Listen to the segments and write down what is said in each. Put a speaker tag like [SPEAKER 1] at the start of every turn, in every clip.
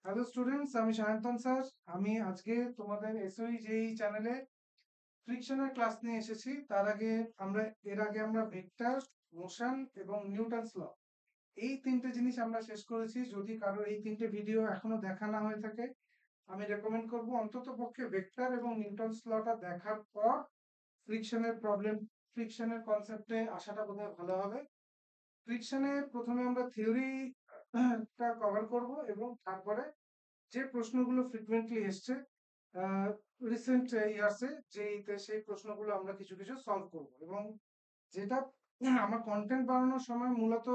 [SPEAKER 1] Hello students, আমি Sayantan sir. আমি আজকে তোমাদের এসওই যেই চ্যানেলে ফ্রিকশনের ক্লাস নিয়ে এসেছি। এর আগে আমরা ভেক্টর, মোশন এবং নিউটনস ল এই তিনটে জিনিস আমরা শেষ করেছি। যদি কারো এই তিনটে ভিডিও এখনো দেখা না হয়ে থাকে, আমি রেকমেন্ড করব অন্তত পক্ষে ভেক্টর এবং নিউটনস লটা দেখার পর ফ্রিকশনের কনসেপ্টে আসাটা বোধহয় ভালো হবে। ফ্রিকশনে প্রথমে আমরা থিওরিটা কভার করব এবং তারপরে যে প্রশ্নগুলো ফ্রিকুয়েন্টলি এসছে রিসেন্ট ইয়ার্সে, সেই প্রশ্নগুলো আমরা কিছু কিছু সলভ করব। এবং যেটা আমার কন্টেন্ট বানানোর সময় মূলত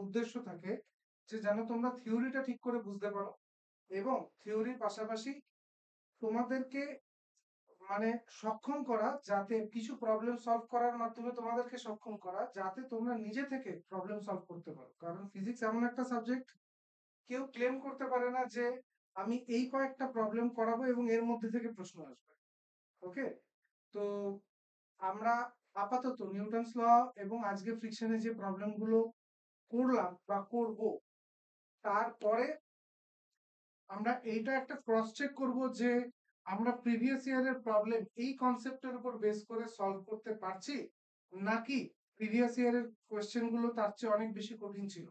[SPEAKER 1] উদ্দেশ্য থাকে যে যেন তোমরা থিওরিটা ঠিক করে বুঝতে পারো, এবং থিওরির পাশাপাশি তোমাদেরকে মানে সক্ষম করা, যাতে কিছু প্রবলেম সলভ করার মাধ্যমে তোমাদেরকে সক্ষম করা যাতে তোমরা নিজে থেকে প্রবলেম সলভ করতে পারো। কারণ ফিজিক্স এমন একটা সাবজেক্ট, কেউ ক্লেম করতে পারে না যে আমি এই কয়েকটা প্রবলেম করাবো এবং এর মধ্যে থেকে প্রশ্ন আসবে। ওকে, তো আমরা আপাতত নিউটনস ল এবং আজকে ফ্রিকশনে যে প্রবলেমগুলো করলাম বা করব, তারপরে আমরা এইটা একটা ক্রস চেক করব যে আমরা প্রিভিয়াস ইয়ারের প্রবলেম এই কনসেপ্টের উপর বেস করে সলভ করতে পারছি, নাকি প্রিভিয়াস ইয়ারের কোয়েশ্চেনগুলো তার চেয়ে অনেক বেশি কঠিন ছিল।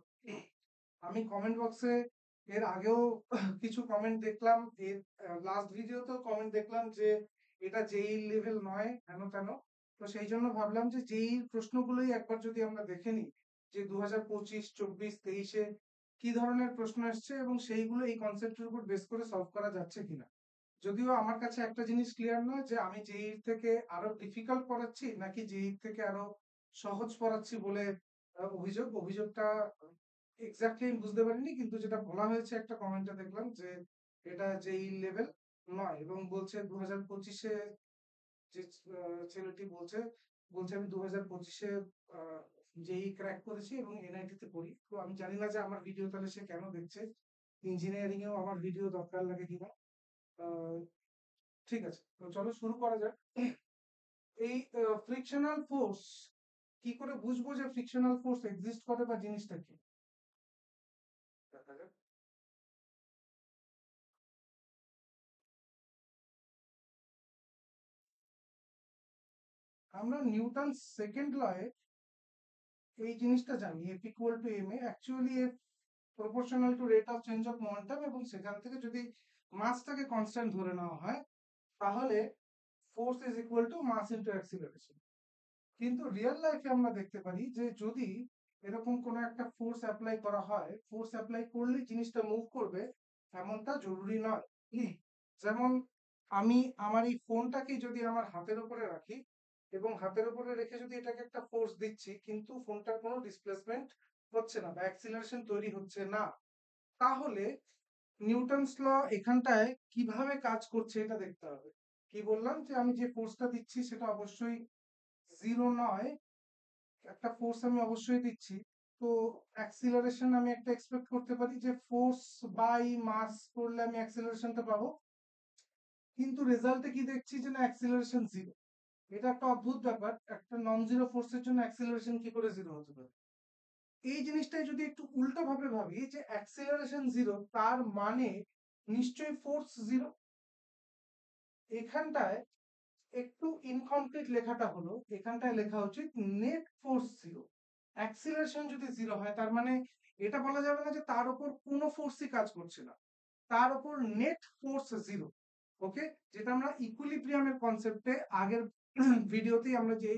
[SPEAKER 1] আমি কমেন্ট বক্সে এর আগেও কিছু কমেন্ট দেখলাম, এর লাস্ট ভিডিওতেও কমেন্ট দেখলাম যে এটা জেই লেভেল নয়, হেন তেন। তো সেই জন্য ভাবলাম যে জেই প্রশ্নগুলোই একবার যদি আমরা দেখে নিই যে 2025, 24, 23-এ কি ধরনের প্রশ্ন এসছে এবং সেইগুলো এই কনসেপ্টের উপর বেস করে সলভ করা যাচ্ছে কিনা। যদিও আমার কাছে একটা জিনিস ক্লিয়ার নয় যে আমি জেই থেকে আরো ডিফিকাল্ট পড়াচ্ছি নাকি জেই থেকে আরো সহজ পড়াচ্ছি বলে অভিযোগটা এক্স্যাক্টলি আমি বুঝতে পারিনি, কিন্তু যেটা বলা হয়েছে একটা কমেন্টে দেখলাম যে এটা জেই লেভেল নয়, এবং বলছে 2025-এ যে ছেলেটি বলছে বলছে আমি 2025-এ জেই ক্র্যাক করেছি এবং এনআইটি তে পড়ি। তো আমি জানি না যে আমার ভিডিও তাহলে সে কেন দেখছে, ইঞ্জিনিয়ারিং এও আমার ভিডিও দরকার লাগে কিনা। আহ, ঠিক আছে, তো চলো শুরু করা যাক। এই ফ্রিকশনাল ফোর্স কি করে বুঝবো যে ফ্রিকশনাল ফোর্স এক্সিস্ট করে বা জিনিসটা কি, দেখা যাক। আমরা নিউটন সেকেন্ড লয়ে এই জিনিসটা জানি, F equal to M A, actually F proportional to rate of change of momentum, এবং সেখান থেকে যদি মাসটাকে কনস্ট্যান্ট ধরে নেওয়া হয় তাহলে force is equal to mass into acceleration. কিন্তু রিয়েল লাইফে আমরা দেখতে পারি যে যদি এরকম কোনো একটা ফোর্স অ্যাপ্লাই করা হয়, ফোর্স অ্যাপ্লাই করলেই জিনিসটা মুভ করবে এমনটা জরুরি নয়। কি, যেমন আমি আমার এই ফোনটাকে যদি আমার হাতের উপরে রাখি এবং হাতের উপরে রেখে যদি এটাকে একটা ফোর্স দিচ্ছি, কিন্তু ফোনটার কোনো ডিসপ্লেসমেন্ট হচ্ছে না বা অ্যাক্সিলারেশন তৈরি হচ্ছে না, তাহলে নিউটনস ল এখানটায় কিভাবে কাজ করছে এটা দেখতে হবে। কি বললাম যে আমি যে ফোর্সটা দিচ্ছি সেটা অবশ্যই জিরো নয়, একটা ফোর্স আমি অবশ্যই দিচ্ছি। তো অ্যাক্সিলারেশন আমি একটা এক্সপেক্ট করতে পারি যে ফোর্স বাই মাস করলে আমি অ্যাক্সিলারেশনটা পাবো, কিন্তু রেজাল্টে কি দেখছি যে না, অ্যাক্সিলারেশন জিরো। এটা একটা অদ্ভুত ব্যাপার, একটা নন জিরো ফোর্সের জন্য অ্যাক্সিলারেশন কি করে জিরো হতে পারে। এই জিনিসটাই যদি একটু উল্টো ভাবে ভাবি যে অ্যাক্সিলারেশন জিরো তার মানে নিশ্চয়ই ফোর্স জিরো। এখানটায় একটু ইনকমপ্লিট লেখাটা হলো, এখানটায় লেখা উচিত নেট ফোর্স জিরো। অ্যাক্সিলারেশন যদি জিরো হয় তার মানে এটা বলা যাবে না যে তার উপর কোনো ফোর্সই কাজ করছে না, তার উপর নেট ফোর্স জিরো। ওকে, যেটা আমরা ইকুইলিব্রিয়ামের কনসেপ্টে আগের ভিডিওতেই আমরা যে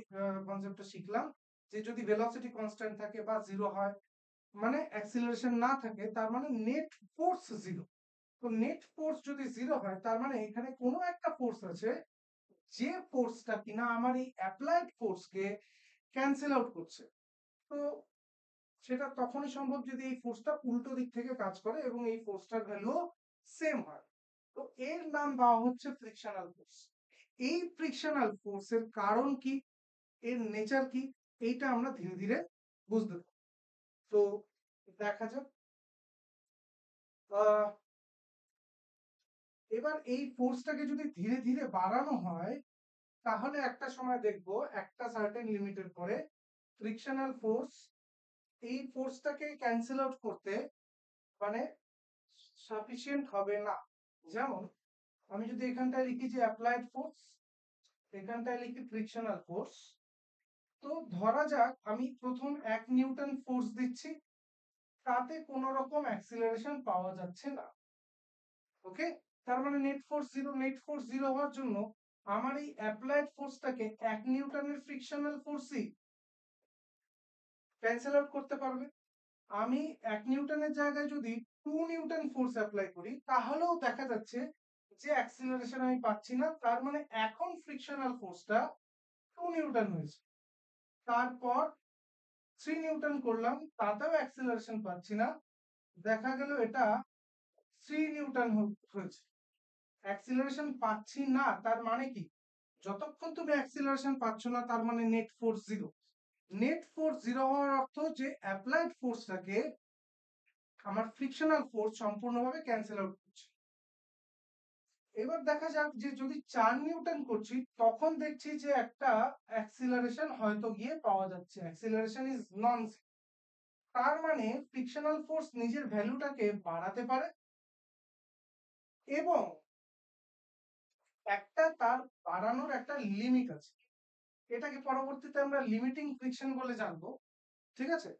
[SPEAKER 1] কনসেপ্টটা শিখলাম, যে যদি ভেলোসিটি কনস্ট্যান্ট থাকে বা জিরো হয়, মানে অ্যাক্সিলারেশন না থাকে, তার মানে নেট ফোর্স জিরো। তো নেট ফোর্স যদি জিরো হয় তার মানে এখানে কোনো একটা ফোর্স আছে, যে ফোর্সটা কিনা আমার এই অ্যাপ্লাইড ফোর্সকে ক্যান্সেল আউট করছে। তো সেটা তখনই সম্ভব যদি এই ফোর্সটা উল্টো দিক থেকে কাজ করে এবং এই ফোর্সটার ভ্যালু সেম হয়। তো এর নাম দেওয়া হচ্ছে ফ্রিকশনাল ফোর্স। এই ফ্রিকশনাল ফোর্সের কারণ কি, এর নেচার কি, এইটা আমরা ধীরে ধীরে বুঝতে পারবো। তো দেখা যাক। আহ এবার এই ফোর্সটাকে যদি ধীরে ধীরে বাড়ানো হয়, তাহলে একটা সময় দেখবো একটা সার্টেন লিমিটের পরে ফ্রিকশনাল ফোর্স এই ফোর্সটাকে ক্যান্সেল আউট করতে, মানে সাফিসিয়েন্ট হবে না। যেমন আমি যদি এখানটায় লিখি যে অ্যাপ্লাইড ফোর্স, এখানটায় লিখি ফ্রিকশনাল ফোর্স, তো ধরা যাক আমি প্রথম 1 নিউটন ফোর্স দিচ্ছি, তাতে কোনো রকম অ্যাক্সিলারেশন পাওয়া যাচ্ছে না। ওকে, তার মানে net force zero. Net force zero হওয়ার জন্য আমার এই অ্যাপ্লাইড ফোর্সটাকে 1 নিউটনের ফ্রিকশনাল ফোর্সই ক্যান্সেল আউট করতে পারবে। আমি 1 নিউটনের জায়গায় যদি 2 নিউটন ফোর্স অ্যাপ্লাই করি, তাহলেও দেখা যাচ্ছে যে অ্যাক্সিলারেশন আমি পাচ্ছি না। তার মানে এখন ফ্রিকশনাল ফোর্সটা 2 নিউটন হয়েছে। তারপর 3 নিউটন করলাম, তাতেও অ্যাক্সিলারেশন পাচ্ছি না, দেখা গেল এটা 3 নিউটন হয়েছে। অ্যাক্সিলারেশন পাচ্ছি না তার মানে কি? যতক্ষণ তুমি অ্যাক্সিলারেশন পাচ্ছ না, তার মানে net force zero. Net force zero হওয়ার অর্থ যে অ্যাপ্লাইড ফোর্সটাকে আমার ফ্রিকশনাল ফোর্স সম্পূর্ণভাবে ক্যান্সেল আউট করছে। এবার দেখা যাক যে যদি 4 নিউটন করছি, তখন দেখছি যে একটা অ্যাক্সিলারেশন হয়তো গিয়ে পাওয়া যাচ্ছে। অ্যাক্সিলারেশন ইজ নন। তার মানে ফ্রিকশনাল ফোর্স নিজের ভ্যালুটাকে বাড়াতে পারে এবং একটা তার বাড়ানোর একটা লিমিট আছে। এটাকে পরবর্তীতে আমরা লিমিটিং ফ্রিকশন বলে জানবো। ঠিক আছে?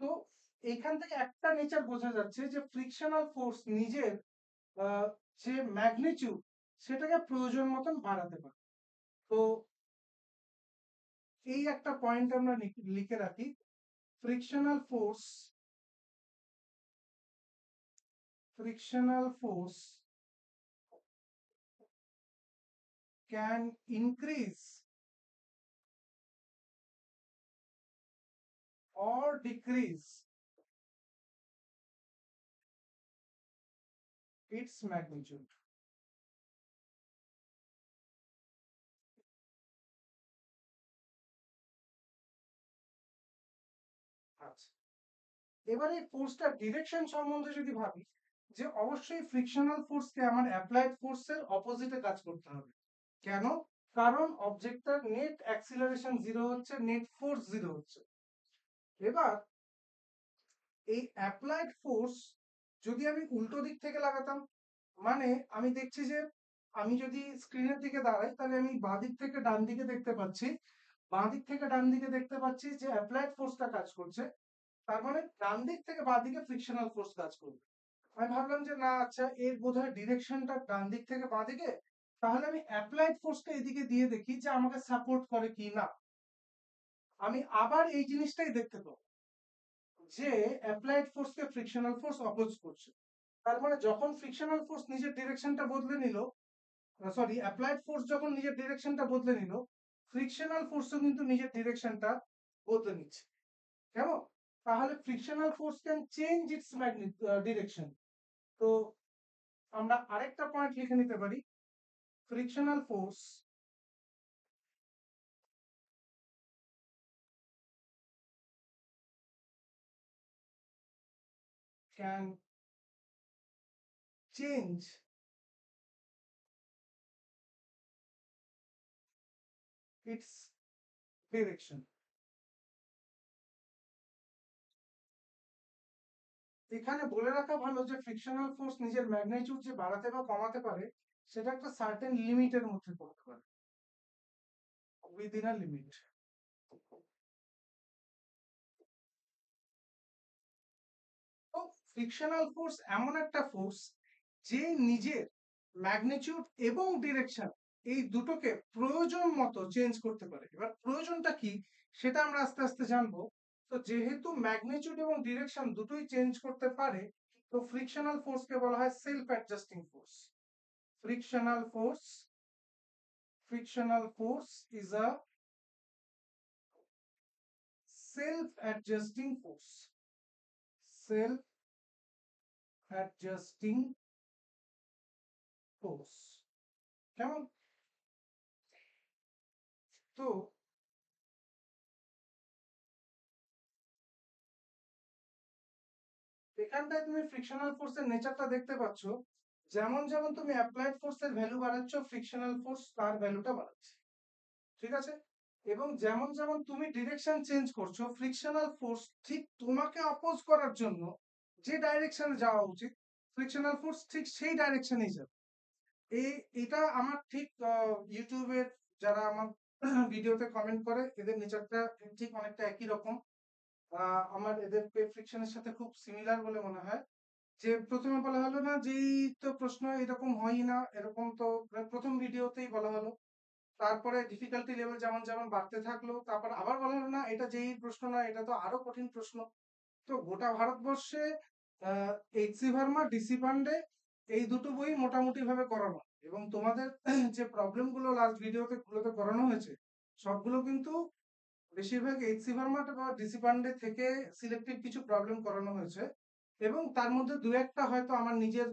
[SPEAKER 1] তো এখান থেকে একটা নেচার বোঝা যাচ্ছে যে ফ্রিকশনাল ফোর্স নিজের যে ম্যাগনিটিউড, সেটাকে প্রয়োজন মতন বাড়াতে পারে। তো এই একটা পয়েন্ট আমরা লিখে রাখি, frictional force can increase or decrease its magnitude. আচ্ছা, এবারে ফোর্সটার ডিরেকশন সম্বন্ধে যদি ভাবি, যে অবশ্যই ফ্রিকশনাল ফোর্সকে আমার অ্যাপ্লাইড ফোর্সের অপোজিটে কাজ করতে হবে। কেন? কারণ অবজেক্টটার নেট অ্যাক্সিলারেশন জিরো হচ্ছে, নেট ফোর্স জিরো হচ্ছে। এবার এই অ্যাপ্লাইড ফোর্স যদি আমি উল্টো দিক থেকে লাগাতাম, মানে আমি দেখছি যে আমি যদি স্ক্রিনের দিকে দাঁড়াই, তাহলে আমি বাঁ দিক থেকে ডান দিকে দেখতে পাচ্ছি, বাঁ দিক থেকে ডান দিকে দেখতে পাচ্ছি যে অ্যাপ্লাইড ফোর্সটা কাজ করছে। তার মানে ডান দিক থেকে বাঁ দিকে ফ্রিকশনাল ফোর্স কাজ করবে। আমি ভাবলাম যে না, আচ্ছা এর বোধহয় ডিরেকশনটা ডান দিক থেকে বাঁ দিকে, তাহলে আমি অ্যাপ্লাইড ফোর্সটা এদিকে দিয়ে দেখি যে আমাকে সাপোর্ট করে কি না। আমি আবার এই জিনিসটাই দেখতে পাবো যে অ্যাপ্লাইড ফোর্সকে ফ্রিকশনাল ফোর্স অপোজ করছে। তার মানে যখন ফ্রিকশনাল ফোর্স নিজের ডিরেকশনটা বদলে নিল, সরি, অ্যাপ্লাইড ফোর্স যখন নিজের ডিরেকশনটা বদলে নিল, ফ্রিকশনাল ফোর্সও কিন্তু নিজের ডিরেকশনটা বদলে নিচ্ছে। কেমন? তাহলে frictional force can change it's direction. তো আমরা আরেকটা পয়েন্ট লিখে নিতে পারি, frictional force can change it's direction. এখানে বলে রাখা ভালো যে ফ্রিকশনাল ফোর্স নিজের ম্যাগনিটিউড যে বাড়াতে বা কমাতে পারে, সেটা একটা সার্টেন লিমিটের মধ্যে করতে পারে, উইদিন আ লিমিট। তো ফ্রিকশনাল ফোর্স এমন একটা ফোর্স যে নিজের ম্যাগনিটিউড এবং ডিরেকশন এই দুটোকে প্রয়োজন মতো চেঞ্জ করতে পারে। এবার প্রয়োজনটা কি, সেটা আমরা আস্তে আস্তে জানবো। তো যেহেতু ম্যাগনিটিউড এবং ডিরেকশন দুটোই চেঞ্জ করতে পারে, তো ফ্রিকশনাল ফোর্সকে বলা হয় self adjusting force. Frictional force is a self adjusting force. Self adjusting force. কেমন? তো এখানটায় তুমি ফ্রিকশনাল ফোর্সের নেচারটা দেখতে পাচ্ছ। যেমন যেমন তুমি অ্যাপ্লাইড ফোর্সের ভ্যালু বাড়াচ্ছ, ফ্রিকশনাল ফোর্স তার ভ্যালুটা বাড়াচ্ছে। ঠিক আছে? এবং যেমন যেমন তুমি ডিরেকশন চেঞ্জ করছো, ফ্রিকশনাল ফোর্স ঠিক তোমাকে অপোজ করার জন্য যে ডাইরেকশনে যাওয়া উচিত, ফ্রিকশনাল ফোর্স ঠিক সেই ডাইরেকশনেই যাবে। এটা আমার ঠিক ইউটিউবের যারা আমার ভিডিওতে কমেন্ট করে এদের নেচারটা ঠিক অনেকটা একই রকম। আমার এদের ফ্রিকশনের সাথে খুব সিমিলার বলে মনে হয়। যে প্রথমে বলা হলো না যে এই তো প্রশ্ন এরকম হয়ই না, এরকম তো প্রথম ভিডিওতেই বলা হলো। তারপরে ডিফিকাল্টি লেভেল যেমন যেমন বাড়তে থাকলো, তারপর আবার বলা হলো না এটা যেই প্রশ্ন না, এটা তো আরো কঠিন প্রশ্ন। তো গোটা ভারতবর্ষে এইচ.সি. ভার্মা, ডি.সি. পান্ডে এই দুটো বই মোটামুটি ভাবে করানো, এবং তোমাদের যে প্রবলেম গুলো লাস্ট ভিডিওতে গুলোতে করানো হয়েছে সবগুলো কিন্তু বেশিরভাগ এইচ.সি. ভার্মা বা ডি.সি. পান্ডে থেকে সিলেক্টিভ কিছু প্রবলেম করানো হয়েছে, এবং তার মধ্যে দু একটা হয়তো আমার নিজের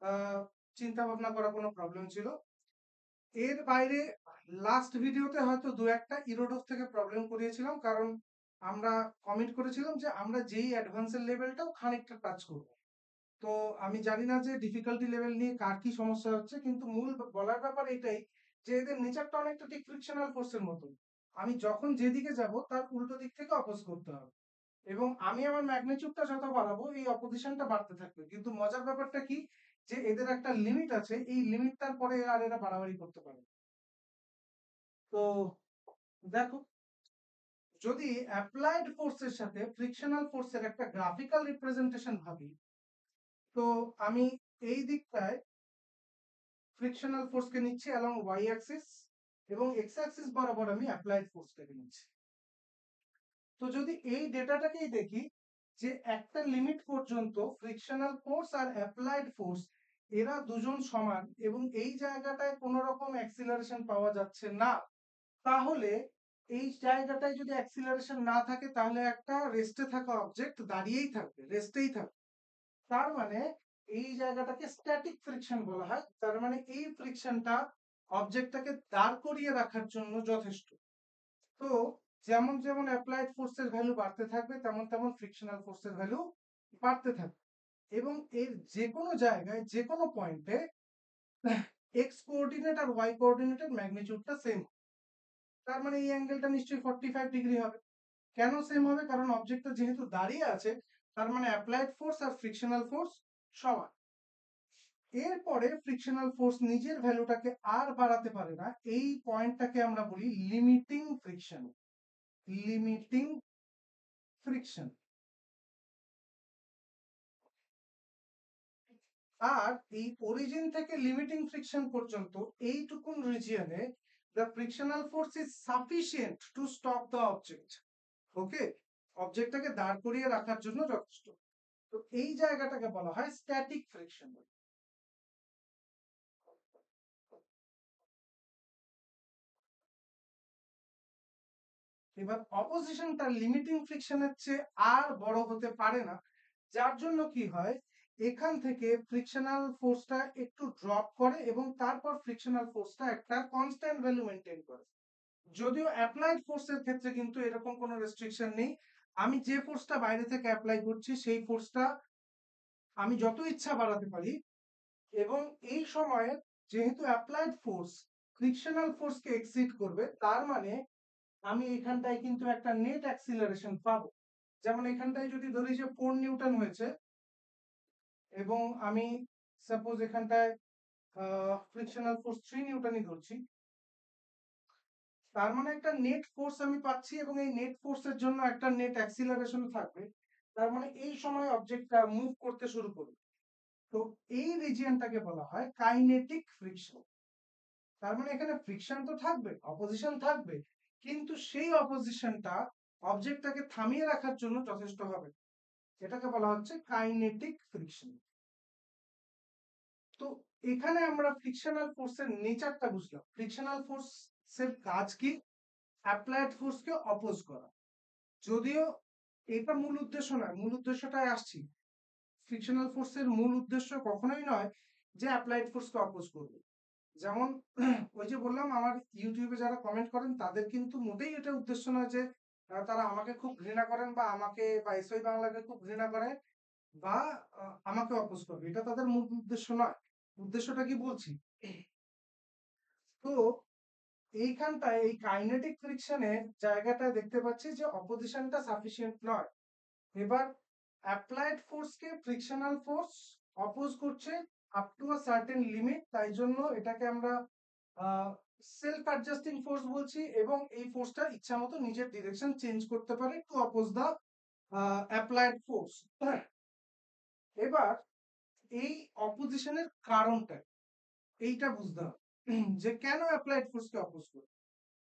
[SPEAKER 1] আহ চিন্তা ভাবনা করা কোনো প্রবলেম ছিল। এর বাইরে লাস্ট ভিডিওতে হয়তো দু একটা ইরোডোস থেকে প্রবলেম করিয়েছিলাম, কারণ আমরা কমিট করেছিলাম যে আমরা যেই অ্যাডভান্সের লেভেলটাও খানিকটা টাচ করব। তো আমি জানি না যে ডিফিকাল্টি লেভেল নিয়ে কার কি সমস্যা হচ্ছে, কিন্তু মূল বলার ব্যাপার এটাই যে এদের নেচারটা অনেকটা ঠিক ফ্রিকশনাল ফোর্সের মতন। আমি যখন যেদিকে যাব তার উল্টো দিক থেকে অপোজ করতে হবে, এবং আমি আমার ম্যাগনিটিউডটা যত বাড়াবো এই অপোজিশনটা বাড়তে থাকবে। কিন্তু মজার ব্যাপারটা কি, যে এদের একটা লিমিট আছে, এই লিমিটটার পরে আর এরা বাড়াবাড়ি করতে পারে। তো দেখো, যদি অ্যাপ্লাইড ফোর্সের সাথে ফ্রিকশনাল ফোর্সের একটা গ্রাফিক্যাল রিপ্রেজেন্টেশন ভাবি, তো আমি এই দিকটায় ফ্রিকশনাল ফোর্সকে নিচ্ছি অ্যালং ওয়াই অ্যাক্সিস, এবং এক্স অ্যাক্সিস বরাবর আমি অ্যাপ্লাইড ফোর্সটাকে নিচ্ছি। তো যদি এই ডেটাটাকেই দেখি যে একটা লিমিট পর্যন্ত ফ্রিকশনাল ফোর্স আর অ্যাপ্লাইড ফোর্স এরা দুজন সমান, এবং এই জায়গাটায় কোনো রকম অ্যাক্সিলারেশন পাওয়া যাচ্ছে না, তাহলে এই জায়গাটায় যদি অ্যাক্সিলারেশন না থাকে তাহলে একটা রেস্টে থাকা অবজেক্ট দাঁড়িয়েই থাকবে, রেস্টেই থাকবে। তার মানে এই জায়গাটাকে স্ট্যাটিক ফ্রিকশন বলা হয়। তার মানে এই ফ্রিকশনটা অবজেক্টটাকে দাঁড় করিয়ে রাখার জন্য যথেষ্ট। তো যেমন যেমন অ্যাপ্লাইড ফোর্সের ভ্যালু বাড়তে থাকবে তেমন তেমন ফ্রিকশনাল ফোর্সের ভ্যালু বাড়তে থাকবে, এবং এর যে কোনো জায়গায় যে কোনো পয়েন্টে এক্স কোঅর্ডিনেট আর ওয়াই কোঅর্ডিনেটের ম্যাগনিটিউডটা সেম। তার মানে এই অ্যাঙ্গেলটা নিশ্চয়ই 45 ডিগ্রি হবে। কেন সেম হবে? কারণ অবজেক্টটা যেহেতু দাঁড়িয়ে আছে, তার মানে অ্যাপ্লাইড ফোর্স আর ফ্রিকশনাল ফোর্স সমান। এরপরে ফ্রিকশনাল ফোর্স নিজের ভ্যালুটাকে আর বাড়াতে পারে না, এই পয়েন্টটাকে আমরা বলি লিমিটিং ফ্রিকশন। Limiting friction. আর এই অরিজিন থেকে লিমিটিং ফ্রিকশন পর্যন্ত এইটুকুন রিজিয়নে the frictional force is sufficient to stop the object. Okay, অবজেক্টটাকে দাঁড় করিয়ে রাখার জন্য যথেষ্ট। তো এই জায়গাটাকে বলা হয় স্ট্যাটিক ফ্রিকশন। এবার অপোজিশনটা লিমিটিং ফ্রিকশনের চেয়ে আর বড় হতে পারে না, যার জন্য কি হয়, এখান থেকে ফ্রিকশনাল ফোর্সটা একটু ড্রপ করে এবং তারপর ফ্রিকশনাল ফোর্সটা একটা কনস্ট্যান্ট ভ্যালু মেনটেন করে। যদিও অ্যাপ্লাইড ফোর্সের ক্ষেত্রে কিন্তু এরকম কোনো রেস্ট্রিকশন নেই। আমি যে ফোর্সটা বাইরে থেকে অ্যাপ্লাই করছি সেই ফোর্সটা আমি যত ইচ্ছা বাড়াতে পারি, এবং এই সময়ে যেহেতু অ্যাপ্লাইড ফোর্স ফ্রিকশনাল ফোর্সকে এক্সিড করবে, তার মানে আমি এখানটায় কিন্তু একটা নেট অ্যাক্সিলারেশন পাবো। যেমন এখানটায় যদি ধরি যে 4 নিউটন হয়েছে, এবং আমি সাপোজ এখানটায় ফ্রিকশনাল ফোর্স 3 নিউটনই ধরছি, তার মানে একটা নেট ফোর্স আমি পাচ্ছি, এবং এই নেট ফোর্সের জন্য একটা নেট অ্যাক্সিলারেশন থাকবে। তার মানে এই সময় অবজেক্টটা মুভ করতে শুরু করবে। তো এই রিজিয়নটাকে বলা হয় কাইনেটিক ফ্রিকশন। তার মানে এখানে ফ্রিকশন তো থাকবে, অপোজিশন থাকবে, কিন্তু সেই অপোজিশনটা অবজেক্টটাকে থামিয়ে রাখার জন্য যথেষ্ট হবে। এটাকে বলা হচ্ছে কাইনেটিক ফ্রিকশন। তো এখানে আমরা ফ্রিকশনাল ফোর্সের নেচারটা বুঝলাম। ফ্রিকশনাল ফোর্সের কাজ কি? অ্যাপ্লাইড ফোর্সকে অপোজ করা। যদিও এটা মূল উদ্দেশ্য নয়, মূল উদ্দেশ্যটায় আসছি। ফ্রিকশনাল ফোর্সের মূল উদ্দেশ্য কখনোই নয় যে অ্যাপ্লাইড ফোর্সকে অপোজ করবে। যেমন ওই যে বললাম, আমার ইউটিউবে যারা কমেন্ট করেন তাদের কিন্তু মোটেই এটা উদ্দেশ্য নয় যে তারা আমাকে খুব ঘৃণা করেন, বা আমাকে বা এসওই বাংলাকে খুব ঘৃণা করে, বা আমাকে অপোজ করবে, এটা তাদের মূল উদ্দেশ্য নয়। উদ্দেশ্যটা কি বলছি। তো এইখানটায় এই কাইনেটিক ফ্রিকশনের জায়গাটায় দেখতে পাচ্ছি যে অপোজিশনটা সাফিসিয়েন্ট নয়। এবার অ্যাপ্লাইড ফোর্সকে ফ্রিকশনাল ফোর্স অপোজ করছে up to a certain limit, তাই জন্য এটাকে আমরা সেলফ অ্যাডজাস্টিং ফোর্স বলছি, এবং এই ফোর্সটা ইচ্ছা মতো নিজের ডিরেকশন চেঞ্জ করতে পারে to oppose the applied force. এবার এই অপোজিশনের কারণটা এইটা বুঝতে হবে যে কেন অ্যাপ্লাইড ফোর্সকে অপোজ করে।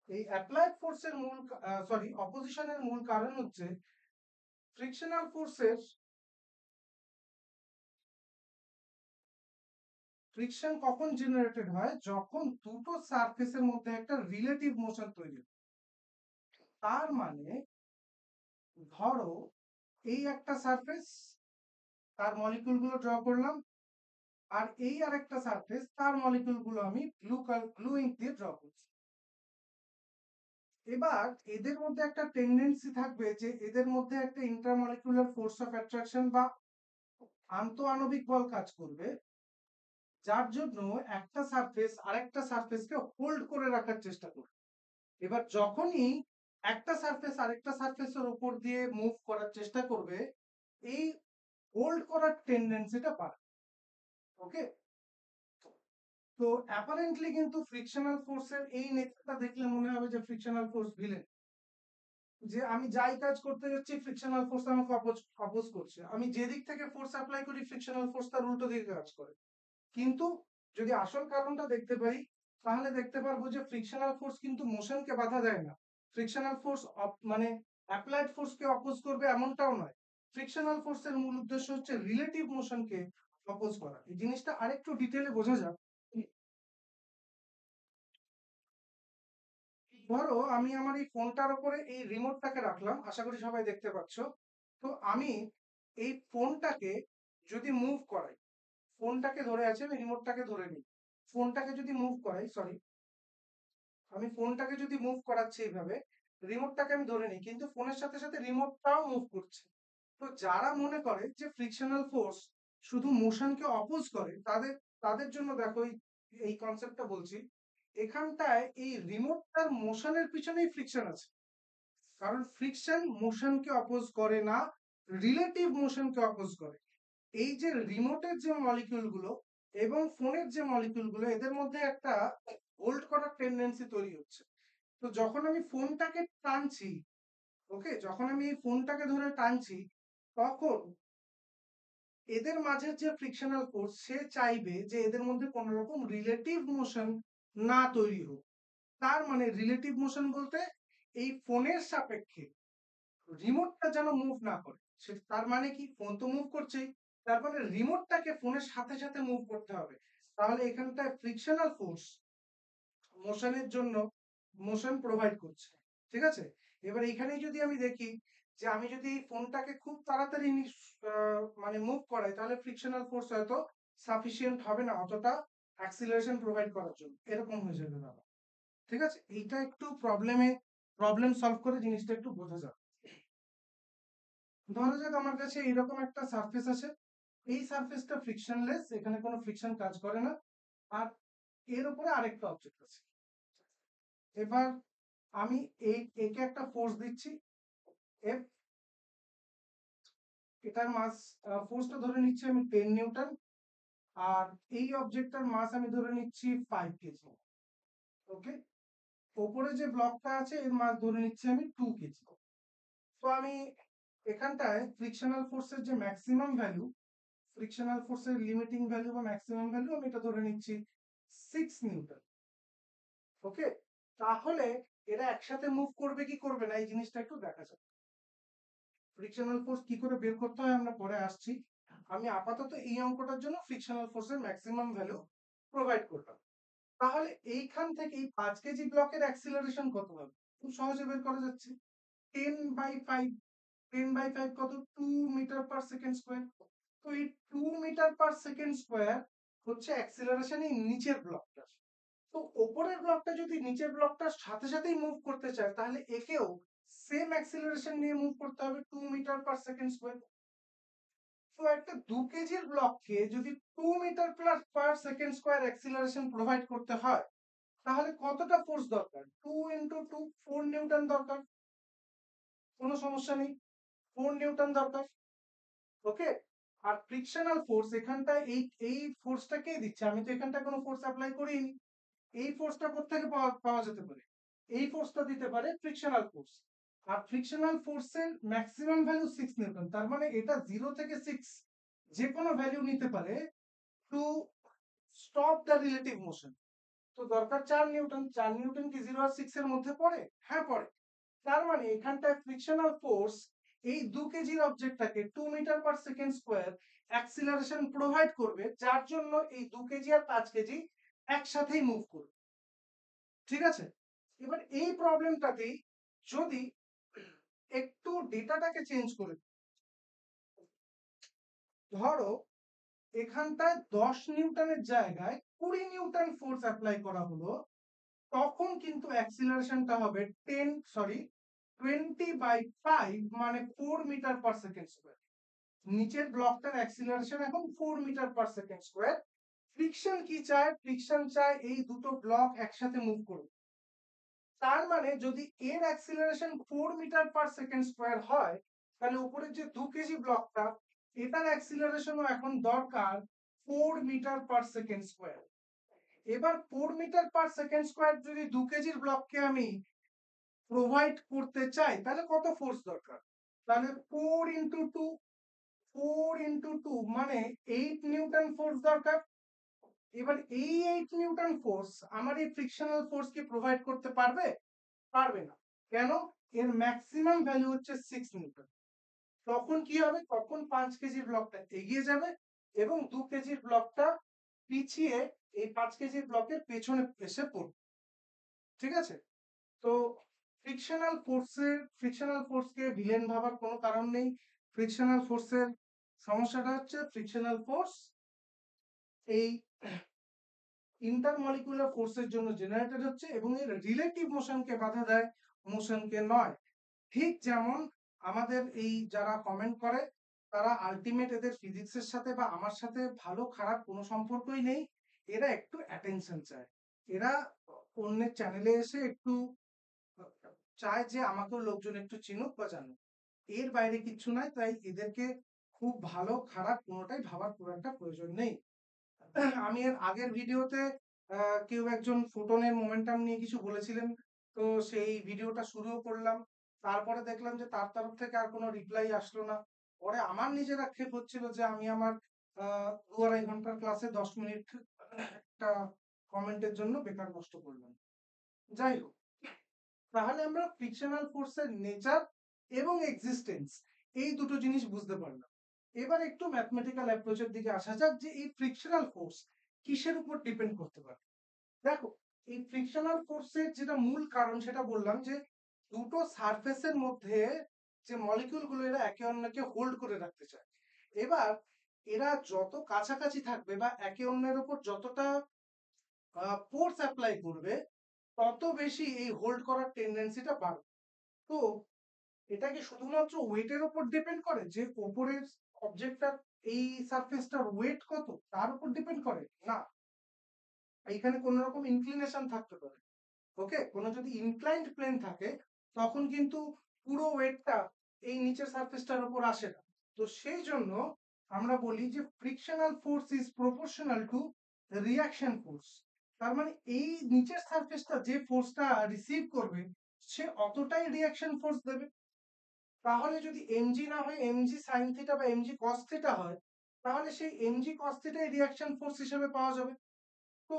[SPEAKER 1] এই অ্যাপ্লাইড ফোর্সের মূল অপোজিশনের মূল কারণ হচ্ছে ফ্রিকশনাল ফোর্সের ফ্রিকশন কখন জেনারেটেড হয়, যখন দুটো সারফেসের মধ্যে একটা রিলেটিভ মোশন তৈরি হয়। তার মানে ধরো এই একটা সারফেস, তার মলিকিউল গুলো ড্র করলাম, আর এই আরেকটা সারফেস, তার মলিকিউল গুলো আমি ব্লু ইঙ্ক দিয়ে ড্র করছি। এবার এদের মধ্যে একটা টেন্ডেন্সি থাকবে যে এদের মধ্যে একটা ইন্টারমলিকুলার ফোর্স অফ অ্যাট্রাকশন বা আন্তঃআণবিক বল কাজ করবে, যার জন্য একটা সারফেস আরেকটা সারফেসকে হোল্ড করে রাখার চেষ্টা করবে। এবার যখনই একটা সারফেস আরেকটা সারফেসের উপর দিয়ে মুভ করার চেষ্টা করবে, এই হোল্ড করার টেন্ডেন্সিটা বাড়ে। ওকে, তো অ্যাপারেন্টলি কিন্তু ফ্রিকশনাল ফোর্সের এই নেচারটা দেখলে মনে হবে যে ফ্রিকশনাল ফোর্স ভিলেন, যে আমি যাই কাজ করতে যাচ্ছি ফ্রিকশনাল ফোর্স আমাকে অপোজ করছে, আমি যেদিক থেকে ফোর্স অ্যাপ্লাই করি ফ্রিকশনাল ফোর্স তার উল্টো দিকে কাজ করে। কিন্তু যদি আসল কারণটা দেখতে পারি, তাহলে দেখতে পারবো যে ফ্রিকশনাল ফোর্স কিন্তু মোশনকে বাধা দেয় না। ফ্রিকশনাল ফোর্স মানে অ্যাপ্লাইড ফোর্সকে অপোজ করবে এমনটাও নয়। ফ্রিকশনাল ফোর্সের মূল উদ্দেশ্য হচ্ছে রিলেটিভ মোশনকে অপোজ করা। এই জিনিসটা আরেকটু ডিটেলে বোঝা যাক। ধরো আমি আমার এই ফোনটার উপরে এই রিমোটটাকে রাখলাম, আশা করি সবাই দেখতে পাচ্ছ। তো আমি এই ফোনটাকে যদি মুভ করাই, ফোনটাকে ধরে আছে, আমি রিমোটটাকে ধরে নিই, ফোনটাকে যদি মুভ করাই, সরি, আমি ফোনটাকে যদি মুভ করাচ্ছি এইভাবে, রিমোটটাকে আমি ধরে নিই, কিন্তু ফোনের সাথে সাথে রিমোটটাও মুভ করছে। তো যারা মনে করে যে ফ্রিকশনাল ফোর্স শুধু মোশনকে অপোজ করে, তাদের তাদের জন্য দেখো এই কনসেপ্টটা বলছি। এখানটায় এই রিমোটটার মোশনের পিছনেই ফ্রিকশন আছে, কারণ ফ্রিকশন মোশনকে অপোজ করে না, রিলেটিভ মোশনকে অপোজ করে। এই যে রিমোটের যে মলিকিউল গুলো এবং ফোনের যে মলিকিউল গুলো, এদের মধ্যে একটা হোল্ড করার টেন্ডেন্সি তৈরি হচ্ছে। তো যখন আমি ফোনটাকে টানছি, ওকে, যখন আমি এই ফোনটাকে ধরে টানছি, তখন এদের মাঝে যে ফ্রিকশনাল ফোর্স, সে চাইবে যে এদের মধ্যে কোনো রকম রিলেটিভ মোশন না তৈরি হোক। তার মানে রিলেটিভ মোশন বলতে এই ফোনের সাপেক্ষে রিমোটটা যেন মুভ না করে। তার মানে কি, ফোন তো মুভ করছেই, তার মানে রিমোটটাকে ফোনের সাথে সাথে মুভ করতে হবে। তাহলে এখানটায় ফ্রিকশনাল ফোর্স মোশনের জন্য মোশন প্রোভাইড করছে। ঠিক আছে, এবার এখানেই যদি আমি দেখি যে আমি যদি এই ফোনটাকে খুব তাড়াতাড়ি মানে মুভ করাই, তাহলে ফ্রিকশনাল ফোর্স হয়তো সাফিসিয়েন্ট হবে না অতটা অ্যাক্সিলারেশন প্রোভাইড করার জন্য, এরকম হয়ে যাবে ব্যাপার। ঠিক আছে, এইটা একটু প্রবলেম সলভ করে জিনিসটা একটু বোঝা যাবে। ধরা যাক আমার কাছে এরকম একটা সারফেস আছে, এই সারফেসটা ফ্রিকশনলেস, এখানে কোনো ফ্রিকশন কাজ করে না, আর এর উপরে আরেকটা অবজেক্ট আছে। এবার আমি একে একটা ফোর্স দিচ্ছি এফ, এটার মাস, ফোর্সটা ধরে নিচ্ছি আমি 10 নিউটন, আর এই অবজেক্টটার মাস আমি ধরে নিচ্ছি 5 কেজি। ওকে, ওপরে যে ব্লকটা আছে এর মাস ধরে নিচ্ছি আমি 2 কেজি। তো আমি এখানটায় ফ্রিকশনাল ফোর্সের যে ম্যাক্সিমাম ভ্যালু, ফ্রিকশনাল ফোর্সের লিমিটিং ভ্যালু বা ম্যাক্সিমাম ভ্যালু আমি এটা ধরে নিচ্ছি 6 নিউটন। ওকে, তাহলে এরা একসাথে মুভ করবে কি করবে না, এই জিনিসটা একটু দেখা যাক। ফ্রিকশনাল ফোর্স কি করে বের করতে হয় আমরা পরে আসছি, আমি আপাতত এই অঙ্কটার জন্য ফ্রিকশনাল ফোর্সের ম্যাক্সিমাম ভ্যালু প্রোভাইড করলাম। তাহলে এইখান থেকে এই 5 কেজি ব্লকের অ্যাক্সিলারেশন কত হবে, খুব সহজে বের করা যাচ্ছে। 10/5, 10/5 কত, 2 মিটার পার সেকেন্ড স্কোয়ার। তো এই 2 মিটার পার সেকেন্ড স্কোয়ার হচ্ছে অ্যাক্সিলারেশন এই নিচের ব্লকটা। তো ওপরের ব্লকটা যদি নিচের ব্লকটার সাথে সাথেই মুভ করতে চায়, তাহলে একেও সেম অ্যাক্সিলারেশন নিয়ে মুভ করতে হবে, 2 মিটার পার সেকেন্ড স্কোয়ার। তো একটা 2 কেজির ব্লককে যদি 2 metre per second square acceleration provide করতে হয়, তাহলে কতটা ফোর্স দরকার, 2 × 2, 4 নিউটন দরকার। কোনো সমস্যা নেই, 4 নিউটন দরকার। ওকে, আর ফ্রিকশনাল ফোর্স এখানটায় এই ফোর্সটা কে দিচ্ছে? আমি তো এখানটায় কোনো ফোর্স অ্যাপ্লাই করিনি। এই ফোর্সটা কোত্থেকে পাওয়া যেতে পারে? এই ফোর্সটা দিতে পারে ফ্রিকশনাল ফোর্স। আর ফ্রিকশনাল ফোর্সের ম্যাক্সিমাম ভ্যালু 6 নিউটন। তার মানে এটা 0 থেকে 6 যে কোনো ভ্যালু নিতে পারে two stop the relative motion. তো দরকার 4 নিউটন। 4 নিউটন কি 0 আর 6 এর মধ্যে পড়ে? হ্যাঁ পড়ে। তার মানে এখানটায় ফ্রিকশনাল ফোর্স এই 2 কেজির অবজেক্টটাকে 2 metre per second square acceleration provide করবে, যার জন্য এই 2 কেজি আর 5 কেজি একসাথেই মুভ করবে। ঠিক আছে? এবার এই প্রবলেমটাতেই যদি একটু ডেটাটাকে চেঞ্জ করে ধরো এখানটায় 10 নিউটনের জায়গায় 20 নিউটন ফোর্স অ্যাপ্লাই করা হলো, তখন কিন্তু অ্যাক্সিলারেশনটা হবে 20/5 মানে 4 মিটার পার সেকেন্ড স্কোয়ার। নিচের ব্লকটার অ্যাক্সিলারেশন এখন 4 metre per second square. Friction কি চায়? ফ্রিকশন চায় এই দুটো ব্লক একসাথে মুভ করবে। তার মানে যদি এর acceleration 4 metre per second square হয়, তাহলে উপরের যে 2 কেজি ব্লকটা, এটার অ্যাক্সিলারেশনও এখন দরকার 4 মিটার পার সেকেন্ড স্কোয়ার। এবার 4 মিটার পার সেকেন্ড স্কোয়ার যদি 2 কেজির ব্লককে আমি প্রোভাইড করতে চাই, তাহলে কত ফোর্স দরকার? তাহলে 4 ইন্টু টু মানে 8 নিউটন ফোর্স দরকার। এবার এই 8 নিউটন ফোর্স আমার এই ফ্রিকশনাল ফোর্সকে প্রোভাইড করতে পারবে? পারবে না। কেন? এর ম্যাক্সিমাম ভ্যালু হচ্ছে 6 নিউটন। তখন কি হবে? তখন 5 কেজির ব্লকটা এগিয়ে যাবে এবং 2 কেজির ব্লকটা পিছিয়ে এই 5 কেজির ব্লকের পেছনে এসে পড়বে। ঠিক আছে? তো ফ্রিকশনাল ফোর্সকে ভিলেন ভাবার কোনো কারণ নেই। ফ্রিকশনাল ফোর্সের সমস্যাটা হচ্ছে ফ্রিকশনাল ফোর্স এই ইন্টারমলিকুলার ফোর্সের জন্য জেনারেটেড হচ্ছে এবং এর রিলেটিভ মোশনকে বাধা দেয়, মোশনকে নয়। ঠিক যেমন আমাদের এই যারা কমেন্ট করে তারা আলটিমেট এদের ফিজিক্সের সাথে বা আমার সাথে ভালো খারাপ কোনো সম্পর্কই নেই। এরা একটু অ্যাটেনশন চায়। এরা অন্যের চ্যানেলে এসে একটু চায় যে আমাকেও লোকজন একটু চিনুক বা জানুক। এর বাইরে কিচ্ছু নাই। তাই এদেরকে খুব ভালো খারাপ কোনোটাই ভাবার খুব একটা প্রয়োজন নেই। আমি এর আগের ভিডিওতে কেউ একজন ফোটনের মোমেন্টাম নিয়ে কিছু বলেছিলেন, তো সেই ভিডিওটা শুরুও করলাম। তারপরে দেখলাম যে তার তরফ থেকে আর কোনো রিপ্লাই আসলো না। পরে আমার নিজের আক্ষেপ হচ্ছিল যে আমি আমার 2-2.5 ঘন্টার ক্লাসে 10 মিনিট একটা কমেন্টের জন্য বেকার নষ্ট করলাম। যাই হোক, তাহলে আমরা ফ্রিকশনাল ফোর্সের নেচার এবং এক্সিস্টেন্স এই দুটো জিনিস বুঝতে পারলাম। এবার একটু ম্যাথমেটিক্যাল অ্যাপ্রোচের দিকে আসা যাক যে এই ফ্রিকশনাল ফোর্স কিসের উপর ডিপেন্ড করতে পারে। দেখো, এই ফ্রিকশনাল ফোর্সের যেটা মূল কারণ সেটা বললাম যে দুটো সারফেসের মধ্যে যে মলিকিউল গুলো এরা একে অন্যকে হোল্ড করে রাখতে চায়। এবার এরা যত কাছাকাছি থাকবে বা একে অন্যের উপর যতটা ফোর্স অ্যাপ্লাই করবে, তত বেশি এই হোল্ড করার টেন্ডেন্সিটা বাড়বে। তো এটা কি শুধুমাত্র ওয়েটের উপর ডিপেন্ড করে যে ওপরের অবজেক্টটার এই সারফেসটার ওয়েট কত তার উপর ডিপেন্ড করে? না, এইখানে কোন রকম ইনক্লিনেশন থাকতে পারে। ওকে, কোনো যদি ইনক্লাইন্ড প্লেন থাকে তখন কিন্তু পুরো ওয়েটটা এই নিচের সারফেসটার উপর আসে না। তো সেই জন্য আমরা বলি যে frictional force is proportional to reaction force. তার মানে এই নিচের সারফেসটা যে ফোর্সটা রিসিভ করবে সে অতটাই রিঅ্যাকশন ফোর্স দেবে। তাহলে যদি এমজি না হয় এমজি সাইন থিটা বা এমজি কস থিটা হয়, তাহলে সেই এমজি কস থিটাই রিঅ্যাকশন ফোর্স হিসেবে পাওয়া যাবে। তো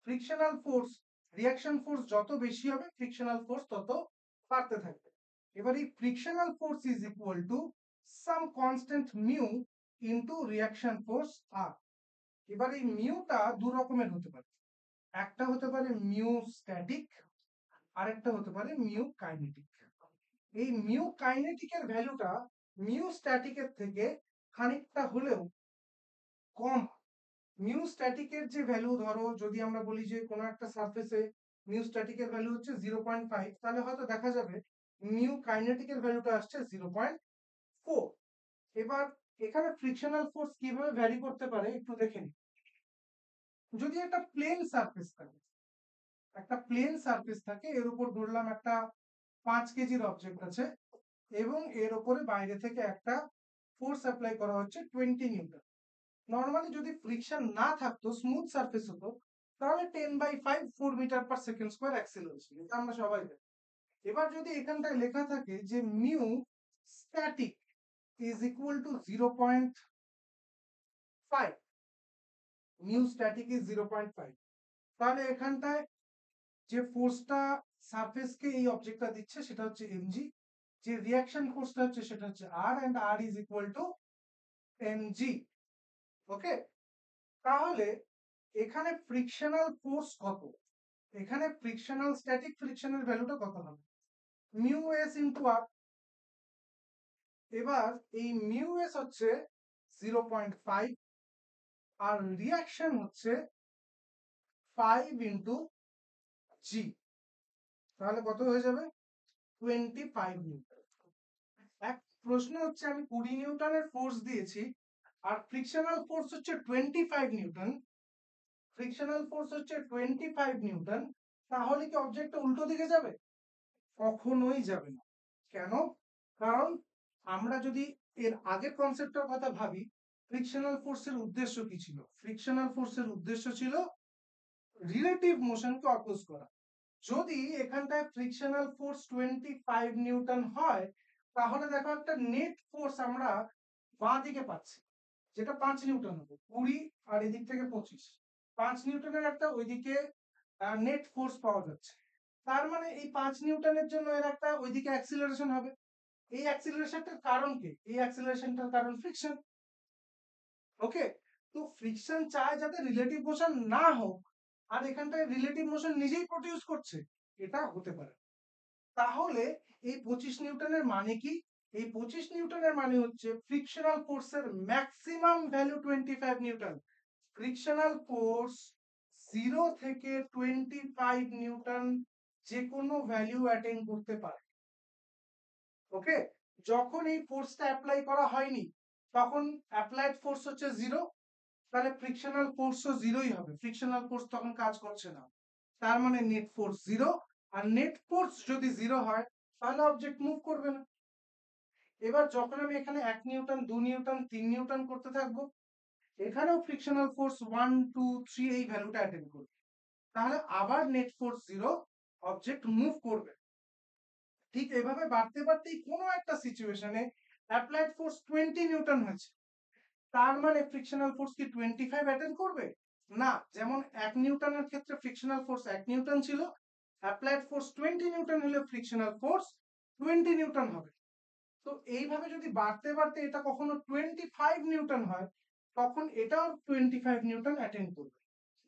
[SPEAKER 1] ফ্রিকশনাল ফোর্স রিঅ্যাকশন ফোর্স যত বেশি হবে ফ্রিকশনাল ফোর্স তত বাড়তে থাকবে। এবার এই frictional force is equal to some constant mu into reaction force R. এবার এই মিউটা দু রকমের হতে পারে। একটা হতে পারে মিউ স্ট্যাটিক, আরেকটা হতে পারে মিউ কাইনেটিক। এই মিউ কাইনেটিকের ভ্যালুটা মিউ স্ট্যাটিকের থেকে খানিকটা হলেও কম। মিউ স্ট্যাটিকের যে ভ্যালু, ধরো যদি আমরা বলি যে কোনো একটা সারফেসে মিউ স্ট্যাটিকের ভ্যালু হচ্ছে 0.5, তাহলে হয়তো দেখা যাবে মিউ কাইনেটিকের ভ্যালুটা আসছে 0.4। এবার এখানে ফ্রিকশনাল ফোর্স কিভাবে ভ্যারি করতে পারে একটু দেখে নিই। যদি একটা প্লেন সারফেস থাকে, এর উপর ধরলাম একটা 5 কেজির অবজেক্ট আছে এবং এর উপরে বাইরে থেকে একটা ফোর্স অ্যাপ্লাই করা হচ্ছে 20 নিউটন। নর্মালি যদি ফ্রিকশন না থাকতো, স্মুথ সারফেস হতো, তাহলে 10/5 4 মিটার/সেকেন্ড স্কোয়ার অ্যাক্সেলারেশন, এটা আমরা সবাই জানি। এবার যদি এখানটায় লেখা থাকে যে mu static is equal two 0.5, mu static is 0.5, তাহলে এখানটায় যে ফোর্সটা সারফেসকে এই অবজেক্টটা দিচ্ছে সেটা হচ্ছে mg, যে রিয়াকশন ফোর্সটা হচ্ছে সেটা হচ্ছে r, and r is equal to mg। Okay, তাহলে এখানে ফ্রিকশনাল ফোর্স কত, এখানে ফ্রিকশনাল স্ট্যাটিক ফ্রিকশনের ভ্যালুটা কত হবে, মিউ এস ইন্টু আর। এবার এই মিউ এস হচ্ছে 0.5 আর রিয়াকশন হচ্ছে 5 ইন্টু জি, তাহলে কত হয়ে যাবে 25 নিউটন। এক প্রশ্ন হচ্ছে আমি 20 নিউটনের ফোর্স দিয়েছি আর ফ্রিকশনাল ফোর্স হচ্ছে 25 নিউটন, ফ্রিকশনাল ফোর্স হচ্ছে 25 নিউটন, তাহলে কি অবজেক্টটা উল্টো দিকে যাবে? কখনোই যাবে না। কেন? কারণ আমরা যদি এর আগের কনসেপ্টের কথা ভাবি, ফ্রিকশনাল ফোর্সের উদ্দেশ্য কি ছিল? ফ্রিকশনাল ফোর্সের উদ্দেশ্য ছিল রিলেটিভ মোশনকে অপোজ করা। যদি এখানটায় ফ্রিকশনাল ফোর্স 25 নিউটন হয়, তাহলে দেখো একটা নেট ফোর্স আমরা বাঁ দিকে পাচ্ছি, যেটা 5 নিউটন হবে, 20 আর এদিক থেকে 25, 5 নিউটনের একটা ওইদিকে নেট ফোর্স পাওয়া যাচ্ছে। তার মানে এই 5 নিউটনের জন্য এর একটা ওইদিকে অ্যাক্সিলারেশন হবে। এই অ্যাক্সিলারেশনটার কারণ কি? এই অ্যাক্সিলারেশনটার কারণ ফ্রিকশন। ওকে, তো ফ্রিকশন চায় যাতে রিলেটিভ মোশন না হোক, আর এখানটায় রিলেটিভ মোশন নিজেই প্রডিউস করছে, এটা হতে পারে। তাহলে এই 25 নিউটনের মানে কি? এই 25 নিউটনের মানে হচ্ছে ফ্রিকশনাল ফোর্সের maximum value 25 Newton. Frictional force 0 থেকে 25 নিউটন যে কোনো ভ্যালু অ্যাটেইন করতে পারে। ওকে, যখন এই ফোর্সটা অ্যাপ্লাই করা হয়নি তখন অ্যাপ্লাইড ফোর্স হচ্ছে 0, তাহলে ফ্রিকশনাল ফোর্সও 0ই হবে, ফ্রিকশনাল ফোর্স তখন কাজ করছে না, তার মানে নেট ফোর্স 0। আর নেট ফোর্স যদি 0 হয় তাহলে অবজেক্ট মুভ করবে না। এবার যখন আমি এখানে 1 নিউটন 2 নিউটন 3 নিউটন করতে থাকবো, এখানেও ফ্রিকশনাল ফোর্স 1 2 3 এই ভ্যালুটা অ্যাটেন্ড করবে, তাহলে আবার নেট ফোর্স 0, অবজেক্ট মুভ করবে। ঠিক এভাবে বাড়তে বাড়তেই কোনো একটা সিচুয়েশনে অ্যাপ্লাইড ফোর্স 20 নিউটন হয়েছে, তার মানে ফ্রিকশনাল ফোর্স কি 25 অ্যাটেন্ড করবে? না, যেমন 1 নিউটনের ক্ষেত্রে ফ্রিকশনাল ফোর্স 1 নিউটন ছিল, অ্যাপ্লাইড ফোর্স 20 নিউটন হলে ফ্রিকশনাল ফোর্স 20 নিউটন হবে। তো এইভাবে যদি বাড়তে বাড়তে এটা কখনো 25 নিউটন হয়, তখন এটাও 25 নিউটন অ্যাটেন্ড করবে,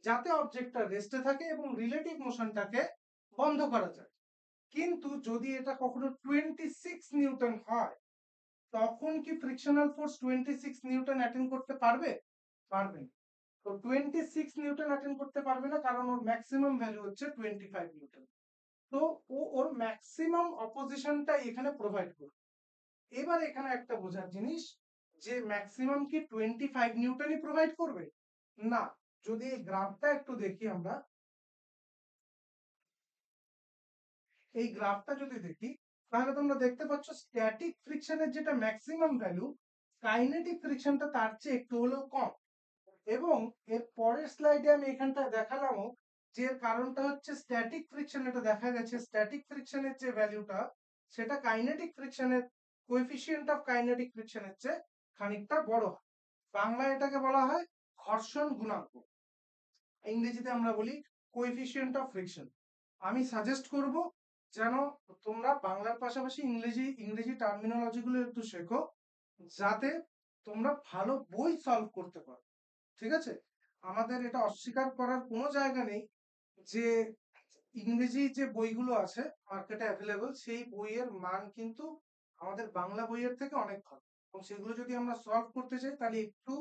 [SPEAKER 1] যাতে অবজেক্টটা রেস্টে থাকে এবং রিলেটিভ মোশনটাকে বন্ধ করা যায়। কিন্তু যদি এটা কখনো 26 নিউটন হয়, তখন কি ফ্রিকশনাল ফোর্স 26 নিউটন অ্যাটেন্ড করতে পারবে? পারবে না। তো 26 নিউটন অ্যাটেন্ড করতে পারবে না, কারণ ওর ম্যাক্সিমাম ভ্যালু হচ্ছে 25 নিউটন। তো ও ওর ম্যাক্সিমাম অপোজিশনটা এখানে প্রোভাইড করবে। এবার এখানে একটা বোঝার জিনিস, যে ম্যাক্সিমাম কি 25 নিউটনই প্রোভাইড করবে? না। যদি এই গ্রাফটা একটু দেখি আমরা, এই গ্রাফটা যদি দেখি, তাহলে তোমরা দেখতে পাচ্ছ স্ট্যাটিক ফ্রিকশনের যেটা ম্যাক্সিমাম ভ্যালু, কাইনেটিক ফ্রিকশনটা তার চেয়ে একটু হলেও কম। এবং এর পরের স্লাইডে আমি এখানটা দেখালামও যে এর কারণটা হচ্ছে স্ট্যাটিক ফ্রিকশন, এটা দেখা গেছে স্ট্যাটিক ফ্রিকশনের যে ভ্যালুটা, সেটা কাইনেটিক ফ্রিকশনের কোএফিসিয়েন্ট অফ কাইনেটিক ফ্রিকশনের চেয়ে খানিকটা বড় হয়। বাংলায় এটাকে বলা হয় ঘর্ষণ গুণাঙ্ক, ইংরেজিতে আমরা বলি কোএফিসিয়েন্ট অফ ফ্রিকশন। আমি সাজেস্ট করব যেন তোমরা বাংলার পাশাপাশি ইংরেজি ইংরেজি টার্মিনোলজি গুলো একটু শেখো, যাতে তোমরা ভালো বই সলভ করতে পারো। ঠিক আছে, আমাদের এটা অস্বীকার করার কোনো জায়গা নেই যে ইংরেজি যে বইগুলো আছে মার্কেটে অ্যাভেলেবল, সেই বইয়ের মান কিন্তু আমাদের বাংলা বইয়ের থেকে অনেক ভালো, এবং সেগুলো যদি আমরা সলভ করতে চাই তাহলে একটু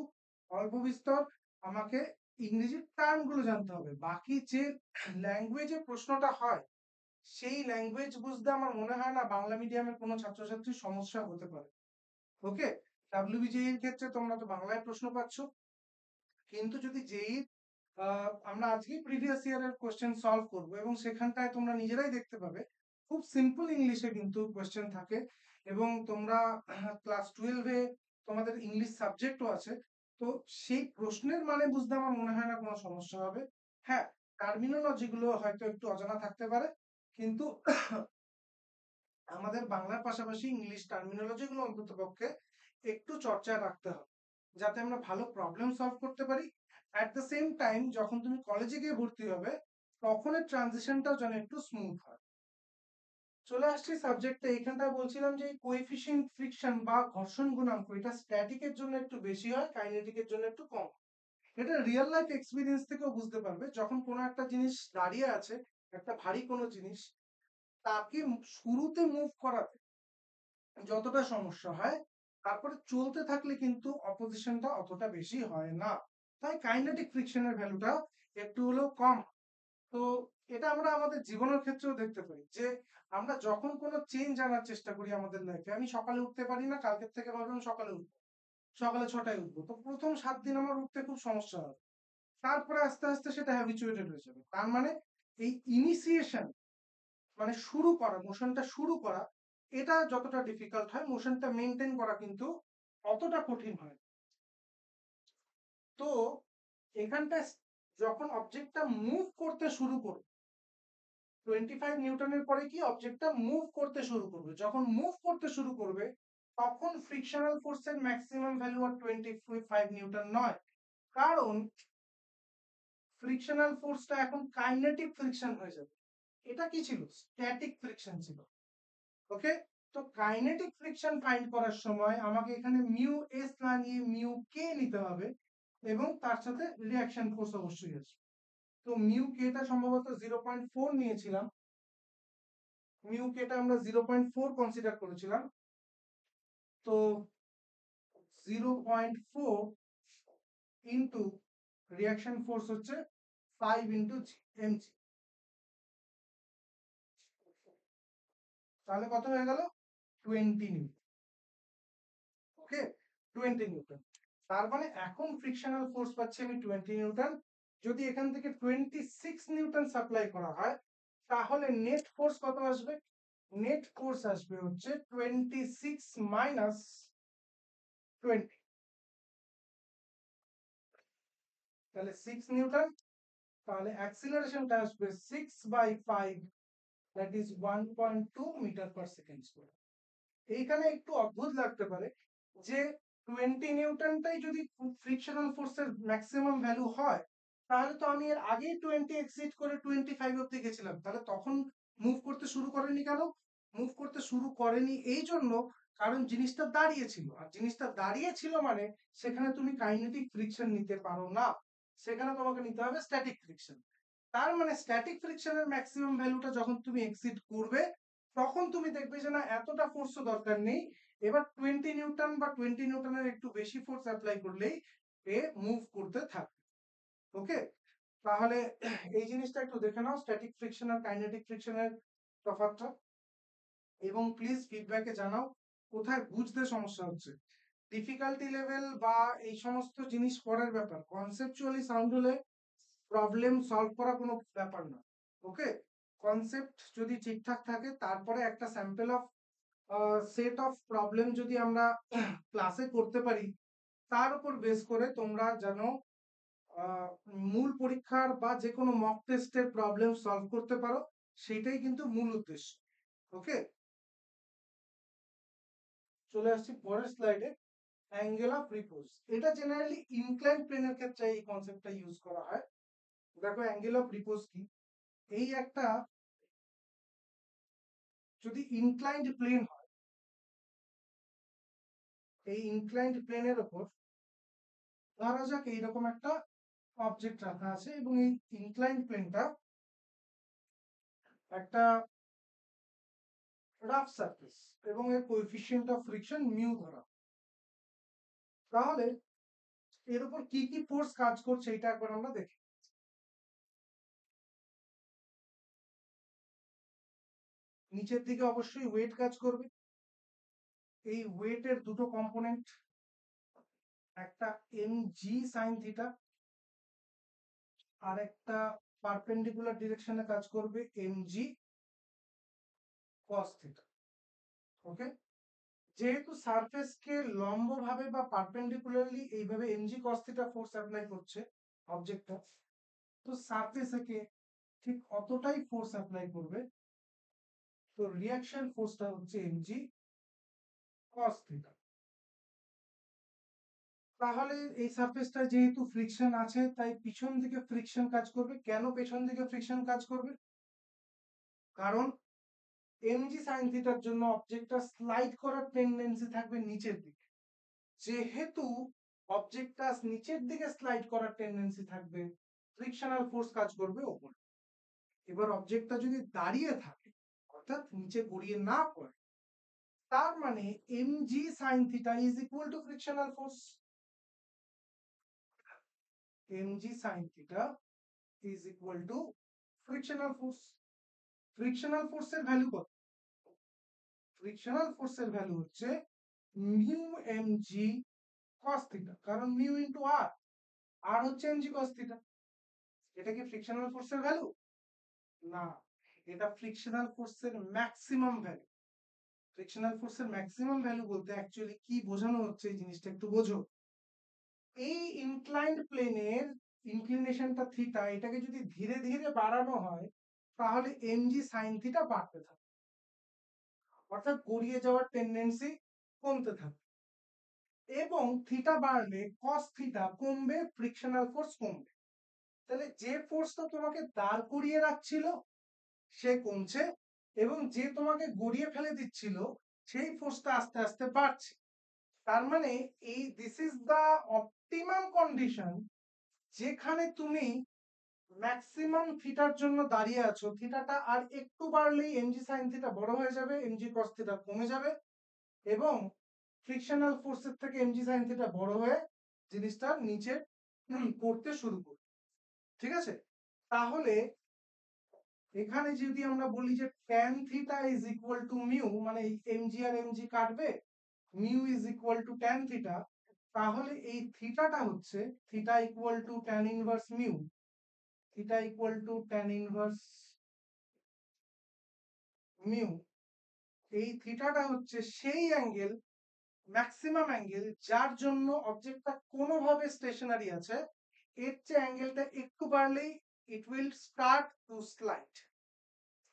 [SPEAKER 1] অল্প বিস্তর আমাকে ইংরেজির টার্ম গুলো জানতে হবে। বাকি যে ল্যাঙ্গুয়েজে প্রশ্নটা হয়, সেই ল্যাঙ্গুয়েজ বুঝতে আমার মনে হয় না বাংলা মিডিয়ামের কোনো ছাত্রছাত্রীর সমস্যা হতে পারে। ওকে, ডাব্লিউবিজিই এর ক্ষেত্রে তোমরা তো বাংলায় প্রশ্ন পাচ্ছ, কিন্তু যদি যেই আমরা আজকেই প্রিভিয়াস ইয়ারের কোশ্চেন সলভ করব, এবং সেখানটায় তোমরা নিজেরাই দেখতে পাবে খুব সিম্পল ইংলিশে কিন্তু কোশ্চেন থাকে। এবং তোমরা ক্লাস 12-এ তোমাদের ইংলিশ সাবজেক্টও আছে, তো সেই প্রশ্নের মানে বুঝতে আমার মনে হয় না কোনো সমস্যা হবে। হ্যাঁ, টার্মিনোলজি গুলো হয়তো একটু অজানা থাকতে পারে, কিন্তু আমাদের বাংলার পাশাপাশি ইংলিশ টার্মিনোলজি গুলো অন্তত পক্ষে একটু চর্চায় রাখতে হবে, যাতে আমরা ভালো প্রবলেম সলভ করতে পারি। অ্যাট দ্য সেম টাইম যখন তুমি কলেজে গিয়ে ভর্তি হবে, তখন এর ট্রানজিশনটাও যেন একটু স্মুথ হয়। চলে আসছি সাবজেক্টে। এখানটা বলছিলাম যে কোএফিসিয়েন্ট ফ্রিকশন বা ঘর্ষণ গুণাঙ্ক, এটা স্ট্যাটিকের জন্য একটু বেশি হয়, কাইনেটিকের জন্য একটু কম। এটা রিয়েল লাইফ এক্সপিরিয়েন্স থেকেও বুঝতে পারবে। যখন কোনো একটা জিনিস দাঁড়িয়ে আছে, একটা ভারী কোনো জিনিস, তাকে শুরুতে মুভ করাতে যতটা সমস্যা হয়, তারপরে চলতে থাকলে কিন্তু অপোজিশনটা অতটা বেশি হয় না। তাই কাইনেটিক ফ্রিকশনের ভ্যালুটা একটু হলেও কম। তো এটা আমরা আমাদের জীবনের ক্ষেত্রেও দেখতে পাই যে আমরা যখন কোনো চেঞ্জ আনার চেষ্টা করি আমাদের লাইফে, আমি সকালে উঠতে পারি না, কালকের থেকে ভাবলাম সকালে উঠবো, সকালে 6টায় উঠবো, তো প্রথম 7 দিন আমার উঠতে খুব সমস্যা হবে। তারপরে আস্তে আস্তে সেটা হ্যাবিচুয়েটেড হয়ে যাবে। তার মানে এই ইনিশিয়েশন, মানে শুরু করা, মোশনটা শুরু করা, এটা যতটা ডিফিকাল্ট হয়, মোশনটা মেনটেন করা কিন্তু অতটা কঠিন হয়। তো এখানটায় যখন অবজেক্টটা মুভ করতে শুরু করবে, 25 নিউটনের পরে কি অবজেক্টটা মুভ করতে শুরু করবে, যখন মুভ করতে শুরু করবে, তখন ফ্রিকশনাল ফোর্সের ম্যাক্সিমাম ভ্যালু আর 25 নিউটন নয়। কারণ ফ্রিকশনাল ফোর্সটা এখন কাইনেটিক ফ্রিকশন হয়ে যাবে। এটা কি ছিল? স্ট্যাটিক ফ্রিকশন ছিল। ওকে, তো কাইনেটিক ফ্রিকশন ফাইন্ড করার সময় আমাকে এখানে মিউ এস না নিয়ে মিউ কে নিতে হবে, এবং তার সাথে রিঅ্যাকশন ফোর্স অবশ্যই আছে। তো মিউ কেটা সম্ভবত 0.4 নিয়েছিলাম, মিউ কেটা আমরা 0.4 কনসিডার করেছিলাম। তো 0.4 ইন্টু রিঅ্যাকশন ফোর্স হচ্ছে 5 ইন্টু mg, তাহলে কত হয়ে গেল? 20 নিউটন। ওকে, 20 নিউটন। তার মানে এখন ফ্রিকশনাল ফোর্স পাচ্ছি আমি 20 নিউটন। যদি এখান থেকে 26 নিউটন সাপ্লাই করা হয়, তাহলে নেট ফোর্স কত আসবে? নেট ফোর্স আসবে হচ্ছে 26 মাইনাস 20, তাহলে 6 নিউটন। তাহলে অ্যাক্সিলারেশনটা আসবে 6/5, that is 1.2 metre per second square. এইখানে একটু অদ্ভুত লাগতে পারে যে 20 নিউটনটাই যদি ফ্রিকশনাল ফোর্সের ম্যাক্সিমাম ভ্যালু হয়, তাহলে তো আমি এর আগেই 20 এক্সিড করে 25 অব্দি গেছিলাম, তাহলে তখন মুভ করতে শুরু করেনি কেন? মুভ করতে শুরু করেনি এই জন্য, কারণ জিনিসটা দাঁড়িয়ে ছিল, আর জিনিসটা দাঁড়িয়ে ছিল মানে সেখানে তুমি কাইনেটিক ফ্রিকশন নিতে পারো না, সেখানে তোমাকে নিতে হবে স্ট্যাটিক ফ্রিকশন। তার মানে স্ট্যাটিক ফ্রিকশনের ম্যাক্সিমাম ভ্যালুটা যখন তুমি এক্সিড করবে, তখন তুমি দেখবে যে না, এতটা ফোর্সও দরকার নেই, এবার 20 নিউটন বা 20 নিউটনের একটু বেশি ফোর্স অ্যাপ্লাই করলেই এ মুভ করতে থাকবে। ওকে, তাহলে এই জিনিসটা একটু দেখে নাও, স্ট্যাটিক ফ্রিকশন আর কাইনেটিক ফ্রিকশনের তফাৎটা, এবং প্লিজ ফিডব্যাকে জানাও কোথায় বুঝতে সমস্যা হচ্ছে। ডিফিকাল্টি লেভেল বা এই সমস্ত জিনিস পরের ব্যাপার, কনসেপচুয়ালি সাউন্ড হলে প্রবলেম সলভ করা কোনো ব্যাপার না। ওকে, কনসেপ্ট যদি ঠিকঠাক থাকে, তারপরে একটা sample of set of problem যদি আমরা ক্লাসে করতে পারি, তার উপর বেস করে তোমরা যেন মূল পরীক্ষার বা যে কোনো মক টেস্টের প্রবলেম সলভ করতে পারো, সেটাই কিন্তু মূল উদ্দেশ্য। ওকে, চলে আসছি পরের স্লাইডে। অ্যাঙ্গেল অফ রিপোজ, এটা জেনারেলি ইনক্লাইন প্লেনের ক্ষেত্রে এই কনসেপ্টটা ইউজ করা হয়। দেখো অ্যাঙ্গেল অফ রিপোজ কি, এই একটা যদি ইনক্লাইন্ড প্লেন হয়, এই ইনক্লাইন্ড প্লেনের ওপর ধরা যাক এইরকম একটা অবজেক্ট রাখা আছে, এবং এই ইনক্লাইন্ড প্লেনটা একটা রাফ সারফেস, এবং এর কোএফিসিয়েন্ট অফ ফ্রিকশন মিউ ধরা। তাহলে এর উপর কি কি ফোর্স কাজ করছে এটা একবার আমরা দেখি। নিচের দিকে অবশ্যই ওয়েট কাজ করবে। এই ওয়েটের দুটো কম্পোনেন্ট, একটা mg sin থিটা, আর একটা পারপেন্ডিকুলার ডিরেকশনে কাজ করবে mg cos থিটা। ওকে, যেহেতু সারফেসকে লম্বভাবে বা পারপেন্ডিকুলারলি এইভাবে mg cos theta force apply করছে অবজেক্টটা, তো সারফেসে ঠিক অতটাই ফোর্স অ্যাপ্লাই করবে। তো রিয়াকশন ফোর্সটা হচ্ছে mg cos থিটা। তাহলে এই সারফেসটা যেহেতু ফ্রিকশন আছে, তাই পিছন দিকে ফ্রিকশন কাজ করবে। কেন পেছন দিকে ফ্রিকশন কাজ করবে? কারণ mg sin থিটার জন্য অবজেক্টটা স্লাইড করার টেন্ডেন্সি থাকবে নিচের দিকে। যেহেতু অবজেক্টটা নিচের দিকে স্লাইড করার টেন্ডেন্সি থাকবে, ফ্রিকশনাল ফোর্স কাজ করবে ওপরে। এবার অবজেক্টটা যদি দাঁড়িয়ে থাকে, অর্থাৎ নিচে গড়িয়ে না পড়ে, তার মানে mg sin theta is equal two frictional force. mg sin theta is equal two frictional force. Frictional ফোর্সের ভ্যালু কত? ফ্রিকশনাল ফোর্সের ভ্যালু হচ্ছে মিউ এমজি cos থিটা, কারণ মিউ ইন্টু আর, আর হচ্ছে এমজি cos থিটা। এটা কি ফ্রিকশনাল ফোর্সের ভ্যালু? না, এটা ফ্রিকশনাল ফোর্সের ম্যাক্সিমাম ভ্যালু। ফ্রিকশনাল ফোর্সের ম্যাক্সিমাম ভ্যালু বলতে অ্যাকচুয়ালি কি বোঝানো হচ্ছে, এই জিনিসটা একটু বোঝো। এই ইনক্লাইন্ড প্লেনের ইনক্লিনেশনটা থিটা, এটাকে যদি ধীরে ধীরে বাড়ানো হয়, তাহলে এমজি সাইন থিটা বাড়তে থাকে, অর্থাৎ গড়িয়ে যাওয়ার টেন্ডেন্সি কমতে থাকে। এবং থিটা বাড়লে কস থিটা কমবে, ফ্রিকশনাল ফোর্স কমবে। তাহলে যে ফোর্সটা তোমাকে দাঁড় করিয়ে রাখছিল সে কমছে, এবং যে তোমাকে গড়িয়ে ফেলে দিচ্ছিল সেই ফোর্সটা আস্তে আস্তে বাড়ছে। তার মানে এই this is the optimum condition, যেখানে তুমি ম্যাক্সিমাম থিটার জন্য দাঁড়িয়ে আছো। থিটাটা আর একটু বাড়লেই এমজি সাইন থিটা বড় হয়ে যাবে, এমজি কস থিটা কমে যাবে, এবং ফ্রিকশনাল ফোর্সের থেকে এমজি সাইন থিটা বড় হয়ে জিনিসটা নিচে পড়তে শুরু করবে। ঠিক আছে? তাহলে এখানে যদি আমরা বলি যে tan theta is equal to mu, মানে এই এমজি আর এমজি কাটবে, mu is equal two tan theta, তাহলে এই থিটাটা হচ্ছে theta equal to tan inverse mu, theta equal to tan inverse mu. এই থিটাটা হচ্ছে সেই অ্যাঙ্গেল, ম্যাক্সিমাম অ্যাঙ্গেল, যার জন্য অবজেক্টটা কোনোভাবে স্টেশনারি আছে। এর চেয়ে অ্যাঙ্গেলটা একটু বাড়লেই it will start to slide.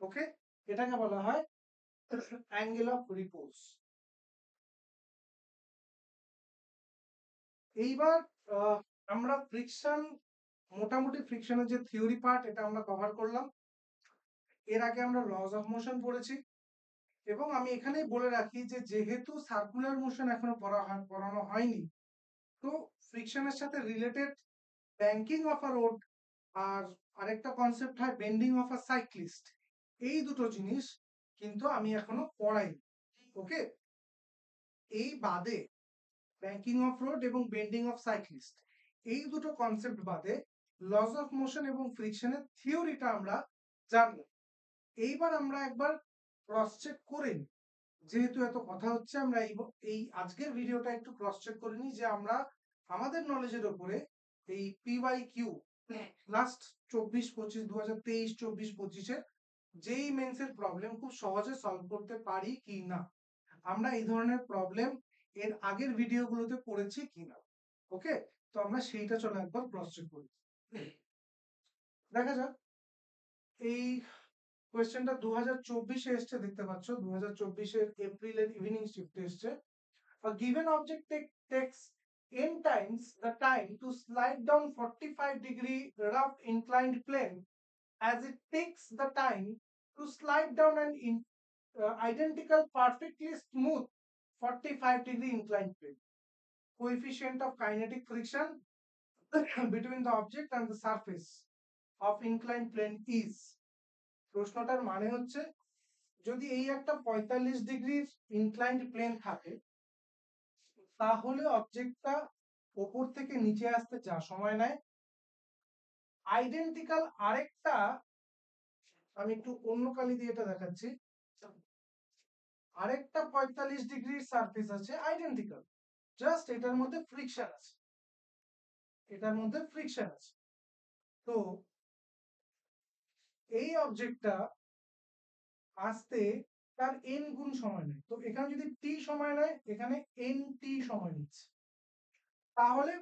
[SPEAKER 1] Okay, এটাকে বলা হয় অ্যাঙ্গেল অফ রিপোজ। এইবার আমরা ফ্রিকশন, মোটামুটি ফ্রিকশনের যে থিওরি পার্ট, এটা আমরা কভার করলাম। এর আগে আমরা লজ অফ মোশন পড়েছি, এবং আমি এখানেই বলে রাখি যে যেহেতু সার্কুলার মোশন এখনো পড়ানো হয়নি, তো ফ্রিকশনের সাথে related banking of a road আর আরেকটা কনসেপ্ট হয় বেন্ডিং অফ আ সাইক্লিস্ট, এই দুটো জিনিস কিন্তু আমি এখনো পড়াইনি। ওকে, এই বাদে ব্যাংকিং অফ রোড এবং বেন্ডিং অফ সাইক্লিস্ট, এই দুটো কনসেপ্ট বাদে লজ অফ মোশন এবং ফ্রিকশনের থিওরিটা আমরা জানবো। এইবার আমরা একবার ক্রস চেক করে নিই, যেহেতু এত কথা হচ্ছে, আমরা এই আজকের ভিডিওটা একটু ক্রস চেক করে নিই যে আমরা আমাদের নলেজের উপরে এই পিওয়াই কিউ লাস্ট 24-25, 2023-24-25-এর যেই মেন্সের প্রবলেম খুব সহজে সলভ করতে পারি কি না, আমরা এই ধরনের প্রবলেম এর আগের ভিডিওগুলোতে পড়েছি কিনা। ওকে, তো আমরা সেইটা চলো একবার ক্রস চেক করি। দেখা যাক, এই কোয়েশ্চেনটা 2024-এ এসছে, দেখতে পাচ্ছ 2024-এর এপ্রিলের ইভিনিং শিফটে এসছে। A given object takes n times the time to slide down 45-degree rough inclined plane as it takes the time to slide down an identical perfectly smooth 45-degree inclined plane. Coefficient of kinetic friction between the object and the surface of inclined plane is. প্রশ্নটার মানে হচ্ছে, যদি এই একটা 45 ডিগ্রির inclined plane থাকে, তাহলে অবজেক্টটা ওপর থেকে নিচে আসতে যা সময় নেয়, আইডেন্টিক্যাল আরেকটা, আমি একটু অন্য কালি দিয়ে এটা দেখাচ্ছি, আরেকটা 45 ডিগ্রির সারফেস আছে আইডেন্টিক্যাল, জাস্ট এটার মধ্যে ফ্রিকশন আছে, এটার মধ্যে ফ্রিকশন আছে। তো এই অবজেক্টটা আসতে তার n গুণ সময় নেয়। তো এখানে যদি t সময় নেয়, এখানে nt সময় নিচ্ছে, তাহলে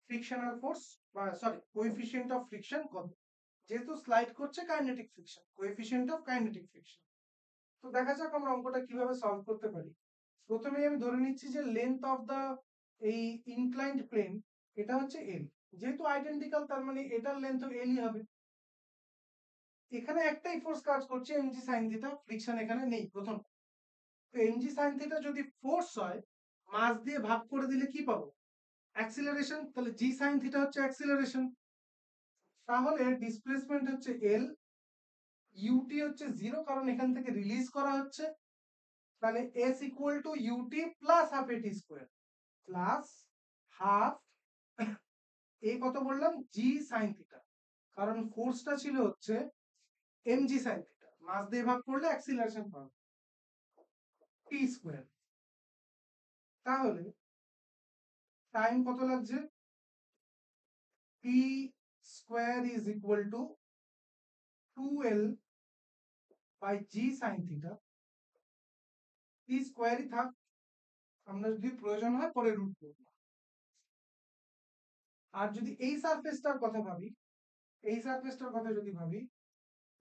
[SPEAKER 1] ফ্রিকশনাল ফোর্স বা সরি কোএফিসিয়েন্ট অফ ফ্রিকশন কত? যেহেতু স্লাইড করছে kinetic friction, coefficient of kinetic friction. তো দেখা যাক আমরা অঙ্কটা কিভাবে সলভ করতে পারি। প্রথমে আমি ধরে নিচ্ছি যে লেন্থ অফ দা এই ইনক্লাইন্ড প্লেন এটা হচ্ছে এল। যেহেতু আইডেন্টিক্যাল তার মানে এটার লেন্থও এলই হবে। এখানে একটাই ফোর্স কাজ করছে এমজি সাইন থিটা, ফ্রিকশন এখানে নেই প্রথম। তো এমজি সাইন থিটা যদি ফোর্স হয়, মাস দিয়ে ভাগ করে দিলে কি পাবো? অ্যাক্সিলারেশন। তাহলে জি সাইন থিটা হচ্ছে অ্যাক্সিলারেশন। তাহলে ডিসপ্লেসমেন্ট হচ্ছে এল, ইউটি হচ্ছে 0 কারণ এখান থেকে রিলিজ করা হচ্ছে। তাহলে S equal to UT plus half এটি স্কোয়ার প্লাস হাফ এ কত বললাম? জি সাইন থিটা, কারণ ফোর্সটা ছিল হচ্ছে M G sine theta, mass দিয়ে ভাগ করলে অ্যাক্সিলারেশন পাবো টি স্কোয়ার। তাহলে টাইম কত লাগছে? T square is equal to 2l by g sine theta. T স্কোয়ারই থাক, আমরা যদি প্রয়োজন হয় পরে রুট করবো। আর যদি এই সারফেসটার কথা ভাবি, এই সারফেসটার কথা যদি ভাবি,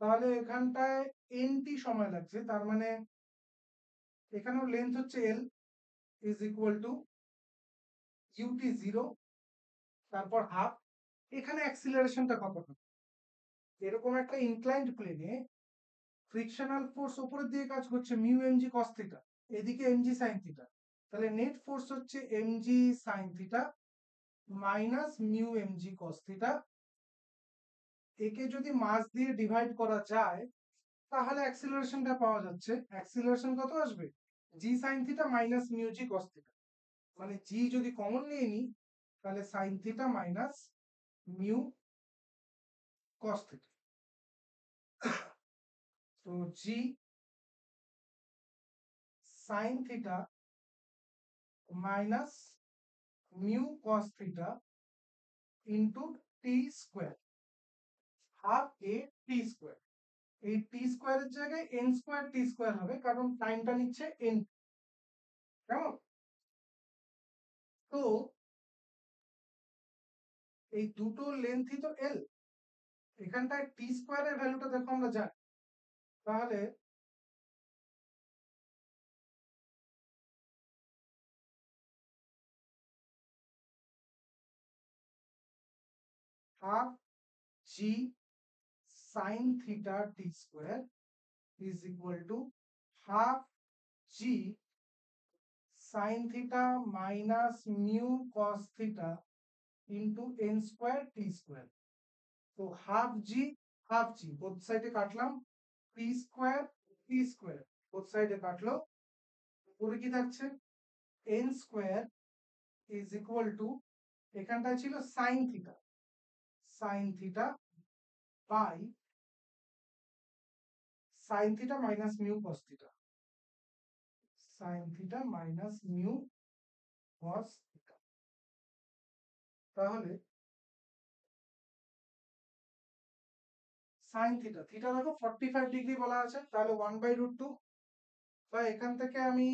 [SPEAKER 1] তাহলে এখানটায় nt সময় লাগছে, তার মানে এখানেও লেন্থ হচ্ছে l is equal to UT 0 তারপর হাফ। এখানে অ্যাক্সিলারেশনটা কত হবে? এরকম একটা ইনক্লাইন্ড প্লেনে ফ্রিকশনাল ফোর্স উপরের দিকে কাজ করছে মিউ এমজি কস থিটা, এদিকে এমজি সাইন থিটা। তাহলে নেট ফোর্স হচ্ছে MG sine theta minus mu MG cos theta. একে যদি মাস দিয়ে ডিভাইড করা যায় তাহলে অ্যাক্সিলারেশনটা পাওয়া যাচ্ছে। অ্যাক্সিলারেশন কত আসবে? G sine theta minus mu g cos theta. মানে জি যদি কমন নিয়ে নিই তাহলে sine theta minus mu cos theta. তো g sine theta minus mu cos theta into T square, half a T square. এই T স্কোয়ারের জায়গায় N square T square হবে কারণ টাইমটা নিচ্ছে এন। কেমন? তো এই দুটো লেন্থই তো এল, এখানটায় টি স্কোয়ারের ভ্যালুটা দেখো আমরা জানি। তাহলে half G sine theta T square is equal to half G sine theta minus mu cos theta into N square T square. তো হাফ জি বোথ সাইডে কাটলাম, টি স্কোয়ার বোথ সাইডে কাটলো, উপরে কি থাকছে? N square is equal to, এখানটায় ছিল sine theta by sine theta minus mu cos theta, sine theta minus mu cos theta. তাহলে সাইন থিটা, থিটা দেখো 45 ডিগ্রি বলা আছে, তাহলে 1/√2। বা এখান থেকে আমি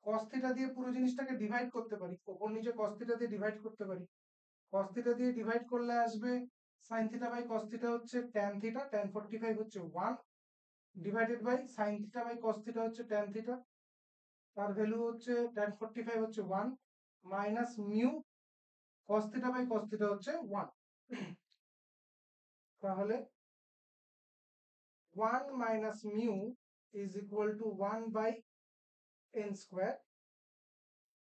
[SPEAKER 1] কস থিটা দিয়ে পুরো জিনিসটাকে ডিভাইড করতে পারি, ওপর নিচে কস থিটা দিয়ে ডিভাইড করতে পারি। কস থিটা দিয়ে ডিভাইড করলে আসবে sine theta by cos theta হচ্ছে ট্যান থিটা, ট্যান 45 হচ্ছে 1 divided by sine theta by cos theta হচ্ছে ট্যান থিটা, তার ভ্যালু হচ্ছে ট্যান 45 হচ্ছে 1 minus mu cos theta by cos theta হচ্ছে 1। তাহলে 1 minus mu is equal to 1 by N square.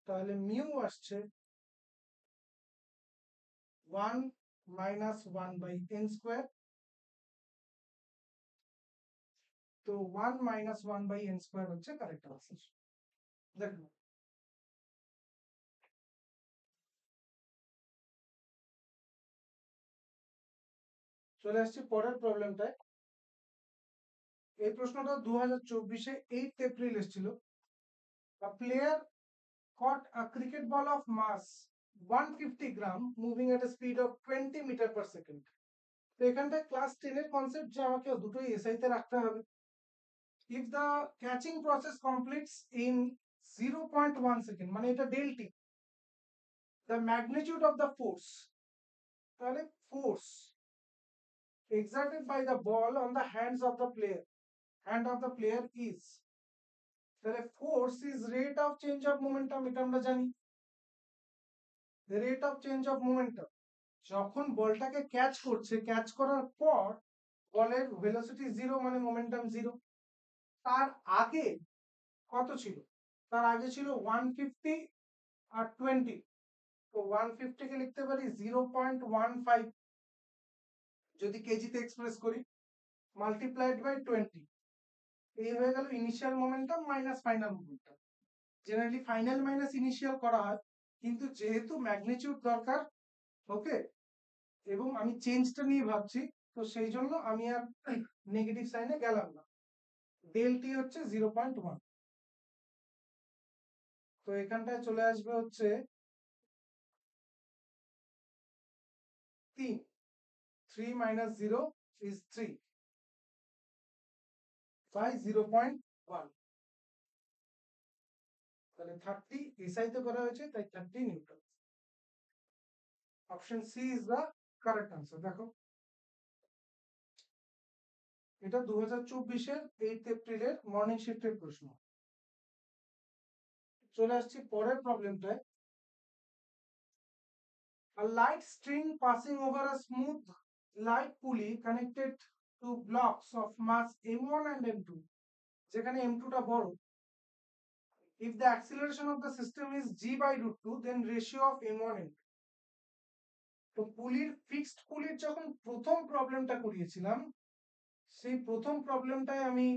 [SPEAKER 1] তাহলে mu আসছে 1 মাইনাস 1 বাই এন স্কোয়ার। তো 1 minus 1 by N square হচ্ছে কারেক্ট আনসার। দেখো চলে আসছি পরের প্রবলেমটায়। এই প্রশ্নটা 2024-এ 8 এপ্রিল এসেছিল। A player caught a cricket ball of mass 150 gram moving at a speed of 20 meter per second. তো এখানটায় ক্লাস 10 এর কনসেপ্ট যে আমাকে দুটোই এসআই তে রাখতে হবে। if the catching process completes in 0.1 second, মানে এটা del t, the magnitude of the force, তাহলে force exerted by the ball on the hand of the player is, তাহলে force is rate of change of momentum, এটা আমরা জানি। rate of change of momentum, যখন বলটাকে catch করছে, catch করার পর বলের ভেলোসিটি জিরো মানে মোমেন্টাম জিরো। তার আগে কত ছিল? তার আগে ছিল 150 আর 20, তো 150 কে লিখতে পারি 0.15, যদি কেজিতে এক্সপ্রেস করি, মাল্টিপ্লাইড বাই 20, এই হয়ে গেল initial momentum minus final momentum. Generally final minus initial করা হয়, কিন্তু যেহেতু ম্যাগনিটিউড দরকার, ওকে, এবং আমি চেঞ্জটা নিয়ে ভাবছি, তো সেই জন্য আমি আর নেগেটিভ সাইনে গেলাম না। ডেল টি হচ্ছে 0.1, তো এখানটায় চলে আসবে হচ্ছে 3, 3 minus 0 is 3 by 0.1, তাহলে 30 এসআই তে করা হয়েছে, তাই 30 newton. Option C is the correct answer. দেখো, এটা 2024-এর 8 এপ্রিলের মর্নিং শিফটের প্রশ্ন। চলে আসছি পরের প্রবলেমটায়। A light string passing over a smooth light pulley connected to blocks of mass m1 and m2, যেখানে m2 টা বড়, if the acceleration of the system is g by root 2, then ratio of m1 m2। তো fixed পুলির যখন প্রথম প্রবলেমটা করিয়েছিলাম, সেই প্রথম প্রবলেমটায় আমি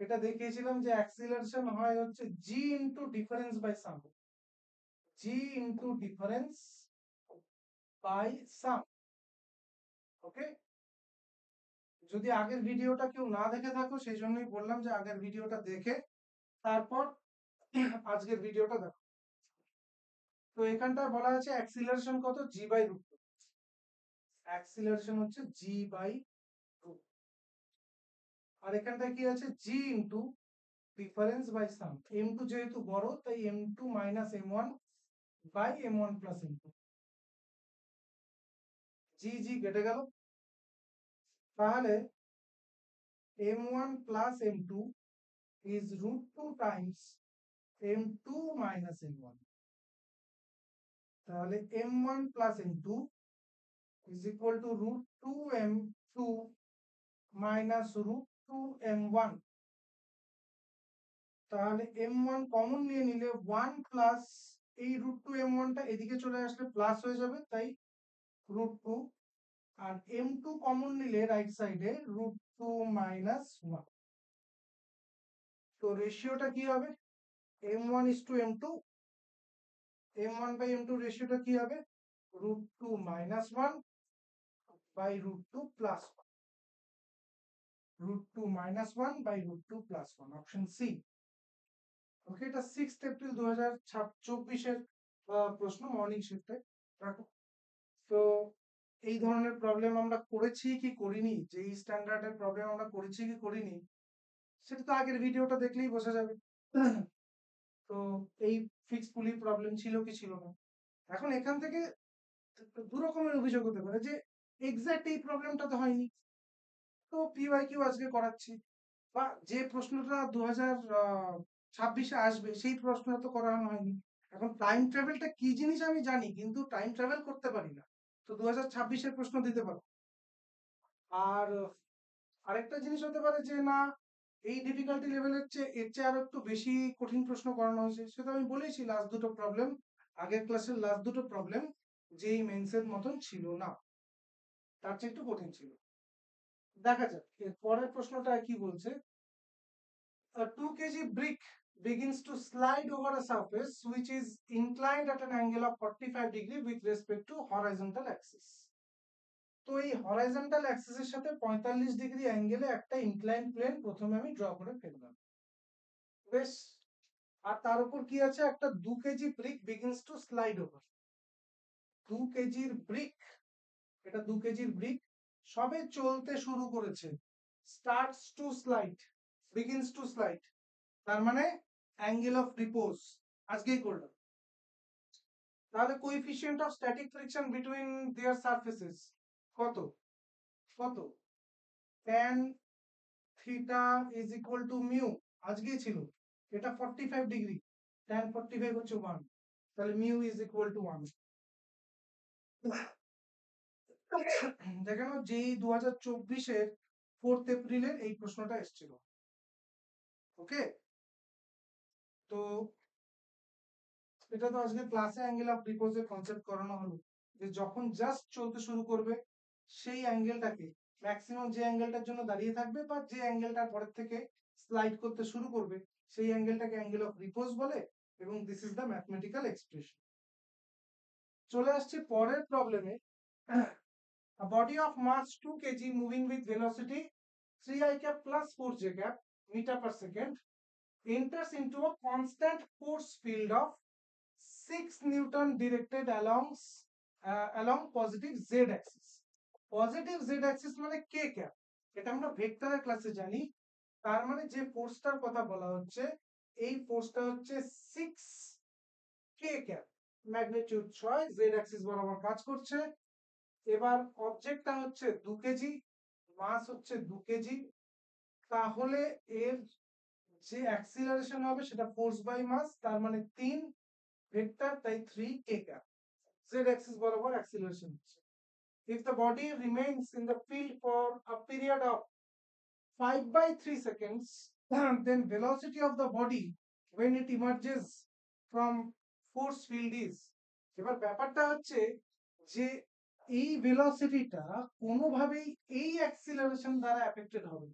[SPEAKER 1] এটা দেখিয়েছিলাম যে অ্যাক্সিলারেশন হয় হচ্ছে g into difference by sum, g into difference by sum. Okay, যদি আগের ভিডিওটা কেউ না দেখে থাকো, সেই জন্যই বললাম যে আগের ভিডিওটা দেখে তারপর আজকের ভিডিওটা দেখো। তো এখানটায় বলা আছে অ্যাক্সিলারেশন কত, জি বাই রুট, অ্যাক্সিলারেশন হচ্ছে জি বাই রুট, আর এখানটায় কি আছে, g into difference by sum. m2 যেহেতু বড়, তাই m2 minus m1 by m1 plus m2, g g কেটে গেল, তাহলে m1 plus m2 is root 2 times m2 minus m1, তাহলে m1 plus m2 is equal to root 2 m2 minus root 2 m1, তাহলে m1 common নিয়ে নিলে 1 plus এই root 2 m1 টা এদিকে চলে আসলে প্লাস হয়ে যাবে, তাই root 2, আর m2 কমন নিলে রাইট সাইডে root 2 minus 1, তো রেশিওটা কি হবে, m1 is to m2, m1 by m2 রেশিওটা কি হবে, root 2 minus 1 by root 2 plus 1, root 2 minus 1 by root 2 plus 1, option C. Okay, এটা 6 এপ্রিল 2024-এর প্রশ্ন, মর্নিং শিফটে। রাখো। তো এই ধরনের প্রবলেম আমরা করেছি কি করিনি, যে এই স্ট্যান্ডার্ডের প্রবলেম আমরা করেছি কি করিনি, সেটা তো আগের ভিডিওটা দেখলেই বোঝা যাবে। তো এই ফিক্স পুলি প্রবলেম ছিল কি ছিল না। এখন এখান থেকে দু রকমের অভিযোগ হতে পারে যে এক্স্যাক্ট এই প্রবলেমটা তো হয়নি, তো পিওয়াইকিউ আজকে করাচ্ছি, বা যে প্রশ্নটা 2026-এ আসবে সেই প্রশ্নটা তো করানো হয়নি। এখন টাইম ট্রাভেলটা কি জিনিস আমি জানি, কিন্তু টাইম ট্রাভেল করতে পারি না, তো 2026-এর প্রশ্ন দিতে পারো। আর আরেকটা জিনিস হতে পারে যে না, এই ডিফিকাল্টি লেভেলের চেয়ে এর চেয়ে আরো একটু বেশি কঠিন প্রশ্ন করানো হয়েছে, সেটা আমি বলেছি লাস্ট দুটো প্রবলেম, আগের ক্লাসের লাস্ট দুটো প্রবলেম যেই মেন্সের মতন ছিল না, তার চেয়ে একটু কঠিন ছিল। দেখা যাক এর পরের প্রশ্নটা কি বলছে। A 2 kg brick begins to slide over a surface which is inclined at an angle of 45 degree with respect to horizontal axis. তো এই হরাইজন্টাল অ্যাক্সিসের সাথে 45 ডিগ্রি অ্যাঙ্গেলে একটা ইনক্লাইন প্লেন প্রথমে আমি ড্র করে ফেললাম, বেশ। আর তার উপর কি আছে, একটা 2 KG brick begins to slide over, 2 কেজির ব্রিক, এটা 2 কেজির ব্রিক সবে চলতে শুরু করেছে, starts to slide, begins to slide, তার মানে অ্যাঙ্গেল অফ রিপোজ আজকেই করলাম। তাহলে coefficient of static friction between their surfaces কত কত tan theta is equal to mu, আজকেই ছিল, এটা 45 ডিগ্রি, tan 45 হচ্ছে 1, তাহলে মিউ ইজ ইকুয়াল টু 1। দেখানো যেই 2024-এর 4th এপ্রিলের এই প্রশ্নটা এসেছিল। ওকে, তো এটা তো আজকে ক্লাসে অ্যাঙ্গেল অফ রিপোজের কনসেপ্ট করানো হলো, যে যখন জাস্ট চলতে শুরু করবে সেই অ্যাঙ্গেলটাকে, ম্যাক্সিমাম যে অ্যাঙ্গেলটার জন্য দাঁড়িয়ে থাকবে বা যে অ্যাঙ্গেলটার পরের থেকে স্লাইড করতে শুরু করবে সেই অ্যাঙ্গেলটাকে অ্যাঙ্গেল অফ রিপোজ বলে, এবং this is the mathematical expression. চলে আসছে পরের প্রবলেমে। A body of mass 2 kg moving with velocity 3 I cap plus 4 j cap meter per second enters into a constant force field of 6 Newton directed along positive z axis. Positive z axis মানে k cap, এটা আমরা ভেক্টরের ক্লাসে জানি। তার মানে যে ফোর্সটার কথা বলা হচ্ছে এই ফোর্সটা হচ্ছে 6 k cap, magnitude 6, z Axis বরাবর কাজ করছে। এবার অবজেক্টটা হচ্ছে 2 কেজি, মাস হচ্ছে 2 কেজি, তাহলে এর যে অ্যাক্সিলারেশন হবে সেটা ফোর্স বাই মাস, তার মানে 3 ভেক্টর, তাই 3 কে ক্যাপ, জেড অ্যাক্সিস বরাবর অ্যাক্সিলারেশন হচ্ছে। If the body remains in the field for a period of 5/3 seconds, then velocity of the body when it emerges from force field is, এবার ব্যাপারটা হচ্ছে যে এই ভেলোসিটিটা কোনোভাবেই এই অ্যাক্সিলারেশন দ্বারা অ্যাফেক্টেড হবে।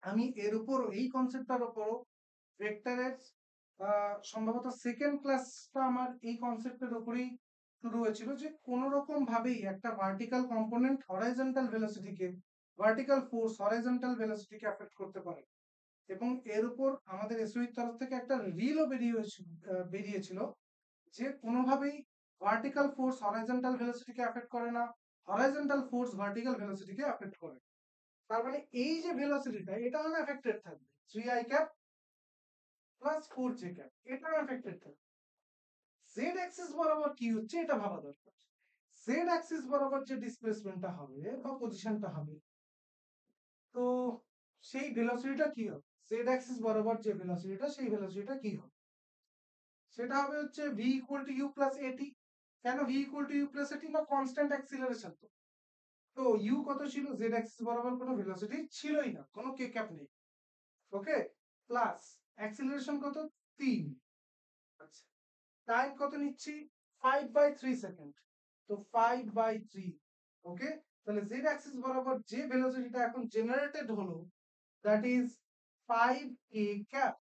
[SPEAKER 1] আমি এর উপর এই কনসেপ্টটার উপরও ভেক্টরের সম্ভবত সেকেন্ড ক্লাসটা আমার এই কনসেপ্টের উপরেই শুরু হয়েছিল, যে কোনো রকম ভাবেই একটা ভার্টিক্যাল কম্পোনেন্ট হরাইজন্টাল ভেলোসিটিকে, ভার্টিক্যাল ফোর্স হরাইজন্টাল ভেলোসিটিকে অ্যাফেক্ট করতে পারে। এবং এর উপর আমাদের এসওইর তরফ থেকে একটা রিলও বেরিয়েছিল যে কোনোভাবেই ভার্টিক্যাল ফোর্স হরাইজন্টাল ভেলোসিটিকে অ্যাফেক্ট করে না, হরাইজন্টাল ফোর্স ভার্টিক্যাল ভেলোসিটিকে অ্যাফেক্ট করে। তার মানে এই যে ভেলোসিটিটা এটা আনএফেক্টেড থাকবে, 3 i cap plus 4 j cap, এটা আনএফেক্টেড থাকবে। জেড অ্যাক্সিস বরাবর কি হচ্ছে এটা ভাবা দরকার। জেড অ্যাক্সিস বরাবর যে ডিসপ্লেসমেন্টটা হবে বা পজিশনটা হবে, তো সেই ভেলোসিটিটা কি হবে, জেড অ্যাক্সিস বরাবর যে ভেলোসিটিটা সেই ভেলোসিটিটা কি হবে, সেটা হবে হচ্ছে v equal to U plus AT. কেন v equal to U plus AT, না কনস্ট্যান্ট অ্যাক্সিলারেশন তো। তো ইউ কত ছিল, জেড অ্যাক্সিস বরাবর কোনো ভেলোসিটি ছিলই না, কোনো কে ক্যাপ নেই। ওকে, প্লাস অ্যাক্সিলারেশন কত, 3। আচ্ছা, টাইম কত নিচ্ছি, 5/3 সেকেন্ড, তো 5/3। ওকে, তাহলে জেড অ্যাক্সিস বরাবর যে ভেলোসিটিটা এখন জেনারেটেড হলো দ্যাট ইজ 5 কে ক্যাপ।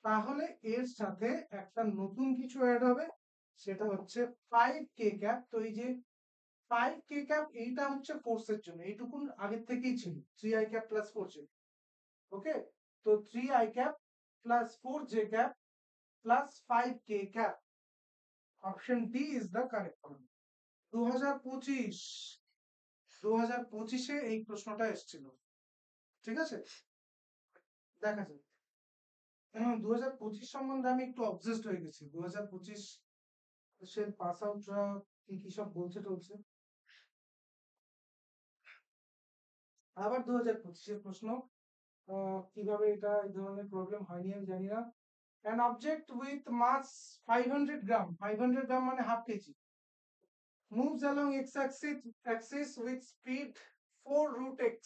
[SPEAKER 1] তাহলে এর সাথে একটা নতুন কিছু অ্যাড হবে, সেটা হচ্ছে 5 কে ক্যাপ। তো এই যে 5 কে ক্যাপ এইটা হচ্ছে ফোর্সের জন্য, এইটুকুন আগের থেকেই ছিল, 3 i ক্যাপ প্লাস 4 j। ওকে, তো 3 i cap plus 4 j cap plus 5 K cap, option D is the correct one. 2025 2025-এ এই প্রশ্নটা এসেছিল, ঠিক আছে, দেখা যাক। 2025 সম্বন্ধে আমি একটু অবজেসড হয়ে গেছি, 2025 সে পাস আউটরা কি কি সব বলছে টলছে। আবার 2025-এর প্রশ্ন, কিভাবে এটা এই ধরনের প্রবলেম হয়নি আমি জানি না। An object with mass 500 gram, 500 gram মানে half KG, moves along x axis with speed 4 root x.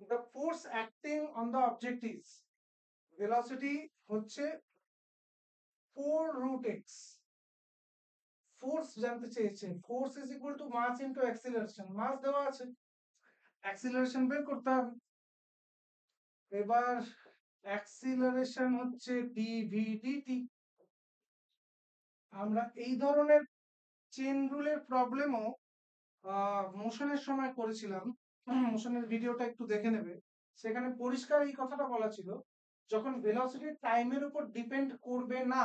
[SPEAKER 1] The force acting on the object is, velocity হচ্ছে 4 root x, ফোর্স জানতে চেয়েছে, force is equal to mass into acceleration, mass দেওয়া আছে, acceleration বের করতে হবে। এবার অ্যাক্সিলারেশন হচ্ছে ডিভিডিটি। আমরা এই ধরনের চেন রুলের প্রবলেমও মোশনের সময় করেছিলাম, মোশনের ভিডিওটা একটু দেখে নেবে, সেখানে পরিষ্কার এই কথাটা বলা ছিল, যখন ভেলোসিটি টাইমের উপর ডিপেন্ড করবে না,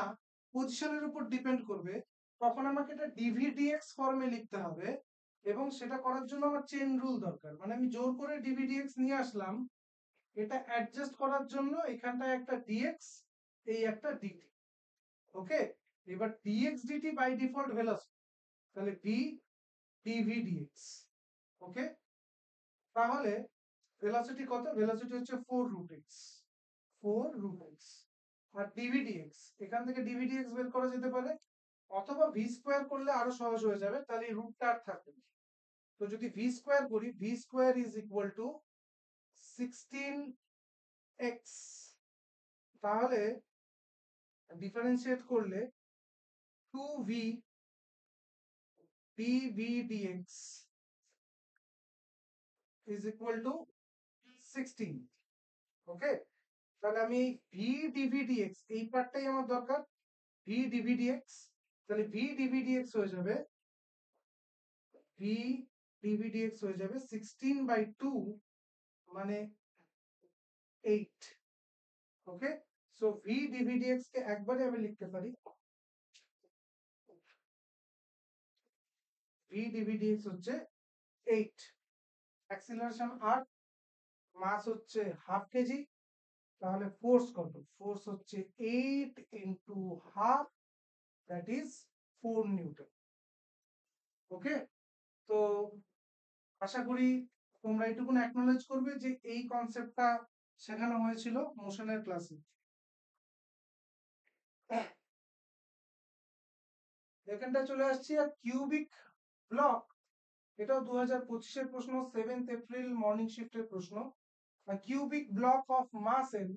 [SPEAKER 1] পজিশনের উপর ডিপেন্ড করবে, তখন আমাকে এটা ডিভিডিএক্স ফর্মে লিখতে হবে, এবং সেটা করার জন্য আমার চেন রুল দরকার। মানে আমি জোর করে ডিভিডিএক্স নিয়ে আসলাম, এটা অ্যাডজাস্ট করার জন্য এখানটায় একটা ডিএক্স, এই একটা ডিটি। ওকে, এবার DX DT by default velocity, তাহলে ভি ডিভি ডিএক্স। ওকে, তাহলে ভেলোসিটি কত? ভেলোসিটি হচ্ছে 4√x, 4√x। আর ডিভিডিএক্স, এখান থেকে ডিভিডিএক্স বের করা যেতে পারে, অথবা ভি স্কোয়ার করলে আরো সহজ হয়ে যাবে, তাহলে রুটটা আর থাকবে না। তো যদি ভি স্কোয়ার করি, V square is equal to 16x, তাহলে ডিফারেন্সিয়েট করলে 2v DV DX is equal to 16। Okay, তাহলে আমি ভি ডিভি ডিএক্স এই পার্টটাই আমার দরকার, ভি ডিভি ডিএক্স। তাহলে ভি ডিভি ডিএক্স হয়ে যাবে, ভি ডিভি ডিএক্স হয়ে যাবে 16/2 মানে 8। ওকে, সো ভি ডিভি ডিএক্স কে একবারে আমি লিখতে পারি, ভি ডিভি ডিএক্স হচ্ছে 8, অ্যাক্সিলারেশন আর মাস হচ্ছে হাফ কেজি, তাহলে ফোর্স কত? ফোর্স হচ্ছে 8 into half, that is 4 newton. Okay, তো আশা করি তোমরা এইটুকুন অ্যাকনোলেজ করবে যে এই কনসেপ্টটা শেখানো হয়েছিল মোশনের ক্লাসে। এখানটায় চলে আসছি আর কিউবিক ব্লক, এটাও 2025-এর প্রশ্ন, 7th এপ্রিল মর্নিং শিফটের প্রশ্ন। A cubic block of mass n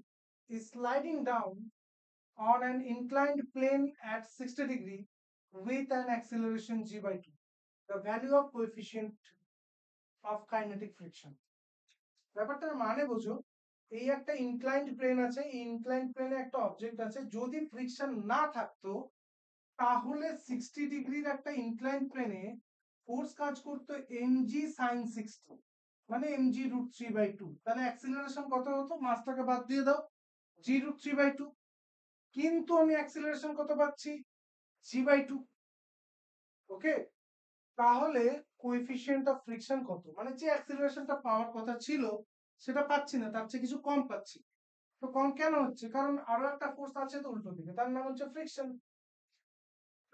[SPEAKER 1] is sliding down on an inclined plane at 60 degree with an acceleration g/2. The value of coefficient of kinetic friction. ব্যাপারটার মানে বোঝো, এই একটা inclined plane আছে, এই inclined প্লেনে একটা অবজেক্ট আছে, যদি ফ্রিকশন না থাকতো তাহলে 60 ডিগ্রির একটা ইনক্লাইন্ড প্লেনে ফোর্স কাজ করতো mg sin 60, মানে mg√3/2। তাহলে অ্যাক্সিলারেশন কত হতো? মাসটাকে বাদ দিয়ে দাও, g√3/2। কিন্তু আমি অ্যাক্সিলারেশন কত পাচ্ছি? g/2। ওকে, তাহলে কোএফিসিয়েন্ট অফ ফ্রিকশন কত? মানে যে অ্যাক্সিলারেশনটা পাওয়ার কথা ছিল সেটা পাচ্ছি না, তার চেয়ে কিছু কম পাচ্ছি। তো কম কেন হচ্ছে? কারণ আরো একটা ফোর্স আছে তো উল্টো দিকে, তার নাম হচ্ছে ফ্রিকশন।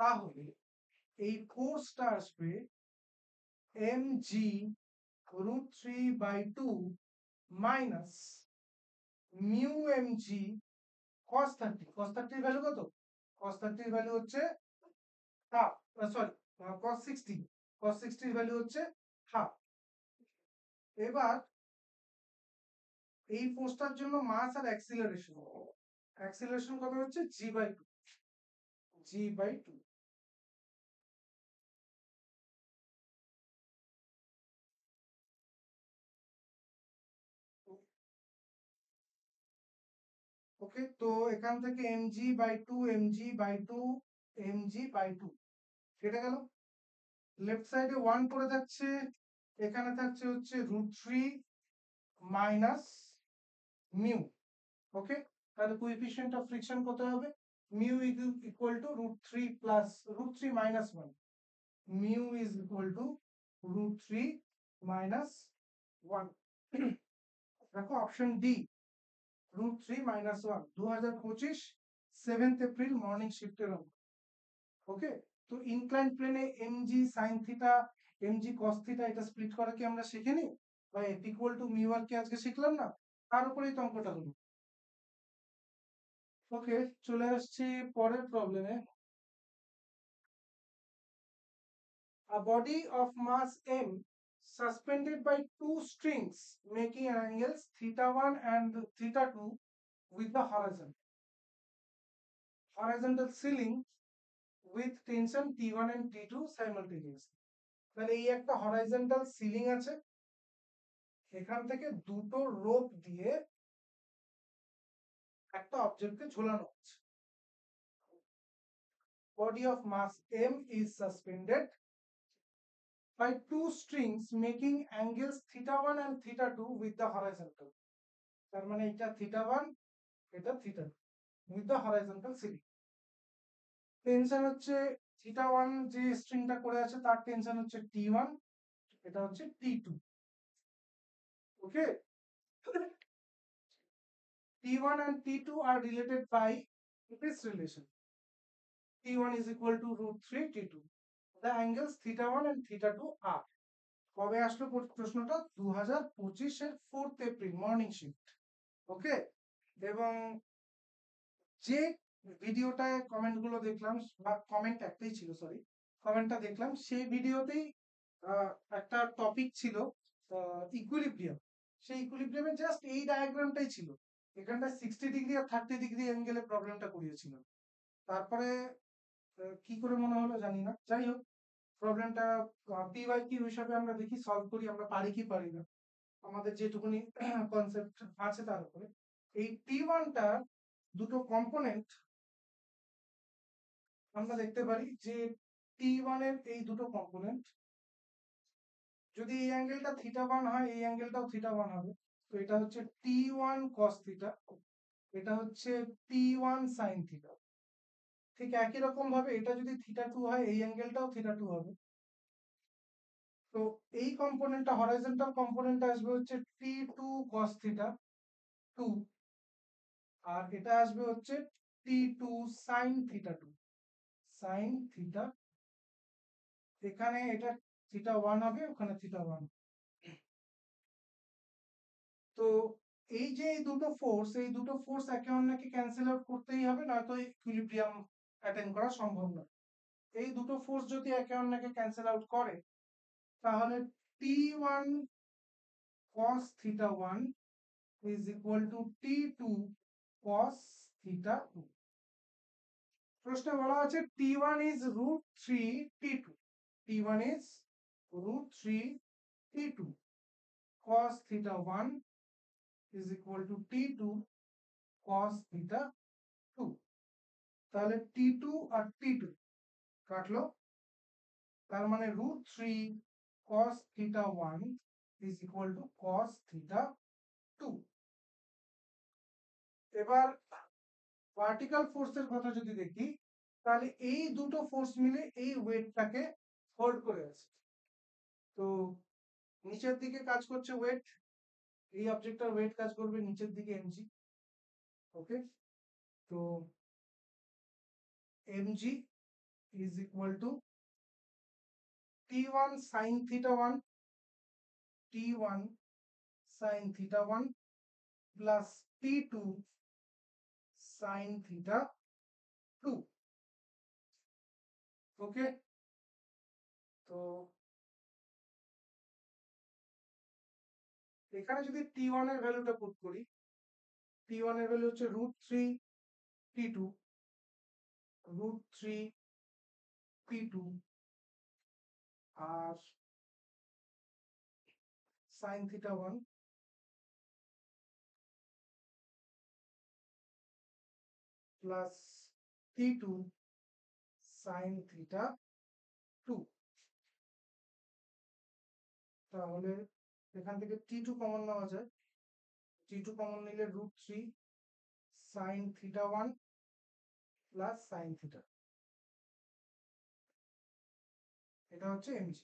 [SPEAKER 1] তাহলে এই ফোর্সটা আসবে mg√3/2 minus mu MG cos 30। cos 30 এর ভ্যালু কত? cos 30 এর ভ্যালু হচ্ছে হাফ, সরি, cos 60, cos 60 এর ভ্যালু হচ্ছে হাফ। এবার এই ফোর্সটার জন্য মাস আর অ্যাক্সিলারেশন, অ্যাক্সিলারেশন কত হচ্ছে? g/2, g/2। ওকে, তো এখান থেকে mg/2 mg/2 mg/2 কেটে গেল, লেফট সাইডে 1 পড়ে যাচ্ছে, এখানে থাকছে হচ্ছে √3 মাইনাস মিউ। ওকে, তাহলে কোএফিসিয়েন্ট অফ ফ্রিকশন কত হবে? Mu equal to √3 plus √3 minus 1, mu is equal to √3 minus 1। দেখো option D, √3 minus 1, 2025 7th April morning শিফটের অঙ্ক। ওকে, তো ইনক্লাইন প্লেনে MG sine theta MG cos theta এটা স্প্লিট করা কি আমরা শিখিনি? বা F equal to mu R কি আজকে শিখলাম না? তার উপরেই তো অঙ্কটা হলো। ওকে, চলে আসছি পরের প্রবলেমে। A body of mass m suspended by two strings making angles θ1 and θ2 with the horizontal ceiling with tension T1 and T2 simultaneously. তাহলে এই একটা হরাইজন্টাল সিলিং আছে, এখান থেকে দুটো রোপ দিয়ে একটা অবজেক্টকে ঝোলানো হচ্ছে। Body of mass m is suspended by two strings making angles θ1 and θ2 with the horizontal, তার মানে এটা θ1 এটা θ2 with the horizontal ceiling। Tension হচ্ছে θ1 যে স্ট্রিংটা করে আছে তার টেনশন হচ্ছে T1, এটা হচ্ছে T2। Okay, T1 and T2 are related by this relation. T1 is equal to root 3 T2. The angles theta 1 and theta 2 are. কবে আসলো প্রশ্নটা? 2025-এর 4th এপ্রিল মর্নিং শিফট। ওকে, এবং যে ভিডিওটায় কমেন্টগুলো দেখলাম, বা কমেন্ট একটাই ছিল, সরি, কমেন্টটা দেখলাম, সেই ভিডিওতেই একটা টপিক ছিল ইকুইলিব্রিয়াম। সেই ইকুইলিব্রিয়ামে জাস্ট এই ডায়াগ্রামটাই ছিল, এখানটা 60 ডিগ্রি আর 30 ডিগ্রি অ্যাঙ্গেলে প্রবলেমটা করিয়েছিল। তারপরে কি করে মনে হলো জানি না, যাই হোক, প্রবলেমটা পি বাই কিউ হিসাবে আমরা দেখি সলভ করি, আমরা পারি কি পারি না, আমাদের যেটুকুনি কনসেপ্ট আছে তার উপরে। এই T1টা দুটো কম্পোনেন্ট আমরা দেখতে পারি যে T1 এর এই দুটো কম্পোনেন্ট, যদি এই অ্যাঙ্গেলটা θ1 হয়, এই অ্যাঙ্গেলটাও θ1 হবে। তো এটা হচ্ছে T1 cos θ, এটা হচ্ছে T1 sin θ। ঠিক একই রকম ভাবে এটা যদি θ2 হয়, এই অ্যাঙ্গেলটাও θ2 হবে। তো এই কম্পোনেন্টটা, হরাইজন্টাল কম্পোনেন্টটা আসবে হচ্ছে T2 cos θ2, আর এটা আসবে হচ্ছে T2 sin θ2, sin θ। এখানে এটা θ1 হবে, ওখানে θ1। তো এই যে এই দুটো ফোর্স একে অন্যকে ক্যান্সেল আউট করতেই হবে, নয়তো ইকুইলিব্রিয়াম অ্যাটেন্ড করা সম্ভব নয়। এই দুটো ফোর্স যদি একে অন্যকে ক্যান্সেল আউট করে, তাহলে T1 cos θ1 is equal to T2 cos θ2। প্রশ্নে বলা আছে T1 is root 3 T2, T1 is root 3 T2 cos θ1 is equal to T2 cos θ2। তাহলে T2 আর T2 কাটলো, তার মানে root 3 cos θ1 is equal to cos θ2। এবার ভার্টিক্যাল ফোর্সের কথা যদি দেখি, তাহলে এই দুটো ফোর্স মিলে এই ওয়েটটাকে হোল্ড করে আছে। তো নিচের দিকে কাজ করছে ওয়েট, এই অবজেক্টটার ওয়েট কাজ করবে নিচের দিকে mg। ওকে, তো mg is equal to T1 sin θ1, T1 sin θ1 plus T2 sin θ2। ওকে, তো এখানে যদি T1 এর ভ্যালুটা পুট করি, T1 এর ভ্যালু হচ্ছে root 3 T2, root 3 T2 আর sin θ1 plus T2 sin θ2। তাহলে এখান থেকে T2 কমন নেওয়া যায়, T2 কমন নিলে root 3 sin θ1 plus sin θ, এটা হচ্ছে mg।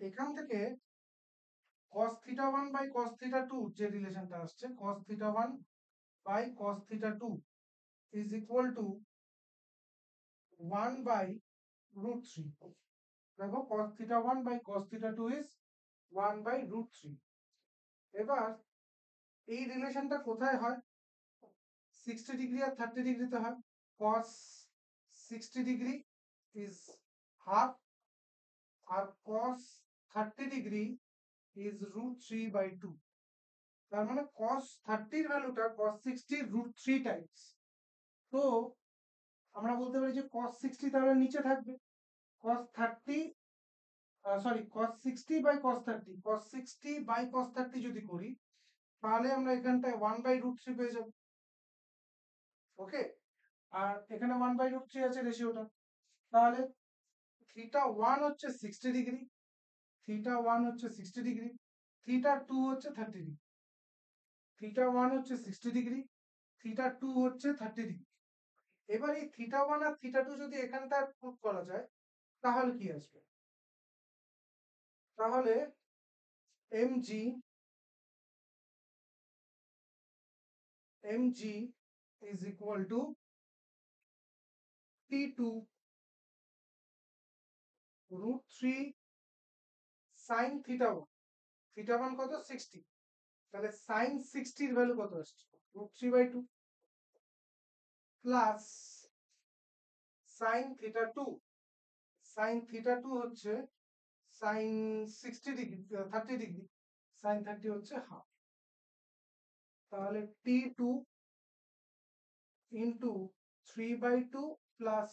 [SPEAKER 1] এখান থেকে cos θ1 by cos θ2 যে রিলেশনটা আসছে, cos θ1 by cos θ2 is equal to 1 by root 3। দেখো cos θ1 by cos θ2 is 1 by root 3। এবার এই রিলেশনটা কোথায় হয়? 60 ডিগ্রি আর 30 ডিগ্রিতে হয়। cos 60 ডিগ্রি is half, আর cos 30 degree is root 3 by 2। তার মানে cos 30 এর ভ্যালুটা cos 60 root 3 টাইমস। তো আমরা বলতে পারি যে cos 60 তাহলে নিচে থাকবে, cos 30 sorry cos 60 by cos 30, cos 60 by cos 30 যদি করি, তাহলে আমরা এখানটায় 1 by root 3 পেয়ে যাব। ওকে, আর এখানে 1 by root 3 আছে রেশিওটা। তাহলে θ1 হচ্ছে 60 ডিগ্রি, θ1 হচ্ছে 60 ডিগ্রি, θ2 হচ্ছে 30 ডিগ্রি। θ1 হচ্ছে 60°, θ2 হচ্ছে 30°। এবার এই θ1 আর θ2 যদি এখানটা পুট করা যায় তাহলে কি আসবে? তাহলে mg is equal to t2 root 3 sin θ1। θ1 কত? 60। তাহলে sin 60 এর ভ্যালু কত আসছে? root 3/2 plus sin θ2। sin θ2 হচ্ছে sin 60°, 30°, sin 30 হচ্ছে হাফ। তাহলে t2 into 3/2 প্লাস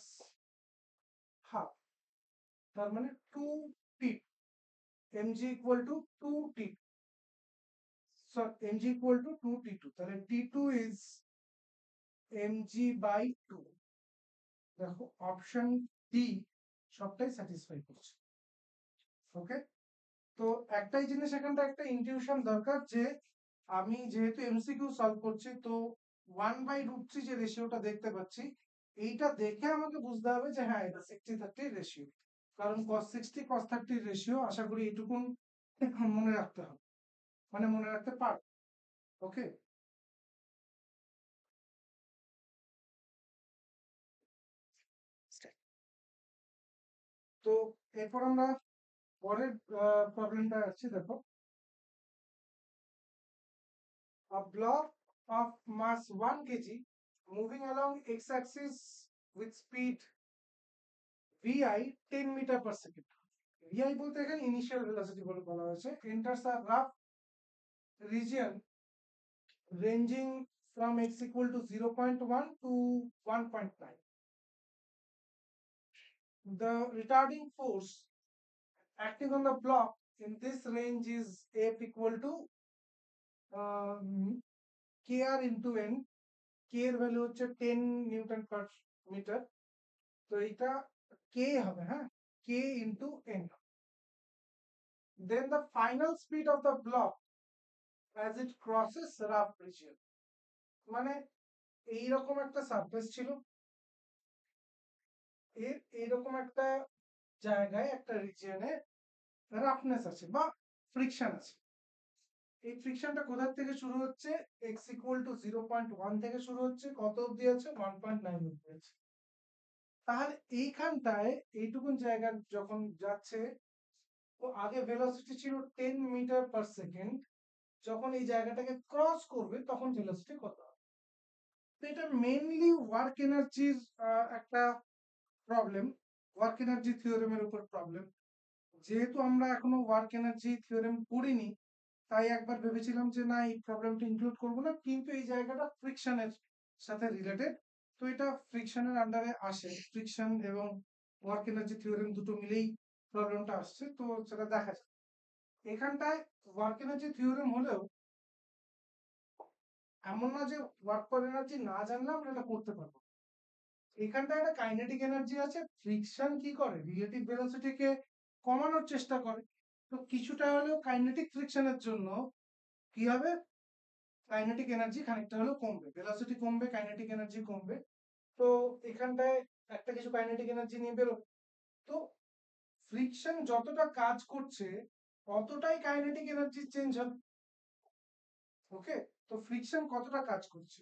[SPEAKER 1] হাফ, তার মানে 2t, mg equal to 2t, so mg equal to 2t2। তাহলে t2 is mg by 2। দেখো অপশন ডি সবটাই স্যাটিসফাই করছে। ওকে, তো একটাই জিনিস এখানটা একটা ইনটিউশন দরকার, যে আমি যেহেতু এমসিকিউ সলভ করছি, তো 1/√3 যে রেশিওটা দেখতে পাচ্ছি, এইটা দেখে আমাকে বুঝতে হবে যে হ্যাঁ এটা 60-30 রেশিও, কারণ cos 60 cos 30 রেশিও আশা করি এইটুকুন মনে রাখতে হবে, মানে মনে রাখতে পার। ওকে, তো এরপর আমরা পরের প্রবলেমটা আসছি। দেখো, a block of mass 1 kg moving along x-axis with speed vi 10 meter per second। vi বলতে এখানে ইনিশিয়াল ভেলোসিটি বলে বলা হয়েছে। enters a rough region ranging from x equal to 0.1 to 1.9। The retarding force acting on the block in this range is F equal to kr into n। k এর value হচ্ছে 10 Newton per metre, তো এটা k হবে, হ্যাঁ, k into n। Then the final speed of the block as it crosses rough region। মানে এইরকম একটা surface ছিল, এর এইরকম একটা জায়গায় একটা রিজিয়নে রাফনেস আছে বা ফ্রিকশন আছে। এই ফ্রিকশনটা কোথা থেকে শুরু হচ্ছে? x ইকুয়াল টু 0.1 থেকে শুরু হচ্ছে, কত অবধি আছে? 1.9 অবধি আছে। তাহলে এইখানটায় এইটুকুন জায়গা যখন যাচ্ছে, তো আগে ভেলোসিটি ছিল 10 মিটার পার সেকেন্ড, যখন এই জায়গাটাকে ক্রস করবে তখন ভেলোসিটি কত হবে? তো এটা মেইনলি ওয়ার্ক এনার্জির একটা প্রবলেম, ওয়ার্ক এনার্জি থিওরেমের উপর প্রবলেম। যেহেতু আমরা এখনো ওয়ার্ক এনার্জি থিওরেম পড়িনি, তাই একবার ভেবেছিলাম যে না এই প্রবলেমটা ইনক্লুড করবো না, কিন্তু এই জায়গাটা ফ্রিকশনের সাথে রিলেটেড, তো এটা ফ্রিকশনের আন্ডারে আসে। ফ্রিকশন এবং ওয়ার্ক এনার্জি থিওরেম দুটো মিলেই প্রবলেমটা আসছে, তো সেটা দেখা যায়। এখানটায় ওয়ার্ক এনার্জি থিওরেম হলেও এমন না যে ওয়ার্ক ফর এনার্জি না জানলে আমরা এটা করতে পারবো। এখানটায় একটা কাইনেটিক এনার্জি আছে। ফ্রিকশন কি করে? রিলেটিভ ভেলোসিটিকে কমানোর চেষ্টা করে, তো কিছুটা হলেও কাইনেটিক ফ্রিকশনের জন্য কি হবে? কাইনেটিক এনার্জি খানিকটা হলেও কমবে, ভেলোসিটি কমবে, কাইনেটিক এনার্জি কমবে। তো এখানটায় একটা কিছু কাইনেটিক এনার্জি নিয়ে বেরো। তো ফ্রিকশন যতটা কাজ করছে ততটাই কাইনেটিক এনার্জি চেঞ্জ হবে। ওকে, তো ফ্রিকশন কতটা কাজ করছে?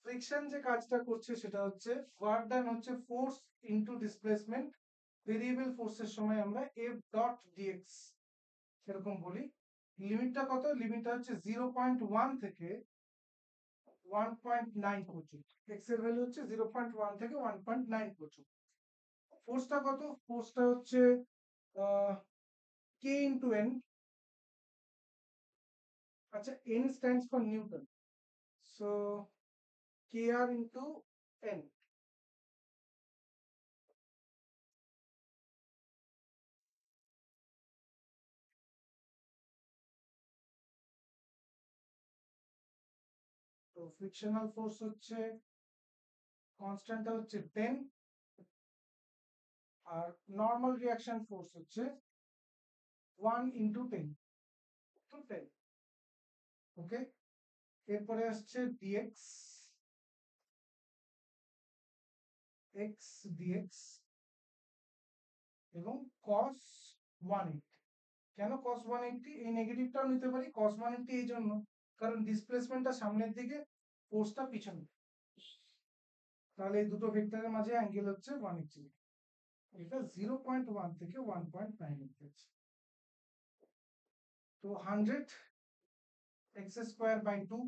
[SPEAKER 1] ফ্রিকশন যে কাজটা করছে সেটা হচ্ছে ওয়ার্ক ডান হচ্ছে ফোর্স ইনটু ডিসপ্লেসমেন্ট। ভেরিয়েবল ফোর্সের সময় আমরা এফ ডট ডিএক্স এরকম বলি। লিমিটটা কত? লিমিটটা হচ্ছে 0.1 থেকে 1.9 পর্যন্ত। এক্স এর ভ্যালু হচ্ছে 0.1 থেকে 1.9 পর্যন্ত। ফোর্সটা কত? ফোর্সটা হচ্ছে কে ইন্টু এন। আচ্ছা, N stands for newton, so K আর ইন্টু এন। তো ফ্রিকশনাল ফোর্স হচ্ছে কনস্ট্যান্টটা হচ্ছে 10, আর নর্মাল রিঅ্যাকশন ফোর্স হচ্ছে 1 ইন্টু 10, তো 10। ওকে, এরপরে আসছে ডিএক্স এক্স ডিএক্স এবং cos 180। কেন cos 180? এই নেগেটিভটাও নিতে পারি। cos 180 এই জন্য কারণ ডিসপ্লেসমেন্টটা সামনের দিকে, ফোর্সটা পিছনে। তাহলে এই দুটো ভেক্টরের মাঝে অ্যাঙ্গেল হচ্ছে 180। এটা 0.1 থেকে 1.9 হচ্ছে। তো 100 x স্কোয়ার বাই 2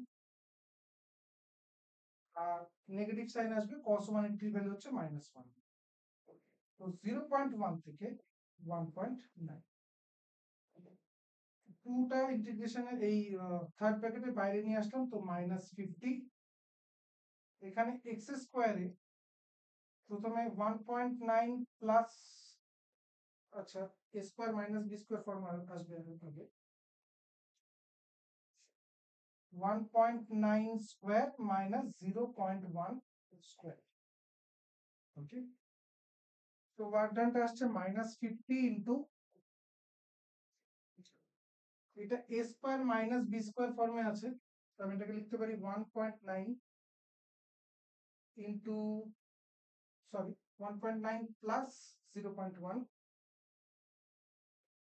[SPEAKER 1] আর নেগেটিভ সাইন আসবে, cos 180 ভ্যালু হচ্ছে -1। তো 0.1 থেকে 1.9, টুটা ইন্টিগ্রেশনের এই থার্ড ব্র্যাকেটের বাইরে নিয়ে আসলাম, তো -50। এখানে এক্স স্কোয়ারে প্রথমে 1.9 প্লাস, আচ্ছা a square minus b square form আসবে আগে, 1.9 স্কোয়ার মাইনাস 0.1 স্কোয়ার। ওকে, তো ওয়ার্ক ডানটা আসছে -50 ইন্টু, এটা এ স্কোয়ার মাইনাস বি স্কোয়ার ফর্মে আছে, তো আমি এটাকে লিখতে পারি 1.9 into, sorry 1.9 plus 0.1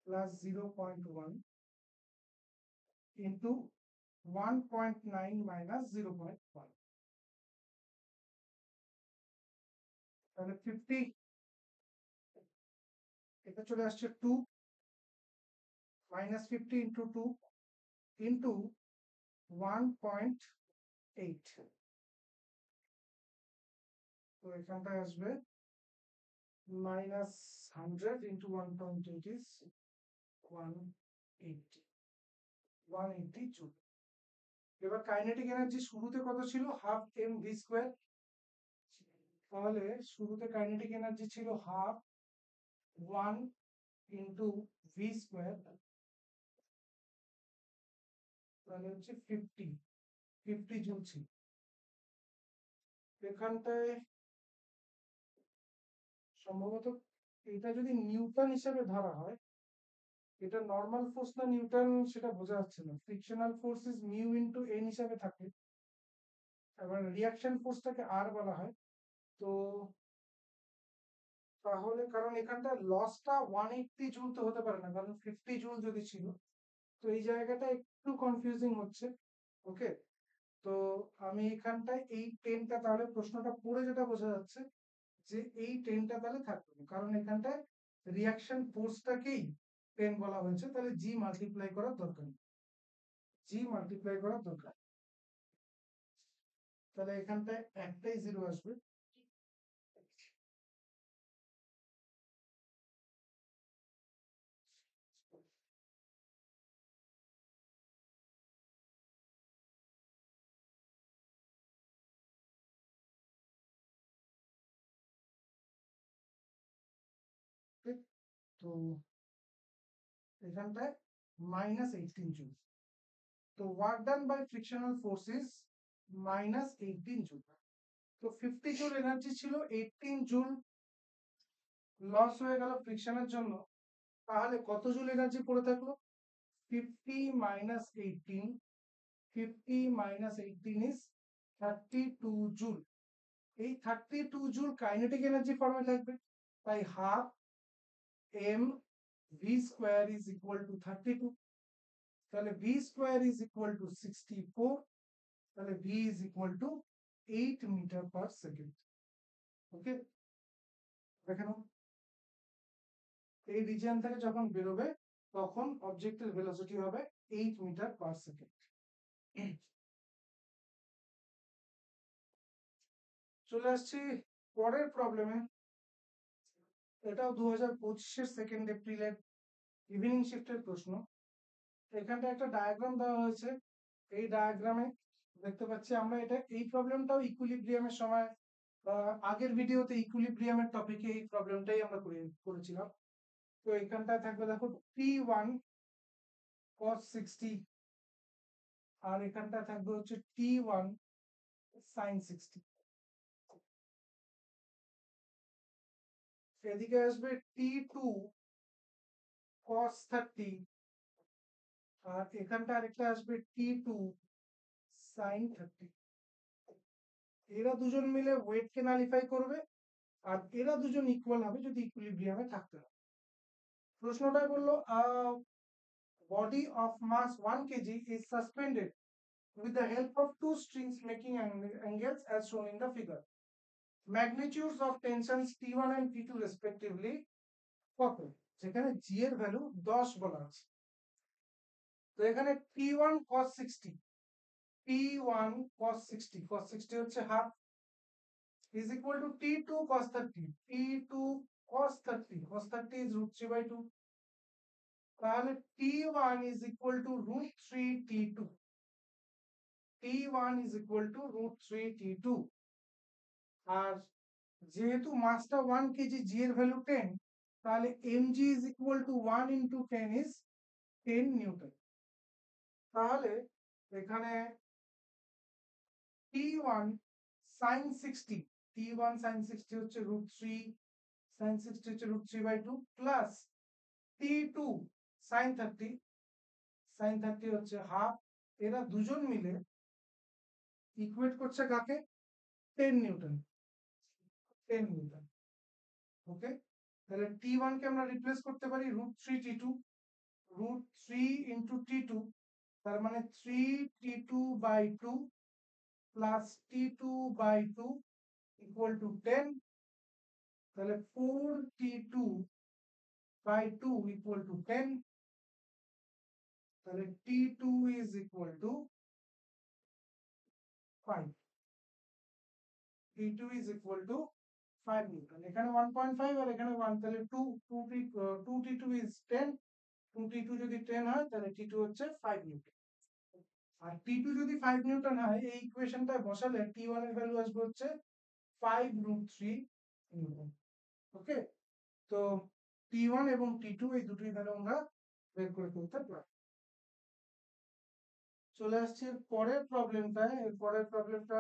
[SPEAKER 1] plus 0.1 into 1.9 minus 0.1, তাহলে 50, এটা চলে আসছে 2 -50 ইন্টু 2 ইন্টু 1.8, তো এখানটায় আসবে -100 ইন্টু 1.8 ইজ 180 জুল। এবার কাইনেটিক এনার্জি শুরুতে কত ছিল? Half M V square. তাহলে শুরুতে কাইনেটিক এনার্জি ছিল হাফ 1 ইন্টু ভি স্কোয়ার, তাহলে হচ্ছে 50 জুল ছিল। এখানটায় সম্ভবত এটা যদি নিউটন হিসেবে ধরা হয়, এটা নর্মাল ফোর্স না নিউটন সেটা বোঝা যাচ্ছে না। Frictional force is mu into N হিসাবে থাকে, এবার রিয়াকশন ফোর্সটাকে আর বলা হয়। তো তাহলে কারণ এখানটা লসটা 180 জুল তো হতে পারে না, কারণ 50 জুল যদি ছিল, তো এই জায়গাটা একটু কনফিউজিং হচ্ছে। ওকে, তো আমি এখানটায় এই টেনটা, তাহলে প্রশ্নটা পড়ে যেটা বোঝা যাচ্ছে যে এই টেনটা তাহলে থাকবে না, কারণ এখানটায় রিয়াকশন ফোর্সটাকেই টেন বলা হয়েছে, তাহলে জি মাল্টিপ্লাই করার দরকার নেই, জি মাল্টিপ্লাই করার দরকার। তাহলে এখানটায় একটাই জিরো আসবে। ঠিক? তো এখানটায় -18 জুল। তো work done by frictional force is -18 joule. তো 50 জুল এনার্জি ছিল, 18 জুল লস হয়ে গেল ফ্রিকশনের জন্য, তাহলে কত জুল এনার্জি পড়ে থাকলো? 50 মাইনাস 18, 50 মাইনাস 18 ইজ 32 জুল। এই 32 জুল কাইনেটিক এনার্জি ফর্মে থাকবে, তাই half M V square is equal to 32, তাহলে v square is equal to 64, তাহলে v is equal to 8 metre per second. Okay, দেখেন এই রিজিয়ন থেকে যখন বেরোবে তখন অবজেক্টের ভেলোসিটি হবে 8 মিটার পার সেকেন্ড। চলে আসছি পরের প্রবলেমে। এটাও 2025-এর 2 এপ্রিলের ইভিনিং শিফটের প্রশ্ন। এখানটা একটা ডায়াগ্রাম দেওয়া হয়েছে, এই ডায়াগ্রামে দেখতে পাচ্ছি আমরা, এটা এই প্রবলেমটাও ইকুইলিব্রিয়ামের সময়, আগের ভিডিওতে ইকুইলিব্রিয়ামের টপিকে এই প্রবলেমটাই আমরা করেছিলাম। তো এখানটায় থাকবে দেখো T1 cos 60, আর এখানটা থাকবে হচ্ছে T1 sin 60। এদিকে আসবে T2 cos 30, আর এখানটা আরেকটা আসবে T2 সাইন 30। এরা দুজন মিলে ওয়েটকে নালিফাই করবে, আর এরা দুজন ইকুয়াল হবে যদি ইকুইলিব্রিয়ামে থাকতে হবে। প্রশ্নটাই বললো body of mass 1 kg is suspended with the help of two strings making angles as shown in the figure. Magnitudes of tensions T1 and T2 respectively কত? যেখানে g এর ভ্যালু 10 বলা আছে, তো এখানে T1 cos 60, T1 cos 60, cos 60 হচ্ছে half, is equal to T2 cos 30, T2 cos 30, cos 30 is root 3 by 2, তাহলে T1 is equal to root 3 T2, T1 is equal to root 3 T2, আর যেহেতু মাসটা 1 KG, জি এর value 10, তাহলে mg is equal to 1 into 10 is 10 Newton. তাহলে এখানে T1 sin 60, T1 sin 60 হচ্ছে root 3, sin 60 হচ্ছে root 3 by 2 plus T2 sin 30, sin 30 হচ্ছে half, এরা দুজন মিলে ইকুয়েট করছে কাকে? 10 নিউটন, 10 নিউটন। ওকে, তাহলে T1 কে আমরা রিপ্লেস করতে পারি root 3 T2, root 3 into T2, তার মানে 3 T2 by 2 plus T2 by 2 equal to 10, তাহলে 4 T2 by 2 equal to 10, তাহলে T2 is equal to 5, T2 is equal to 5 Newton. এখানে 1.5 আর এখানে 1, তাহলে 2T2 is 10, 2T2 যদি 10 হয় তাহলে T2 হচ্ছে 5 নিউটন। আর T2 যদি 5 নিউটন হয়, এই ইকুয়েশনটায় বসালে T1 এর ভ্যালু আসবে হচ্ছে 5 root 3 নিউটন। ওকে, তো T1 এবং T2 এই দুটোই ভ্যালু আমরা বের করে ফেলতে পারি। চলে আসছে পরের প্রবলেমটায়। এর পরের প্রবলেমটা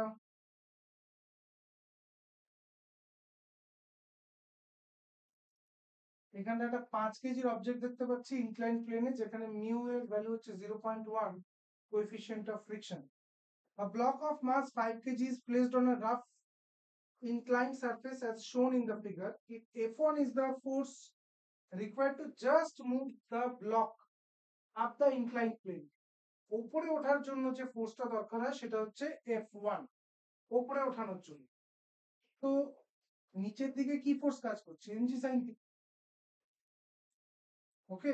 [SPEAKER 1] এখানে একটা 5 কেজির অবজেক্ট দেখতে পাচ্ছি ইনক্লাইন প্লেনে, যেখানে মিউ এর ভ্যালু হচ্ছে 0.1, coefficient of friction. A block of mass 5 kg is placed on a rough inclined surface as shown in the figure. If F1 is the force required to just move the block up the inclined plane, উপরে ওঠার জন্য যে ফোর্সটা দরকার হয় সেটা হচ্ছে F1, উপরে ওঠানোর জন্য। তো নিচের দিকে কি ফোর্স কাজ করছে? mg sin θ। ওকে,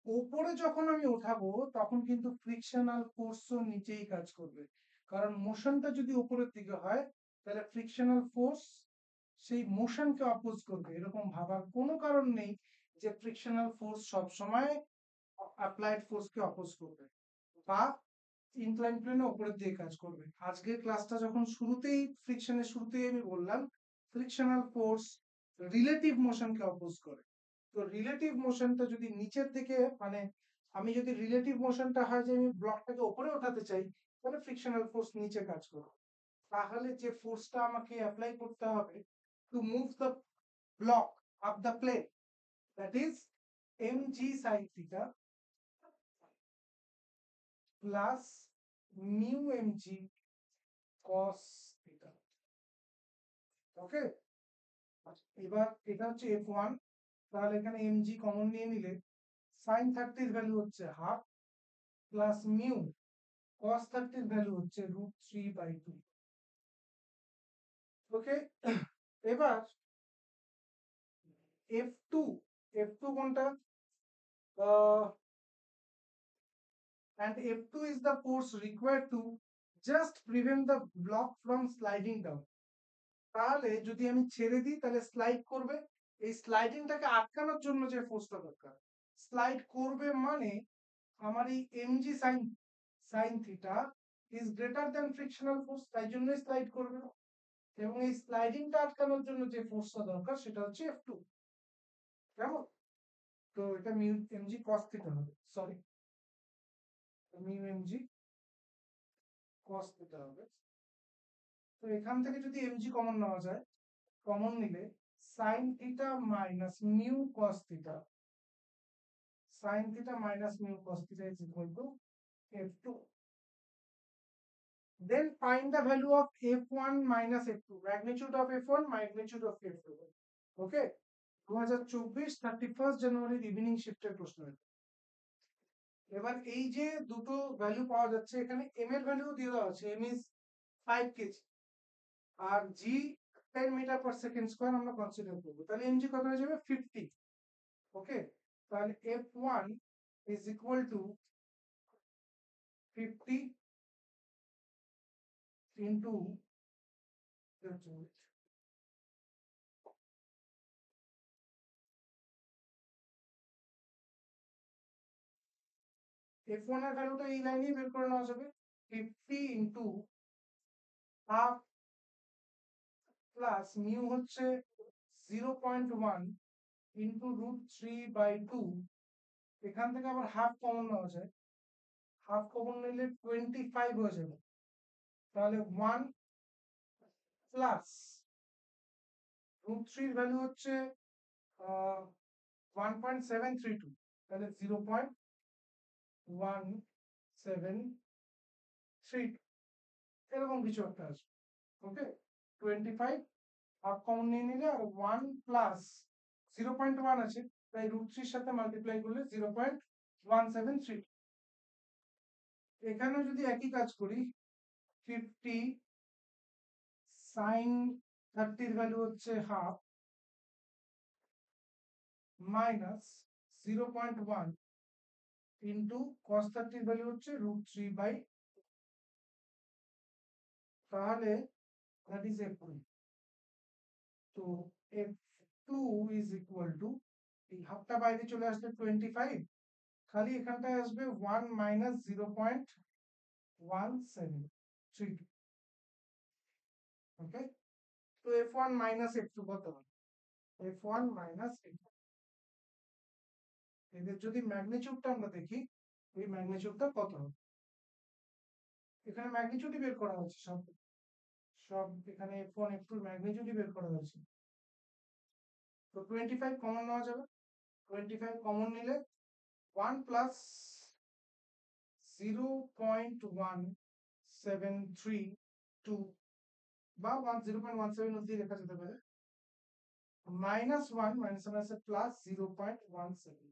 [SPEAKER 1] উপরে যখন আমি ওঠাবো তখন কিন্তু ফ্রিকশনাল ফোর্সও নিচেই কাজ করবে, কারণ মোশনটা যদি উপরের দিকে হয় তাহলে ফ্রিকশনাল ফোর্স সেই মোশনকে অপোজ করবে। এরকম ভাবার কোনো কারণ নেই যে ফ্রিকশনাল ফোর্স সবসময় অ্যাপ্লাইড ফোর্সকে অপোজ করবে বা ইনক্লাইন প্লেনে উপরের দিকে কাজ করবে। আজকের ক্লাসটা যখন শুরুতেই আমি বললাম ফ্রিকশনাল ফোর্স রিলেটিভ মোশনকে অপোজ করে। তো রিলেটিভ মোশনটা যদি নিচের দিকে, মানে আমি যদি রিলেটিভ মোশনটা হয় যে আমি ব্লকটাকে উপরে ওঠাতে চাই, তাহলে ফ্রিকশনাল ফোর্স নিচে কাজ করবে। তাহলে যে ফোর্সটা আমাকে অ্যাপ্লাই করতে হবে to move the block up the plane, that is mg sin theta plus mu mg cos theta। Okay, এবার এটা হচ্ছে F1, তাহলে এখানে mg কমন নিয়ে নিলে sin 30 এর ভ্যালু হচ্ছে হাফ প্লাস মিউ cos 30 এর ভ্যালু হচ্ছে root 3 by 2। ওকে, এবার F2, F2 কোনটা? And F2 is the force required to just prevent the block from sliding down। তাহলে যদি আমি ছেড়ে দিই তাহলে স্লাইড করবে, এই স্লাইডিংটাকে আটকানোর জন্য যে ফোর্সটা দরকার, স্লাইড করবে মানে আমার এই mg sin theta is greater than frictional force, তাই জন্যই স্লাইড করবে। এবং এই স্লাইডিংটা আটকানোর জন্য যে ফোর্সটা দরকার সেটা হচ্ছে F2। কেমন? তো এটা মিউ mg cos থিটা হবে, sorry mu mg cos theta হবে। তো এখান থেকে যদি mg কমন নেওয়া যায়, কমন নিলে sin theta minus mu cos theta, sin theta minus mu cos theta is equal two F2। Then find the value of f1 minus f2, magnitude of f1, magnitude of f2. Okay, 2024 31 জানুয়ারির evening শিফটের প্রশ্ন। এবার এই যে দুটো value পাওয়া যাচ্ছে, এখানে m এর ভ্যালু দিয়ে দেওয়া আছে, m ইজ 5 কেজি আর g 10 metre per second square আমরা কনসিডার করব, তাহলে mg কত হয়ে যাবে 50। ওকে, তাহলে f1 is equal to 50 into f1 এর ভ্যালুটা এই লাইনেই বের করে নেওয়া যাবে, 50 into হাফ প্লাস মিউ হচ্ছে 0.1 into √3/2। এখান থেকে আবার হাফ কমন নেওয়া যায়, হাফ কমন নিলে 25 হয়ে যাবে, তাহলে 1 প্লাস √3 এর ভ্যালু হচ্ছে 1.732, তাহলে 0.1732 এরকম কিছু একটা আসবে। ওকে, 25 হাফ কমন নিয়ে নিলে আর 1 প্লাস 0.1 আছে, তাই √3 এর সাথে মাল্টিপ্লাই করলে 0.173। এখানে যদি একই কাজ করি, 50 sin 30 এর ভ্যালু হচ্ছে হাফ মাইনাস 0.1 ইন্টু cos 30 এর ভ্যালু হচ্ছে √3/, তাহলে that is f2। তো f2 is equal to, এই হাফটা বাইরে চলে আসলে 25, খালি এখানটায় আসবে 1 মাইনাস 0.1732। ওকে, তো f1 মাইনাস f2 কত হবে, f1 মাইনাস f2, এদের যদি ম্যাগনিটিউডটা আমরা দেখি, এই ম্যাগনিটিউডটা কত হবে, এখানে ম্যাগনিটিউডই বের করা হচ্ছে, সব সব এখানে f1 f2 এর ম্যাগনিটিউডই বের করা হয়েছে। তো 25 কমন নেওয়া যাবে, 25 কমন নিলে 1 প্লাস 0.173 বা 0.17 অবধি লেখা যেতে পারে, মাইনাস 1 মাইনাস আছে প্লাস 0.17।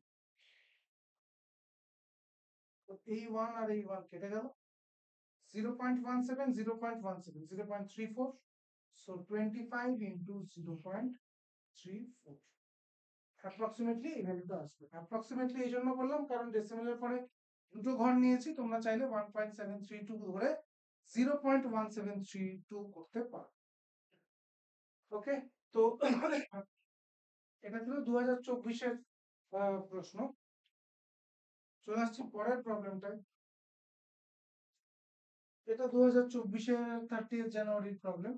[SPEAKER 1] তো এই 1 আর এই 1 কেটে গেল, 0.17 0.17 0.34, so 25 into 0.34 অ্যাপ্রক্সিমেটলি এই ভ্যালুটা আসবে। অ্যাপ্রক্সিমেটলি এই জন্য বললাম কারণ ডেসিমেলের পরে দুটো ঘর নিয়েছি, তোমরা চাইলে 1.732 ধরে 0.1732 করতে পারো। ওকে, তো এটা ছিল 2024-এর প্রশ্ন। চলে আসছি পরের প্রবলেমটায়। এটা 2024-এর 30th জানুয়ারির প্রবলেম।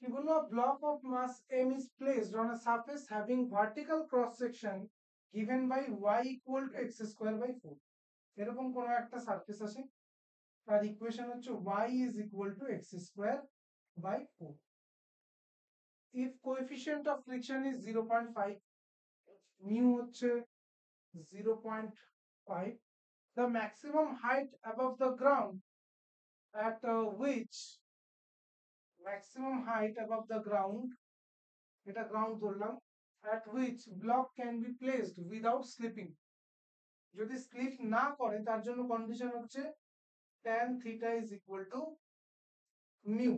[SPEAKER 1] কি বললো, block of mass m is placed on a surface having vertical cross section given by y equal to x square by 4। এরকম কোন একটা সারফেস আছে, তার ইকুয়েশন হচ্ছে y is equal to x square by 4। if coefficient of friction is 0.5, mu হচ্ছে 0.5, the maximum height above the ground at which maximum height above the ground, এটা ground ধরলাম, at which block can be placed without slipping, যদি slip না করে তার জন্য condition হচ্ছে tan theta is equal to mu।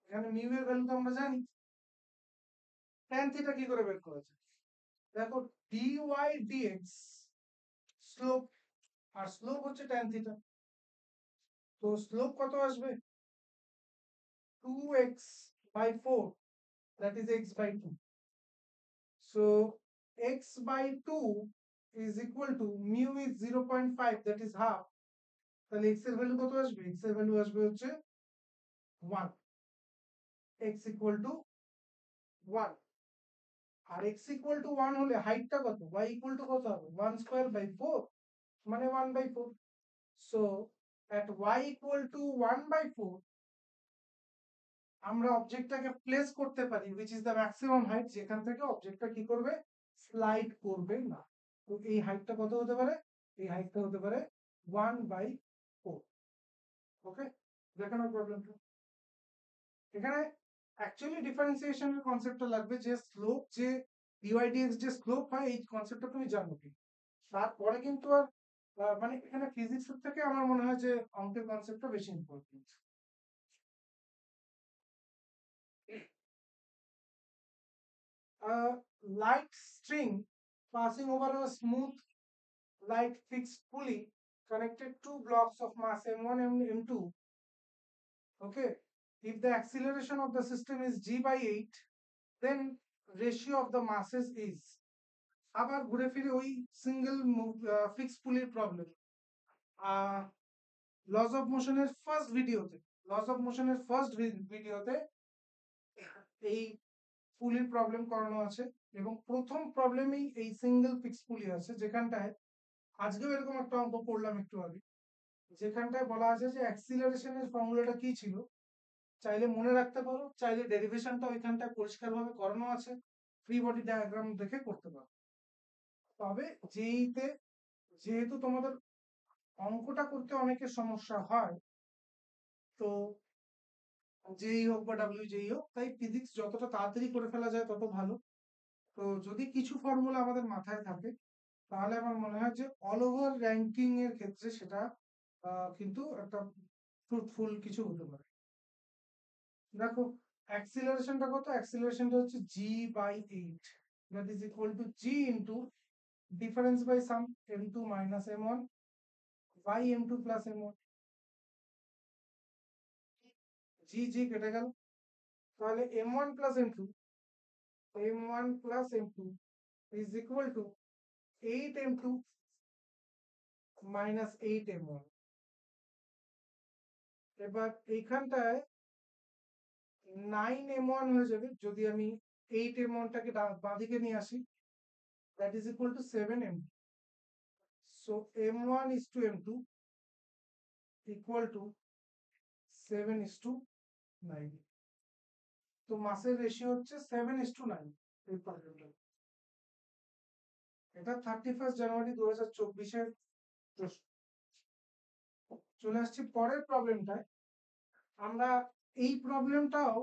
[SPEAKER 1] এখানে মিউ এর ভ্যালু তো আমরা জানি, tan theta কি করে বের করা যায়, দেখো dy dx স্লোপ, আর স্লোপ হচ্ছে tan theta, তো স্লোপ কত আসবে 2x by 4, that is x by 2, so x by 2 is equal to mu is 0.5, that is half, তাহলে x এর ভ্যালু কত আসবে, x এর ভ্যালু আসবে হচ্ছে 1, x equal to 1, R x equal to 1 হলে হাইটটা কত, y equal to কত হবে 1 স্কয়ার বাই 4, মানে 1/4। So at y equal to 1/4 আমরা অবজেক্টটাকে প্লেস করতে পারি which is the maximum height, যেখান থেকে অবজেক্টটা কি করবে, স্লাইড করবে না। তো এই হাইটটা কত হতে পারে, এই হাইটটা হতে পারে 1/4। ওকে, দেখে নাও প্রবলেমটা। এখানে অ্যাকচুয়ালি ডিফারেন্সিয়েশনের কনসেপ্টটা লাগবে, যে স্লোপ, যে ডিওয়াইডিএক্স যে স্লোপ হয়, এই কনসেপ্টটা তুমি জানো কি। তারপরে কিন্তু আর মানে এখানে ফিজিক্সের থেকে আমার মনে হয় যে অঙ্কের কনসেপ্টটা বেশি important. Light string passing over a smooth light fixed pulley connected two blocks of mass m1 and m2. Okay, if the acceleration of the system is g by 8, then ratio of the masses is, আবার ঘুরে ফিরে ওই single fix পুলির problem. Laws of মোশনের first ভিডিওতে এই পুলির problem করানো আছে, এবং প্রথম প্রবলেমেই এই সিঙ্গেল ফিক্স পুলি আছে, যেখানটায় আজকেও এরকম একটা অঙ্ক করলাম একটু আগে, যেখানটায় বলা আছে যে অ্যাক্সিলারেশনের ফর্মুলাটা কি ছিল, চাইলে মনে রাখতে পারো, চাইলে ডেরিভেশনটা ওইখানটায় পরিষ্কারভাবে করানো আছে, ফ্রি বডি ডায়াগ্রাম দেখে করতে পারো। তবে যেইতে, যেহেতু তোমাদের অঙ্কটা করতে অনেকের সমস্যা হয়, তো যেই হোক বা ডাব্লিউ যেই হোক, তাই ফিজিক্স যতটা তাড়াতাড়ি করে ফেলা যায় তত ভালো। তো যদি কিছু ফর্মুলা আমাদের মাথায় থাকে, তাহলে আমার মনে হয় যে অল ওভার র্যাঙ্কিং এর ক্ষেত্রে সেটা কিন্তু একটা ফ্রুটফুল কিছু হতে পারে। দেখো, অ্যাক্সিলারেশনটা কত? অ্যাক্সিলারেশনটা হচ্ছে g by 8, that is equal to g into difference by sum m2 minus m1 by m2 plus m1। G g কেটে গেল, তাহলে m1 plus m2 is equal to 8m2 minus 8m1। এবার এইখানটায় 9m1 হয়ে যাবে যদি আমি 8m1টাকে বাঁদিকে নিয়ে আসি, that is equal to 7m2। So m1 is to m2 equal to 7 is to 9। তো মাসের রেশিও হচ্ছে 7:9 এই প্রবলেমটা। এটা 31 জানুয়ারি 2024-এর প্রশ্ন। চলে আসছি পরের প্রবলেমটায়। আমরা এই প্রবলেমটাও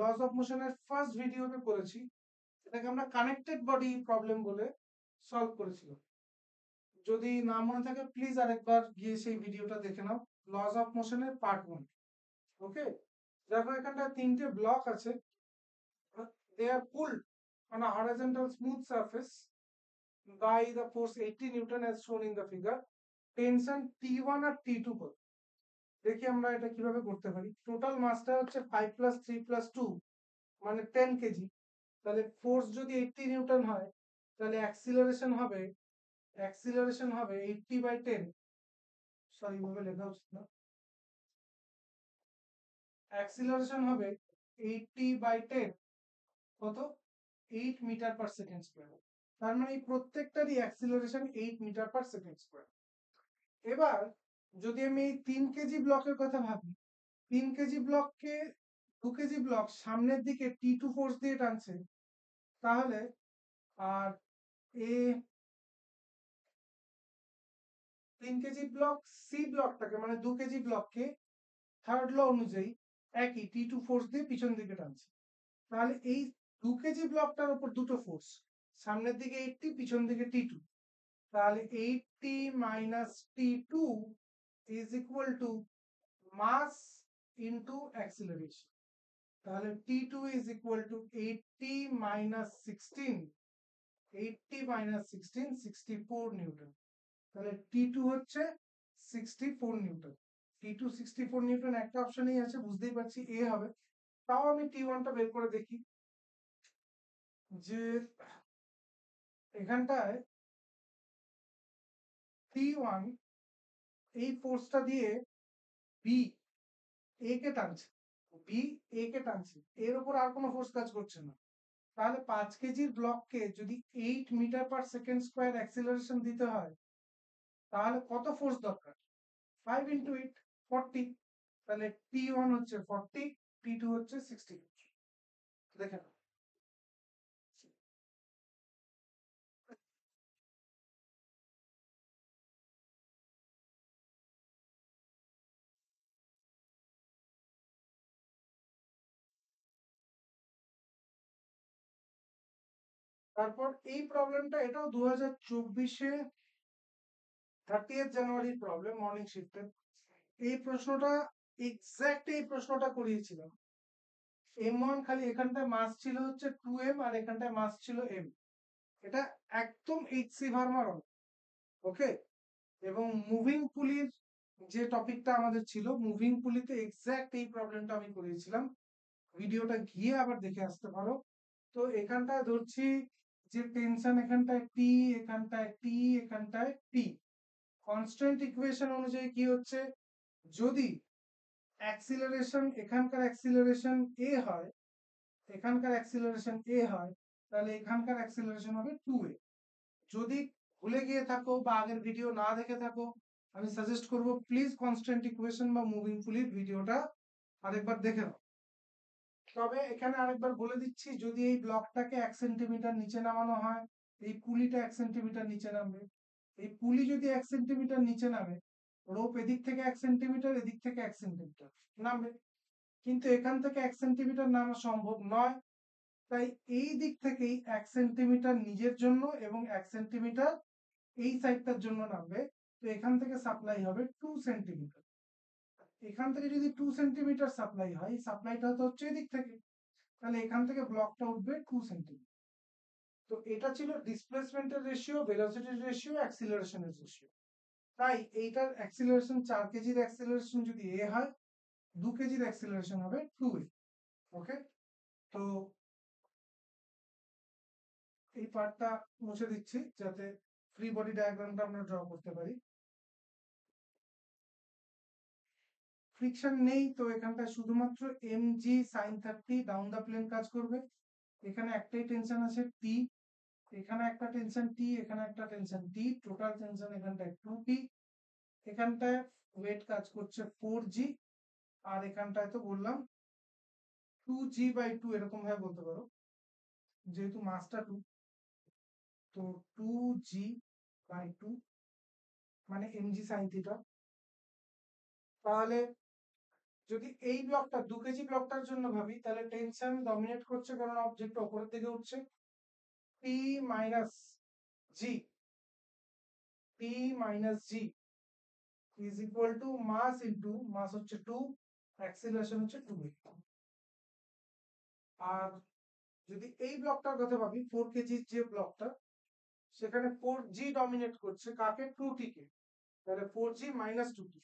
[SPEAKER 1] লস অফ মোশনের ফার্স্ট ভিডিওতে করেছি, এটাকে আমরা কানেক্টেড বডি প্রবলেম বলে সলভ করেছিলাম। যদি না মনে থাকে প্লিজ আরেকবার গিয়ে সেই ভিডিওটা দেখে নাও, লস অফ মোশনের পার্ট 1। ওকে, দেখো এখানটা তিনটে ব্লক আছে, they are pulled on a horizontal smooth surface by the force 80 Newton as shown in the figure. Tension T1 আর T2 কত? দেখি আমরা এটা কিভাবে করতে পারি। টোটাল মাসটা হচ্ছে 5 প্লাস 3 প্লাস 2 মানে 10 কেজি। তাহলে ফোর্স যদি 80 নিউটন হয়, তাহলে অ্যাক্সিলারেশন হবে 80/10। সরি, ভাবে লেখা উচিত না, অ্যাক্সিলারেশন হবে 80/10, কত? 8 মিটার পার সেকেন্ড স্কয়ার। তার মানে এই প্রত্যেকটারই acceleration 8 metre per second square. এবার যদি আমি এই 3 কেজি ব্লকের কথা ভাবি, 3 কেজি ব্লককে 2 কেজি ব্লক সামনের দিকে T2 ফোর্স দিয়ে টানছে, তাহলে আর এ 3 কেজি ব্লক সি ব্লকটাকে মানে 2 কেজি ব্লককে থার্ড ল অনুযায়ী একই T2 ফোর্স দিয়ে পিছন দিকে টানছে। তাহলে এই 2 কেজি ব্লকটার উপর দুটো ফোর্স, সামনের দিকে 80, পিছন দিকে T2, তাহলে 80 minus T2 is equal to mass into acceleration. তাহলে T2 is equal to 80 minus 16, 64 newton. তাহলে T2 হচ্ছে 64 নিউটন। T2 64 নিউটন একটা অপশনেই আছে, বুঝতেই পারছি এ হবে। তাও আমি T1টা বের করে দেখি, যে এখানটায় T1 এই ফোর্সটা দিয়ে বি এ কে টানছে, বি এ কে টানছে, এর উপর আর কোনো ফোর্স কাজ করছে না। তাহলে 5 কেজির ব্লককে যদি 8 metre per second square acceleration দিতে হয়, তাহলে কত ফোর্স দরকার? 5 ইন্টু 8, 40। তাহলে T1 হচ্ছে 40, T2 হচ্ছে 60। দেখে নাও। তারপর এই প্রবলেমটা, এটাও 2024-এ 30th জানুয়ারির প্রবলেম, মর্নিং শিফটে। এই প্রশ্নটা এক্সাক্ট এই প্রশ্নটা করিয়েছিলাম। M1 খালি এখানটায় মাস ছিল হচ্ছে 2m আর এখানটায় মাস ছিল m। এটা একদম এইচসি ভার্মার, ওকে। এবং মুভিং পুলির যে টপিকটা আমাদের ছিল, মুভিং পুলিতে এক্সাক্ট এই প্রবলেমটা আমি করিয়েছিলাম। ভিডিওটা গিয়ে আবার দেখে আসতে পারো। তো এখানটায় ধরছি যে টেনশন এখানটায় টি, এখানটায় টি, এখানটায় টি। কনস্ট্যান্ট ইকুয়েশন অনুযায়ী কি হচ্ছে, যদি অ্যাক্সিলারেশন, এখানকার অ্যাক্সিলারেশন এ হয়, এখানকার অ্যাক্সিলারেশন এ হয়, তাহলে এখানকার অ্যাক্সিলারেশন হবে 2a। যদি ভুলে গিয়ে থাকো বা আগের ভিডিও না দেখে থাকো, আমি সাজেস্ট করব প্লিজ কনস্ট্যান্ট ইকুয়েশন বা মুভিং পুলির ভিডিওটা আরেকবার দেখে নাও। তবে এখানে আরেকবার বলে দিচ্ছি, যদি এই ব্লকটাকে 1 সেন্টিমিটার নিচে নামানো হয়, এই পুলিটা 1 সেন্টিমিটার নিচে নামবে। এই পুলি যদি 1 সেন্টিমিটার নিচে নামে, রোপ এদিক থেকে 1 সেন্টিমিটার, এদিক থেকে 1 সেন্টিমিটার নামবে। কিন্তু এখান থেকে 1 সেন্টিমিটার নামা সম্ভব নয়, তাই এই দিক থেকেই 1 সেন্টিমিটার নিজের জন্য এবং 1 সেন্টিমিটার এই সাইডটার জন্য নামবে। তো এখান থেকে সাপ্লাই হবে 2 সেন্টিমিটার। এখান থেকে যদি 2 সেন্টিমিটার সাপ্লাই হয়, সাপ্লাইটা তো হচ্ছে এদিক থেকে, তাহলে এখান থেকে ব্লকটা উঠবে 2 সেন্টিমিটার। তো এটা ছিল ডিসপ্লেসমেন্টের রেশিও, ভেলোসিটির রেশিও, অ্যাক্সিলারেশনের রেশিও। তাই এইটার অ্যাক্সিলারেশন 4 কেজির অ্যাক্সিলারেশন যদি এ হয়, 2 কেজির অ্যাক্সিলারেশন হবে 2a। ওকে, তো এই পার্টটা মুছে দিচ্ছি যাতে ফ্রি বডি ডায়াগ্রামটা আমরা ড্র করতে পারি। ফ্রিকশন নেই, তো এখানটা শুধুমাত্র mg sin 30 down the plane কাজ করবে। এখানে একটাই টেনশন আছে টি, এখানে একটা টেনশন টি, এখানে একটা টেনশন টি, টোটাল টেনশন এখানটায় 2t। এখানটায় ওয়েট কাজ করছে 4g, আর এখানটায় তো বললাম 2g/2, এরকম ভাবে বলতে পারো, যেহেতু মাসটা 2, তো 2g/2 মানে mg sin থিটা। তাহলে যদি এই ব্লকটা 2 কেজি ব্লকটার জন্য ভাবি, তাহলে টেনশন ডমিনেট করছে কারণ অবজেক্ট উপরের দিকে উঠছে। p minus g, p minus g is equal to mass into, mass হচ্ছে 2, অ্যাক্সিলারেশন হচ্ছে 2a। আর যদি এই ব্লকটার কথা ভাবি, 4 কেজির যে ব্লকটা, সেখানে 4g ডমিনেট করছে কাকে, 2t কে। তাহলে 4g মাইনাস 2t,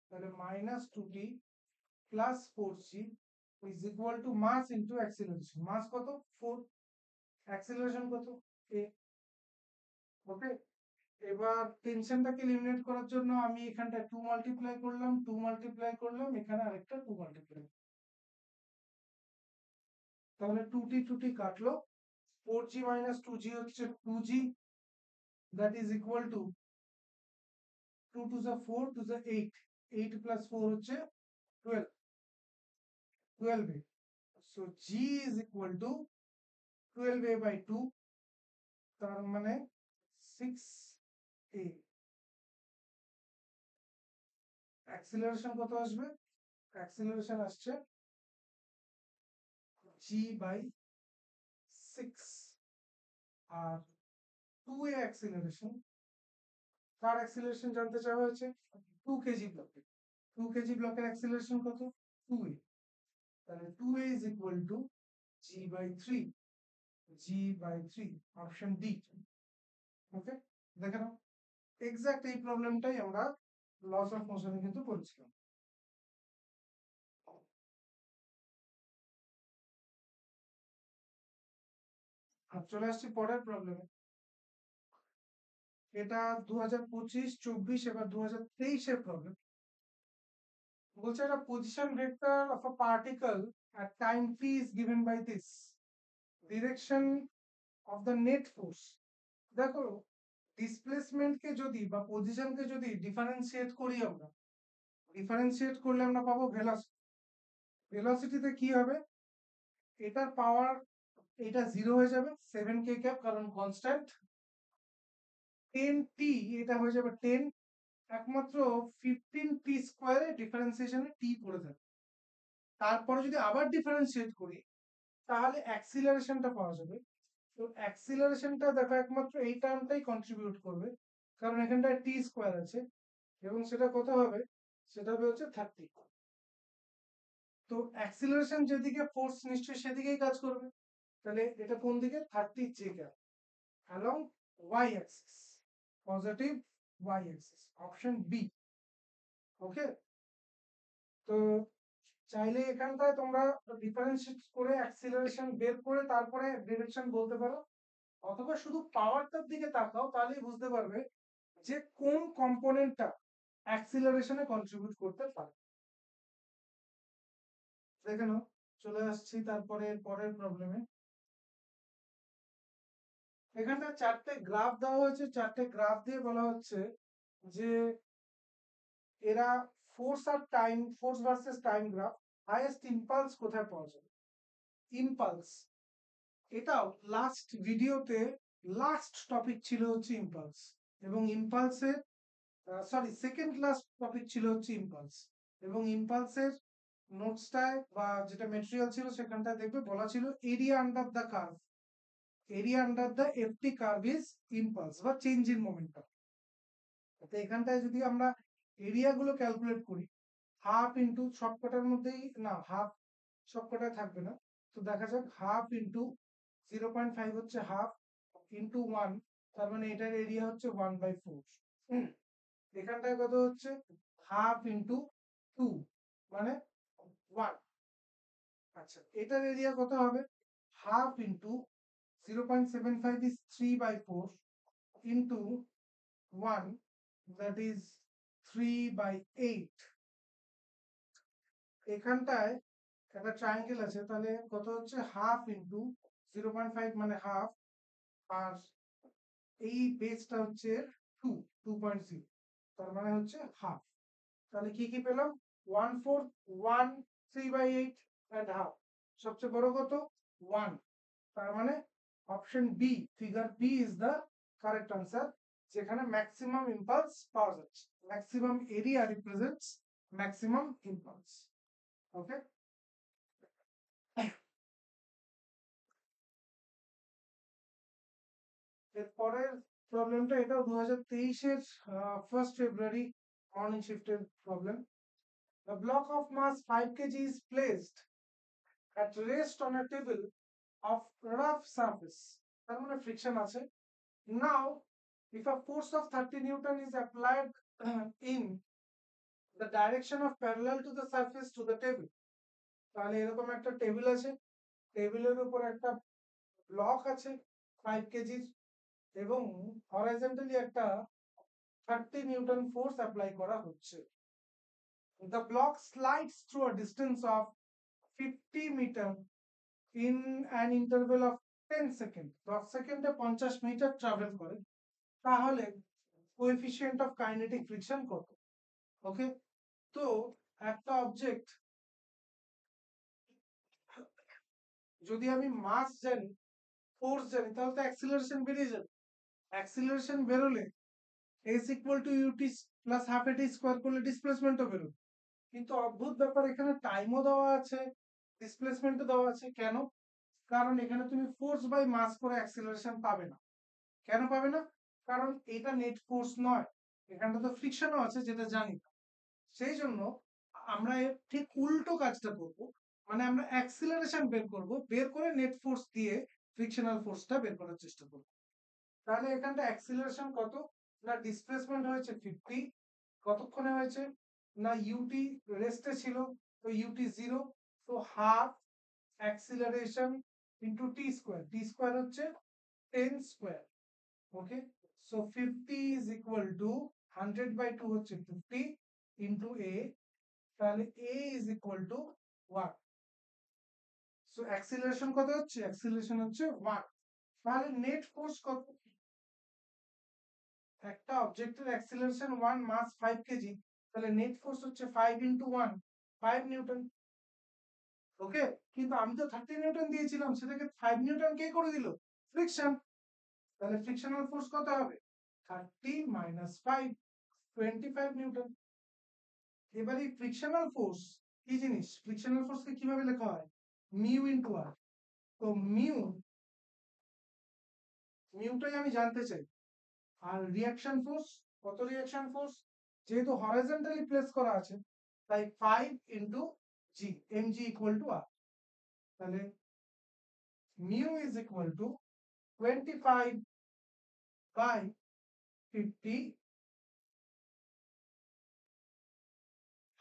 [SPEAKER 1] তাহলে minus 2t plus 4g is equal to mass into acceleration. Mass কত, 4, অ্যাক্সিলারেশন কত, a। ওকে, এবার টেনশনটাকে এলিমিনেট করার জন্য আমি এখানটা 2 মাল্টিপ্লাই করলাম, 2 মাল্টিপ্লাই করলাম, এখানে আরেকটা 2 মাল্টিপ্লাই, তাহলে 2t 2t কাটলো, 4g মাইনাস 2g হচ্ছে 2g, that is equal to 2 two যা 4, 2 যা 8, 8 প্লাস 4 হচ্ছে 12, 12a। So g is equal two 12a/2, তার মানে 6a। অ্যাক্সিলারেশন কত আসবে, অ্যাক্সিলারেশন আসছে g/6। আর 2a অ্যাক্সিলারেশন, তার অ্যাক্সিলারেশন জানতে চাওয়া হয়েছে 2 কেজি ব্লকে। 2 কেজি ব্লকের অ্যাক্সিলারেশন কত, 2a। তাহলে 2a is equal to g/3, g/3, option D. Okay, দেখে নাও, এক্সাক্ট এই প্রবলেমটাই আমরা লস অফ মোশনে কিন্তু করেছিলাম। আর চলে আসছি পরের প্রবলেমে। এটা 2025-24, এবার 2023-এর প্রবলেম। বলছে একটা position vector of a particle at time t is given by this direction of the net force। দেখো, ডিসপ্লেসমেন্টকে যদি বা পজিশনকে যদি ডিফারেন্সিয়েট করি, আমরা ডিফারেন্সিয়েট করলে আমরা পাবো ভেলোসিটি। ভেলোসিটিতে কি হবে, এটার পাওয়ার, এটা 0 হয়ে যাবে 7k ক্যাপ, কারণ কনস্ট্যান্ট। 10t, এটা হয়ে যাবে 10, একমাত্র 15t স্কোয়ারে ডিফারেন্সিয়েশনে t পড়ে থাকে। তারপরে যদি আবার ডিফারেন্সিয়েট করি, তাহলে অ্যাক্সিলারেশনটা পাওয়া যাবে তো অ্যাক্সিলারেশনটা দেখো একমাত্র এই টার্মটাই কন্ট্রিবিউট করবে, কারণ এখানটায় টি স্কোয়ার আছে এবং সেটা কত হবে, সেটা হবে হচ্ছে 30। তো অ্যাক্সিলারেশন যেদিকে, ফোর্স নিশ্চয়ই সেদিকেই কাজ করবে, তাহলে এটা কোন দিকে, 30 J cap along Y axis, positive Y axis, option B. Okay, তো চাইলে এখানটায় তোমরা ডিফারেন্সিয়েট করে অ্যাক্সিলারেশন বের করে তারপরে ডিরেকশন বলতে পারো, অথবা শুধু পাওয়ারটার দিকে তাকাও, তাহলেই বুঝতে পারবে যে কোন কম্পোনেন্টটা অ্যাক্সিলারেশনে কন্ট্রিবিউট করতে পারে। দেখে নাও, চলে আসছি তারপরে পরের প্রবলেমে। এখানটা চারটে গ্রাফ দেওয়া হয়েছে, চারটে গ্রাফ দিয়ে বলা হচ্ছে যে এরা ফোর্স আর time, force versus time graph, highest impulse কোথায় পাওয়া যাবে। ইম্পালস, এটাও লাস্ট ভিডিওতে লাস্ট টপিক ছিল হচ্ছে ইম্পালস, এবং ইম্পালসের সরি সেকেন্ড লাস্ট টপিক ছিল হচ্ছে ইম্পালস, এবং ইম্পালসের নোটসটায় বা যেটা মেটেরিয়াল ছিল সেখানটায় দেখবে বলা ছিল area under the curve, area under the FT curve is impulse বা চেঞ্জ ইন মোমেন্টাম। তো এখানটায় যদি আমরা এরিয়া গুলো ক্যালকুলেট করি, হাফ ইন্টু সবকটার মধ্যেই না, হাফ সবকটায় থাকবে না, তো দেখা যাক হাফ ইন্টু 0.5 হচ্ছে হাফ, ইন্টু 1, তার মানে এটার এরিয়া হচ্ছে 1/4। এখানটায় কত হচ্ছে, হাফ ইন্টু 2 মানে 1। আচ্ছা, এটার এরিয়া কত হবে, half into 0.75 is 3/4 into 1, that is 3/8। এখানটায় একটা ট্রায়াঙ্গেল আছে, তাহলে কত হচ্ছে, হাফ ইন্টু 0.5 মানে হাফ, আর এই বেসটা হচ্ছে 2, 2.0, তার মানে হচ্ছে হাফ। তাহলে কি কি পেলাম, 1/4, 1, 3/8 and হাফ। সবচেয়ে বড় কত, 1, তার মানে option B, figure B is the correct answer, যেখানে ম্যাক্সিমাম ইম্পালস পাওয়া যাচ্ছে, maximum area represents maximum impulse. Okay, এরপরের প্রবলেমটা, এটাও 2023-এর 1st February মর্নিং শিফটের প্রবলেম। A block of mass 5 kg is placed at rest on a table of rough surface, তার মানে ফ্রিকশন আছে। Now if a force of 30 Newton is applied in the direction of parallel to the surface to the table, তাহলে এরকম একটা table আছে, টেবিলের উপর একটা ব্লক আছে 5 কেজির, এবং হরাইজন্টালি একটা 30 নিউটন ফোর্স অ্যাপ্লাই করা হচ্ছে। The block slides through a distance of 50 meter in an interval of 10 second, 10 সেকেন্ডে 50 মিটার ট্রাভেল করে, তাহলে কোএফিসিয়েন্ট অফ কাইনেটিক ফ্রিকশন কত। ওকে, তো একটা অবজেক্ট, যদি আমি মাস জানি, ফোর্স জানি, তাহলে তো অ্যাক্সিলারেশন বেরিয়ে যাবে। অ্যাক্সিলারেশন বেরোলে s equal to UT plus half এটি স্কোয়ার করলে ডিসপ্লেসমেন্টও বেরোবে। কিন্তু অদ্ভুত ব্যাপার, এখানে টাইমও দেওয়া আছে, ডিসপ্লেসমেন্টও দেওয়া আছে। কেন, কারণ এখানে তুমি ফোর্স বাই মাস করে অ্যাক্সিলারেশন পাবে না। কেন পাবে না, কারণ এটা নেট ফোর্স নয়, এখানটা তো ফ্রিকশনও আছে যেটা জানি না। সেই জন্য আমরা এর ঠিক উল্টো কাজটা করব, মানে আমরা অ্যাক্সিলারেশন বের করব, বের করে নেট ফোর্স দিয়ে ফ্রিকশনাল ফোর্সটা বের করার চেষ্টা করব। তাহলে এখানটা অ্যাক্সিলারেশন কত, না ডিসপ্লেসমেন্ট হয়েছে 50, কতক্ষণে হয়েছে, না ইউটি রেস্টে ছিল, তো ইউটি 0, তো half acceleration into T square, T square হচ্ছে 10 square. Okay, so 50 is equal to 100/2 হচ্ছে 50 ইন্টু এ, তাহলে a is equal to 1। So acceleration কত হচ্ছে, অ্যাক্সিলারেশন হচ্ছে 1। তাহলে নেট ফোর্স কত, একটা অবজেক্টের অ্যাক্সিলারেশন 1, মাস 5 কেজি, তাহলে নেট ফোর্স হচ্ছে 5 ইন্টু 1, 5 নিউটন। ওকে, কিন্তু আমি তো 30 নিউটন দিয়েছিলাম, সেটাকে 5 নিউটন কে করে দিল, ফ্রিকশন। তাহলে ফ্রিকশনাল ফোর্স কত হবে, 30 মাইনাস 5, 25 নিউটন। এবারে ফ্রিকশনাল ফোর্স কি জিনিস, ফ্রিকশনাল ফোর্সকে কিভাবে লেখা হয়, মিউ ইন্টু আর। তো মিউ মিউটাই আমি জানতে চাই। আর রিয়াকশন ফোর্স, কত রিয়াকশন ফোর্স, যেহেতু হরাইজন্টালি প্লেস করা আছে তাই 5 into g, m g equal to R. তাহলে mu is equal to 25 by 50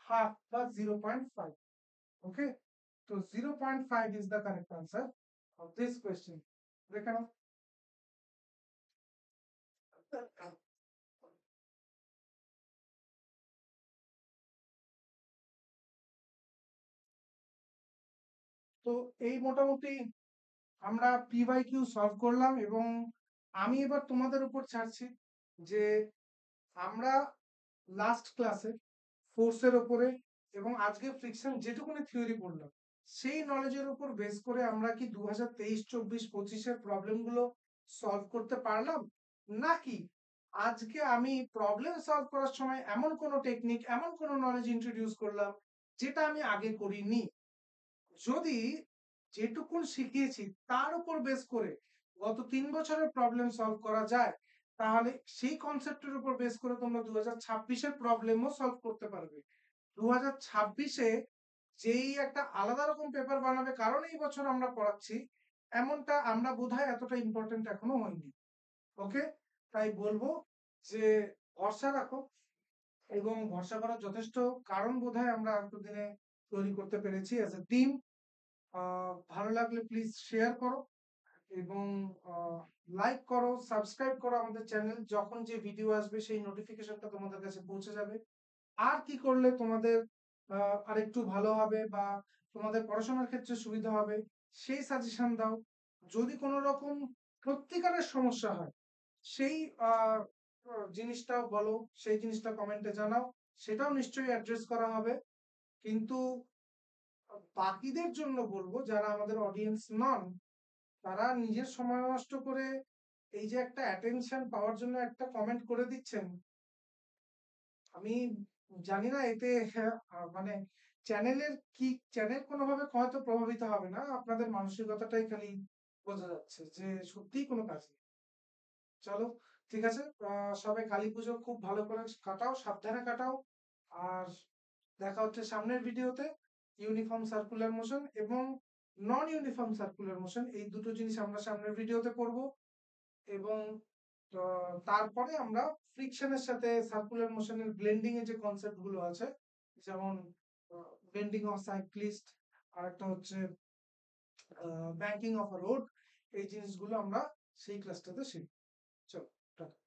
[SPEAKER 1] half বা 0.5. Okay, so 0.5 is the correct answer of this question. দেখে নাও। তো এই মোটামুটি আমরা পি বাই কিউ সলভ করলাম, এবং আমি এবার তোমাদের উপর ছাড়ছি যে আমরা লাস্ট ক্লাসে ফোর্সের ওপরে এবং আজকে ফ্রিকশন যেটুকুনি থিওরি পড়লাম সেই নলেজের উপর বেস করে আমরা কি 2023-24-25-এর প্রবলেমগুলো সলভ করতে পারলাম, নাকি আজকে আমি প্রবলেম সলভ করার সময় এমন কোনো টেকনিক, এমন কোনো নলেজ ইন্ট্রোডিউস করলাম যেটা আমি আগে করিনি। যদি যেটুকুন শিখিয়েছি তার উপর বেস করে গত 3 বছরের প্রবলেম সলভ করা যায়, তাহলে সেই কনসেপ্টের উপর বেস করে তোমরা 2026-এর প্রবলেমও সলভ করতে পারবে। 2026-এ যেই একটা আলাদা রকম পেপার বানাবে কারণ এই বছর আমরা পড়াচ্ছি, এমনটা আমরা বোধহয় এতটা ইম্পর্টেন্ট এখনো হয়নি। ওকে, তাই বলবো যে ভরসা রাখো, এবং ভরসা করার যথেষ্ট কারণ বোধহয় আমরা এতদিনে তৈরি করতে পেরেছি অ্যাজ এ টিম। ভালো লাগলে প্লিজ শেয়ার করো, এবং লাইক করো, সাবস্ক্রাইব করো আমাদের চ্যানেল। যখন যে ভিডিও আসবে সেই নোটিফিকেশনটা তোমাদের কাছে পৌঁছে যাবে। আর কি করলে তোমাদের আরেকটু ভালো হবে বা তোমাদের পড়াশোনার ক্ষেত্রে সুবিধা হবে সেই সাজেশন দাও। যদি কোনো রকম সত্যিকারের সমস্যা হয় সেই জিনিসটাও বলো, সেই জিনিসটা কমেন্টে জানাও, সেটাও নিশ্চয়ই অ্যাড্রেস করা হবে। কিন্তু বাকিদের জন্য বলবো যারা আমাদের অডিয়েন্স নন, তারা নিজের সময় নষ্ট করে এই যে একটা অ্যাটেনশন পাওয়ার জন্য একটা কমেন্ট করে দিচ্ছেন, আমি জানি না এতে মানে চ্যানেলের কি, চ্যানেল কোনোভাবে হয়তো প্রভাবিত হবে না, আপনাদের মানসিকতাটাই খালি বোঝা যাচ্ছে যে সত্যিই কোনো কাজ নেই। চলো, ঠিক আছে, সবাই কালী পুজো খুব ভালো করে কাটাও, সাবধানে কাটাও। আর দেখা হচ্ছে সামনের ভিডিওতে। ইউনিফর্ম সার্কুলার মোশন এবং নন ইউনিফর্ম সার্কুলার মোশন, এই দুটো জিনিস আমরা সামনের ভিডিওতে করব। এবং তারপরে আমরা ফ্রিকশনের সাথে সার্কুলার মোশনের ব্লেন্ডিং এর যে কনসেপ্ট গুলো আছে, যেমন বেন্ডিং অফ সাইক্লিস্ট, আর একটা হচ্ছে ব্যাংকিং অফ আ রোড, এই জিনিসগুলো আমরা সেই ক্লাসটাতে শিখব। চলো, টাটা।